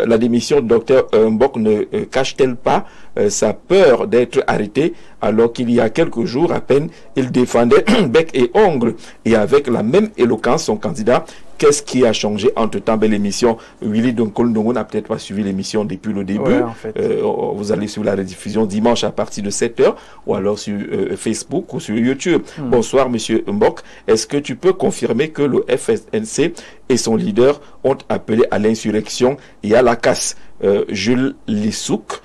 Speaker 1: La démission du docteur Mbok ne cache-t-elle pas sa peur d'être arrêté, alors qu'il y a quelques jours à peine, il défendait bec et ongle, et avec la même éloquence son candidat? Qu'est-ce qui a changé entre-temps? Belle émission. Willy Donkol Ndongo n'a peut-être pas suivi l'émission depuis le début. Ouais, en fait. Vous allez suivre la rediffusion dimanche à partir de 7h, ou alors sur Facebook ou sur YouTube. Bonsoir, monsieur Mbok. Est-ce que tu peux confirmer que le FSNC et son leader ont appelé à l'insurrection et à la casse? Jules Lissouk,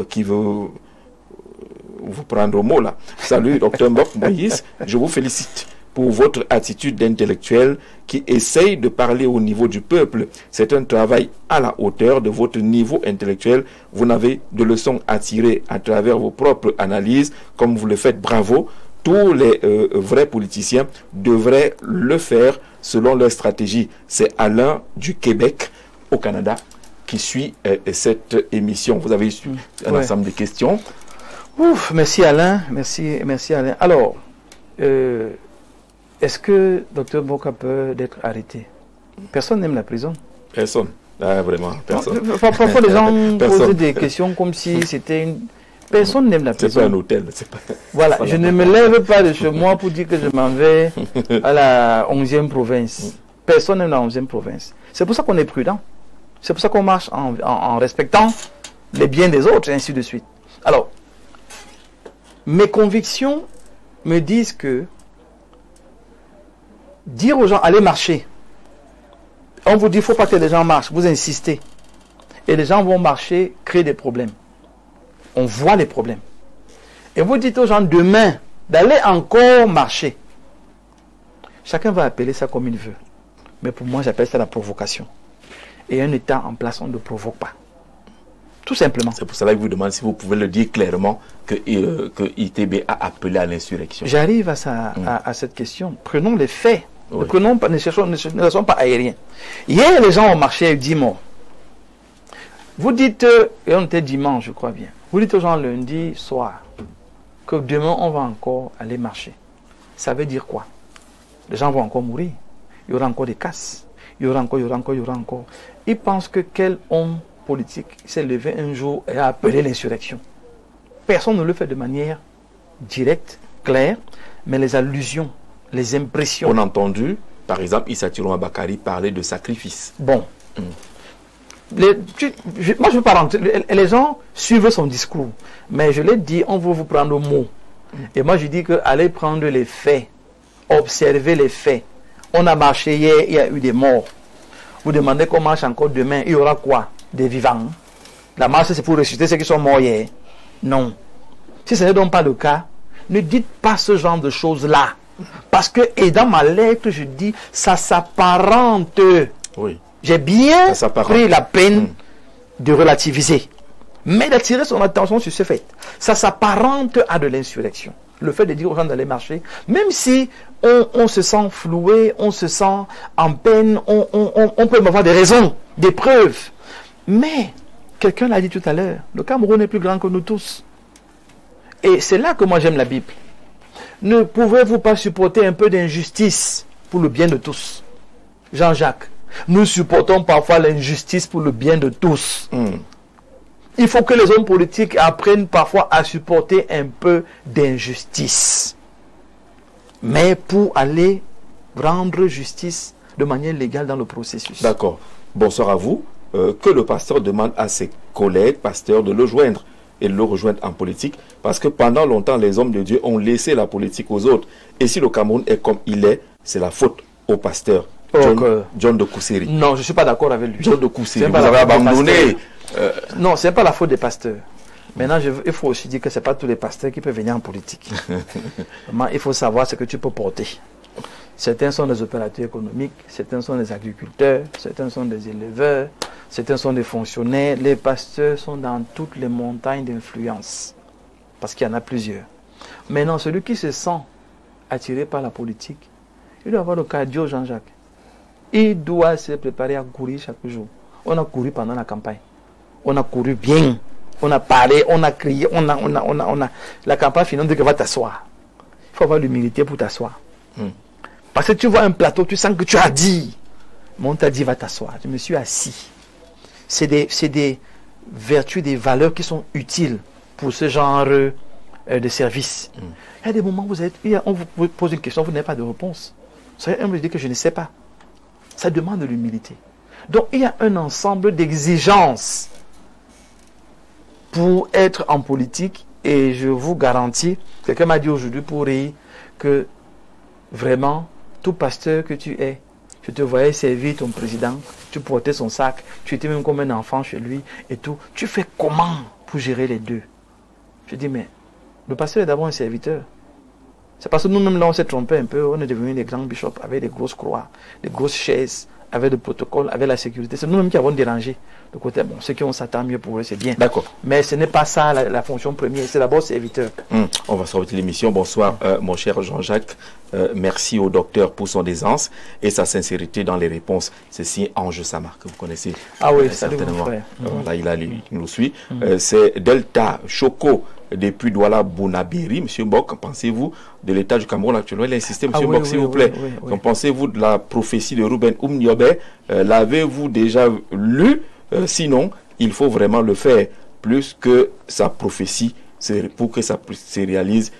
Speaker 1: qui veut vous prendre au mot là. Salut, docteur Mbok Moïse. Je vous félicite pour votre attitude d'intellectuel qui essaye de parler au niveau du peuple. C'est un travail à la hauteur de votre niveau intellectuel. Vous n'avez de leçons à tirer à travers vos propres analyses, comme vous le faites. Bravo. Tous les vrais politiciens devraient le faire selon leur stratégie. C'est Alain du Québec, au Canada, qui suit cette émission. Vous avez eu un ensemble de questions.
Speaker 2: Ouf, merci Alain. Merci Alain. Alors, est-ce que Dr Mbok peut être arrêté? Personne n'aime la prison.
Speaker 1: Personne. Ah, vraiment, personne.
Speaker 2: Parfois, les gens posent des questions comme si c'était une... Personne n'aime la prison.
Speaker 1: C'est pas un hôtel.
Speaker 2: Voilà, je ne me lève pas de chez moi pour dire que je m'en vais à la 11e province. Personne n'aime la 11e province. C'est pour ça qu'on est prudent. C'est pour ça qu'on marche en respectant les biens des autres, et ainsi de suite. Alors, mes convictions me disent que dire aux gens, allez marcher. On vous dit, il ne faut pas que les gens marchent. Vous insistez. Et les gens vont marcher, créer des problèmes. On voit les problèmes. Et vous dites aux gens, demain, d'aller encore marcher. Chacun va appeler ça comme il veut. Mais pour moi, j'appelle ça la provocation. Et un État en place, on ne provoque pas. Tout simplement.
Speaker 1: C'est pour cela que je vous demande si vous pouvez le dire clairement que ITB a appelé à l'insurrection.
Speaker 2: J'arrive à cette question. Prenons les faits. Oui. Ne restons pas aériens. Hier, les gens ont marché avec 10 morts. Vous dites, et on était dimanche, je crois bien, vous dites aux gens lundi soir que demain on va encore aller marcher. Ça veut dire quoi? Les gens vont encore mourir. Il y aura encore des casses. Il y aura encore. Ils pensent que quel homme politique s'est levé un jour et a appelé l'insurrection. Personne ne le fait de manière directe, claire, mais les allusions, les impressions.
Speaker 1: On a entendu, par exemple, Issa Thirouma Bakary parler de sacrifice.
Speaker 2: Bon. Moi, je ne veux pas rentrer. Les gens suivent son discours. Mais je l'ai dit, on veut vous prendre au mot. Et moi, je dis que allez prendre les faits. Observez les faits. On a marché hier, il y a eu des morts. Vous demandez qu'on marche encore demain, il y aura quoi? Des vivants. La marche, c'est pour ressusciter ceux qui sont morts hier. Non. Si ce n'est donc pas le cas, ne dites pas ce genre de choses-là. Parce que, et dans ma lettre, je dis, ça s'apparente.
Speaker 1: Oui.
Speaker 2: J'ai bien pris la peine de relativiser. Mais d'attirer son attention sur ce fait. Ça s'apparente à de l'insurrection. Le fait de dire aux gens d'aller marcher, même si on se sent floué, on se sent en peine, on peut avoir des raisons, des preuves. Mais, quelqu'un l'a dit tout à l'heure, le Cameroun est plus grand que nous tous. Et c'est là que moi j'aime la Bible. Ne pouvez-vous pas supporter un peu d'injustice pour le bien de tous? Jean-Jacques, nous supportons parfois l'injustice pour le bien de tous. Il faut que les hommes politiques apprennent parfois à supporter un peu d'injustice. Mais pour aller rendre justice de manière légale dans le processus.
Speaker 1: D'accord. Bonsoir à vous. Que le pasteur demande à ses collègues pasteurs de le joindre et de le rejoindre en politique. Parce que pendant longtemps, les hommes de Dieu ont laissé la politique aux autres. Et si le Cameroun est comme il est, c'est la faute au pasteur. John de Kousseri.
Speaker 2: Non, je ne suis pas d'accord avec lui.
Speaker 1: John de Kousseri, vous avez abandonné.
Speaker 2: Non, ce n'est pas la faute des pasteurs. Maintenant, il faut aussi dire que ce n'est pas tous les pasteurs qui peuvent venir en politique. Il faut savoir ce que tu peux porter. Certains sont des opérateurs économiques, certains sont des agriculteurs, certains sont des éleveurs, certains sont des fonctionnaires. Les pasteurs sont dans toutes les montagnes d'influence. Parce qu'il y en a plusieurs. Maintenant, celui qui se sent attiré par la politique, il doit avoir le cardio, Jean-Jacques. Il doit se préparer à courir chaque jour. On a couru pendant la campagne. On a couru bien. On a parlé, on a crié, La campagne finale dit que va t'asseoir. Il faut avoir l'humilité pour t'asseoir. Parce que tu vois un plateau, tu sens que tu as dit. Mais on t'a dit va t'asseoir. Je me suis assis. C'est des vertus, des valeurs qui sont utiles pour ce genre de service. Il y a des moments où on vous pose une question, vous n'avez pas de réponse. Vous savez, on me dit que je ne sais pas. Ça demande de l'humilité. Donc il y a un ensemble d'exigences pour être en politique, et je vous garantis, quelqu'un m'a dit aujourd'hui pour rire que vraiment, tout pasteur que tu es, je te voyais servir ton président, tu portais son sac, tu étais même comme un enfant chez lui et tout. Tu fais comment pour gérer les deux? Je dis, mais le pasteur est d'abord un serviteur. C'est parce que nous-mêmes là on s'est trompé un peu, on est devenus des grands bishops avec des grosses croix, des grosses chaises, avec des protocoles, avec la sécurité. C'est nous-mêmes qui avons dérangé le côté. Bon, ceux qui ont Satan, mieux pour eux, c'est bien.
Speaker 1: D'accord.
Speaker 2: Mais ce n'est pas ça la fonction première, c'est d'abord serviteur.
Speaker 1: On va sortir l'émission. Bonsoir, mon cher Jean-Jacques. Merci au docteur pour son aisance et sa sincérité dans les réponses. C'est signé Ange Samar, que vous connaissez.
Speaker 2: Ah oui, certainement.
Speaker 1: Voilà, il nous suit. C'est Delta Choco depuis Douala Bounabiri. M. Mbok, qu'en pensez-vous de l'état du Cameroun actuellement? Il a insisté, M. Mbok, s'il vous plaît. Qu'en pensez-vous de la prophétie de Ruben Oumniobé? L'avez-vous déjà lu? Sinon, il faut vraiment le faire plus que sa prophétie, pour que ça se réalise,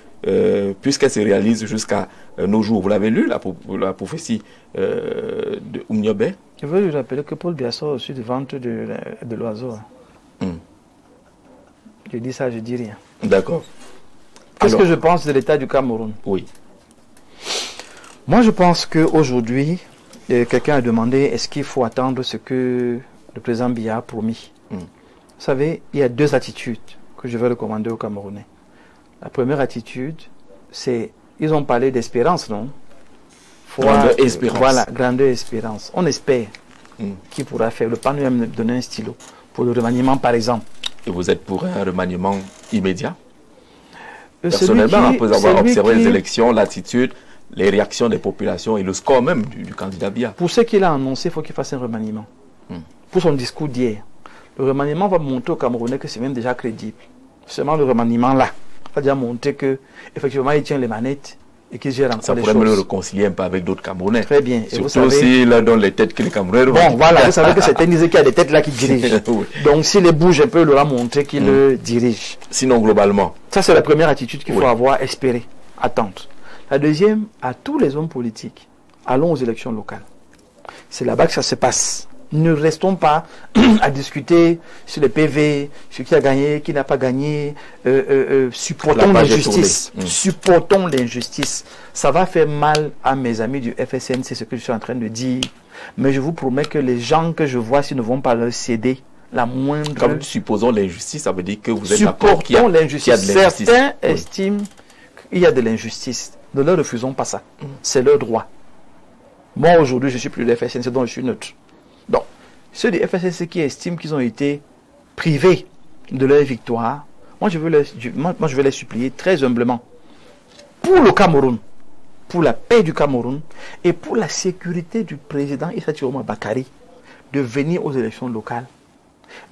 Speaker 1: puisqu'elle se réalise jusqu'à nos jours. Vous l'avez lu, la prophétie de Oumniobé?
Speaker 2: Je veux lui rappeler que Paul Biasso a reçu du ventre de l'oiseau. Je dis ça, je dis rien.
Speaker 1: D'accord.
Speaker 2: Qu'est-ce que je pense de l'état du Cameroun?
Speaker 1: Oui.
Speaker 2: Moi, je pense qu'aujourd'hui, quelqu'un a demandé est-ce qu'il faut attendre ce que le président Biya a promis. Vous savez, il y a deux attitudes que je vais recommander aux Camerounais. La première attitude, c'est, ils ont parlé d'espérance, non?
Speaker 1: Grandeur espérance.
Speaker 2: Voilà, grandeur espérance. On espère qu'il pourra faire. Le PAN lui a donné un stylo pour le remaniement, par exemple. Et
Speaker 1: vous êtes pour un remaniement immédiat? Personnellement, après avoir observé les élections, l'attitude les réactions des populations et le score même du candidat Biya.
Speaker 2: Pour ce qu'il a annoncé, il faut qu'il fasse un remaniement. Pour son discours d'hier, le remaniement va montrer aux Camerounais que c'est même déjà crédible. Seulement le remaniement là va déjà montrer que effectivement il tient les manettes et qu'il gère encore les choses.
Speaker 1: Ça pourrait me le réconcilier un peu avec d'autres Camerounais.
Speaker 2: Très bien.
Speaker 1: Et surtout aussi là dans les têtes que les Camerounais.
Speaker 2: Bon, voilà, vous savez que c'est Ténisé qui a des têtes là qui dirigent. Oui. Donc s'il les bouge un peu, il leur a montré qu'il le dirige.
Speaker 1: Sinon globalement.
Speaker 2: Ça c'est la première attitude qu'il faut avoir, espérer, attendre. La deuxième, à tous les hommes politiques, allons aux élections locales. C'est là-bas que ça se passe. Ne restons pas à discuter sur les PV, sur qui a gagné, qui n'a pas gagné. Supportons l'injustice. Supportons l'injustice. Ça va faire mal à mes amis du FSN, c'est ce que je suis en train de dire. Mais je vous promets que les gens que je vois, s'ils ne vont pas leur céder la moindre...
Speaker 1: Comme supposons l'injustice, ça veut dire que vous êtes
Speaker 2: d'accord qu'il y a de l'injustice. Certains
Speaker 1: oui.
Speaker 2: estiment qu'il y a de l'injustice. Ne leur refusons pas ça. C'est leur droit. Moi, aujourd'hui, je suis plus de FSN, c'est donc je suis neutre. Donc, ceux du FSNC qui estiment qu'ils ont été privés de leur victoire, moi je veux les supplier très humblement, pour le Cameroun, pour la paix du Cameroun et pour la sécurité du président Issa Tiroma Bakary, de venir aux élections locales,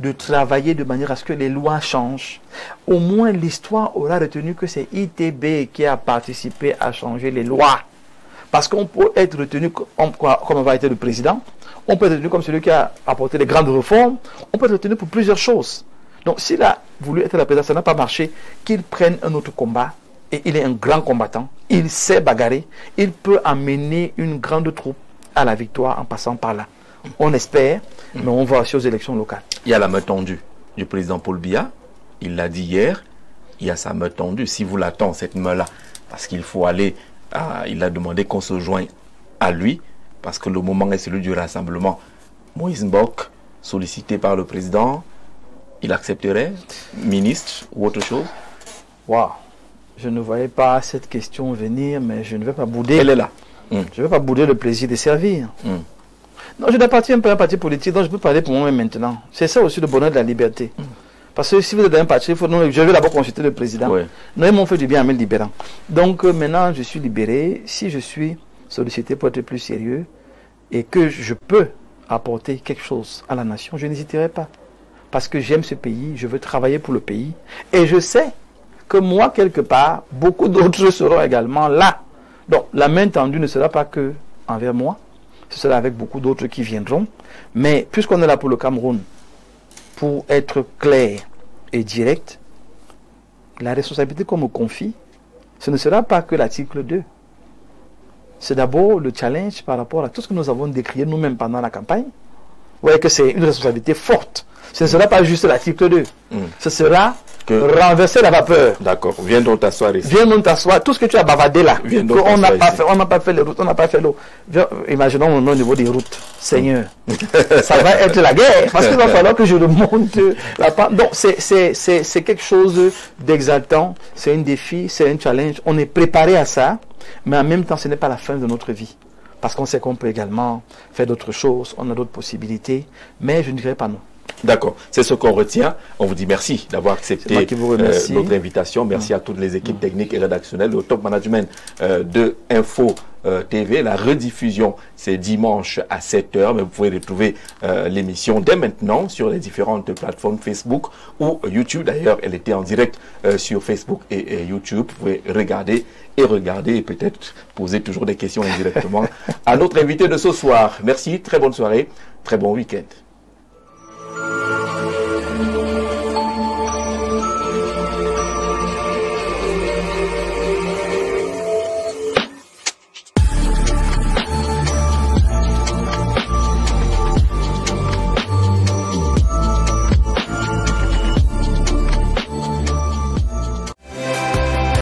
Speaker 2: de travailler de manière à ce que les lois changent. Au moins l'histoire aura retenu que c'est ITB qui a participé à changer les lois. Parce qu'on peut être retenu comme on va être le président, on peut être retenu comme celui qui a apporté les grandes réformes, on peut être retenu pour plusieurs choses. Donc s'il a voulu être la présidence, ça n'a pas marché, qu'il prenne un autre combat, et il est un grand combattant, il sait bagarrer, il peut amener une grande troupe à la victoire en passant par là. On espère, mais on va aussi aux élections locales.
Speaker 1: Il y a la main tendue du président Paul Biya, il l'a dit hier, il y a sa main tendue, si vous l'attendez cette main-là, parce qu'il faut aller... il a demandé qu'on se joigne à lui, parce que le moment est celui du rassemblement. Moïse Mbok, sollicité par le président, il accepterait, ministre ou autre chose?
Speaker 2: Waouh, je ne voyais pas cette question venir, mais je ne vais pas bouder.
Speaker 1: Elle est là.
Speaker 2: Je ne vais pas bouder le plaisir de servir. Non, je n'appartiens pas à un parti politique, donc je peux parler pour moi-même maintenant. C'est ça aussi le bonheur de la liberté. Parce que si vous êtes dans un parti, je vais d'abord consulter le président. Oui. Non, ils m'ont fait du bien en me libérant. Donc maintenant, je suis libéré. Si je suis sollicité pour être plus sérieux et que je peux apporter quelque chose à la nation, je n'hésiterai pas. Parce que j'aime ce pays, je veux travailler pour le pays. Et je sais que moi, quelque part, beaucoup d'autres seront également là. Donc la main tendue ne sera pas que envers moi, ce sera avec beaucoup d'autres qui viendront. Mais puisqu'on est là pour le Cameroun, pour être clair et direct, la responsabilité qu'on me confie, ce ne sera pas que l'article 2. C'est d'abord le challenge par rapport à tout ce que nous avons décrié nous-mêmes pendant la campagne. Vous voyez que c'est une responsabilité forte. Ce ne sera pas juste l'article 2. Ce sera renverser la vapeur.
Speaker 1: D'accord. Viens donc t'asseoir ici.
Speaker 2: Viens donc t'asseoir. Tout ce que tu as bavardé là. On n'a pas fait les routes, on n'a pas fait l'eau. Imaginons au niveau des routes. Seigneur. Ça va être la guerre. Parce qu'il va falloir que je remonte la pente. Donc c'est quelque chose d'exaltant. C'est un défi, c'est un challenge. On est préparé à ça. Mais en même temps, ce n'est pas la fin de notre vie. Parce qu'on sait qu'on peut également faire d'autres choses. On a d'autres possibilités. Mais je ne dirais pas non.
Speaker 1: D'accord, c'est ce qu'on retient. On vous dit merci d'avoir accepté notre invitation. Merci à toutes les équipes techniques et rédactionnelles, au top management de Info TV. La rediffusion, c'est dimanche à 7 h, mais vous pouvez retrouver l'émission dès maintenant sur les différentes plateformes Facebook ou YouTube. D'ailleurs, elle était en direct sur Facebook et YouTube. Vous pouvez regarder et peut-être poser toujours des questions indirectement à notre invité de ce soir. Merci, très bonne soirée, très bon week-end.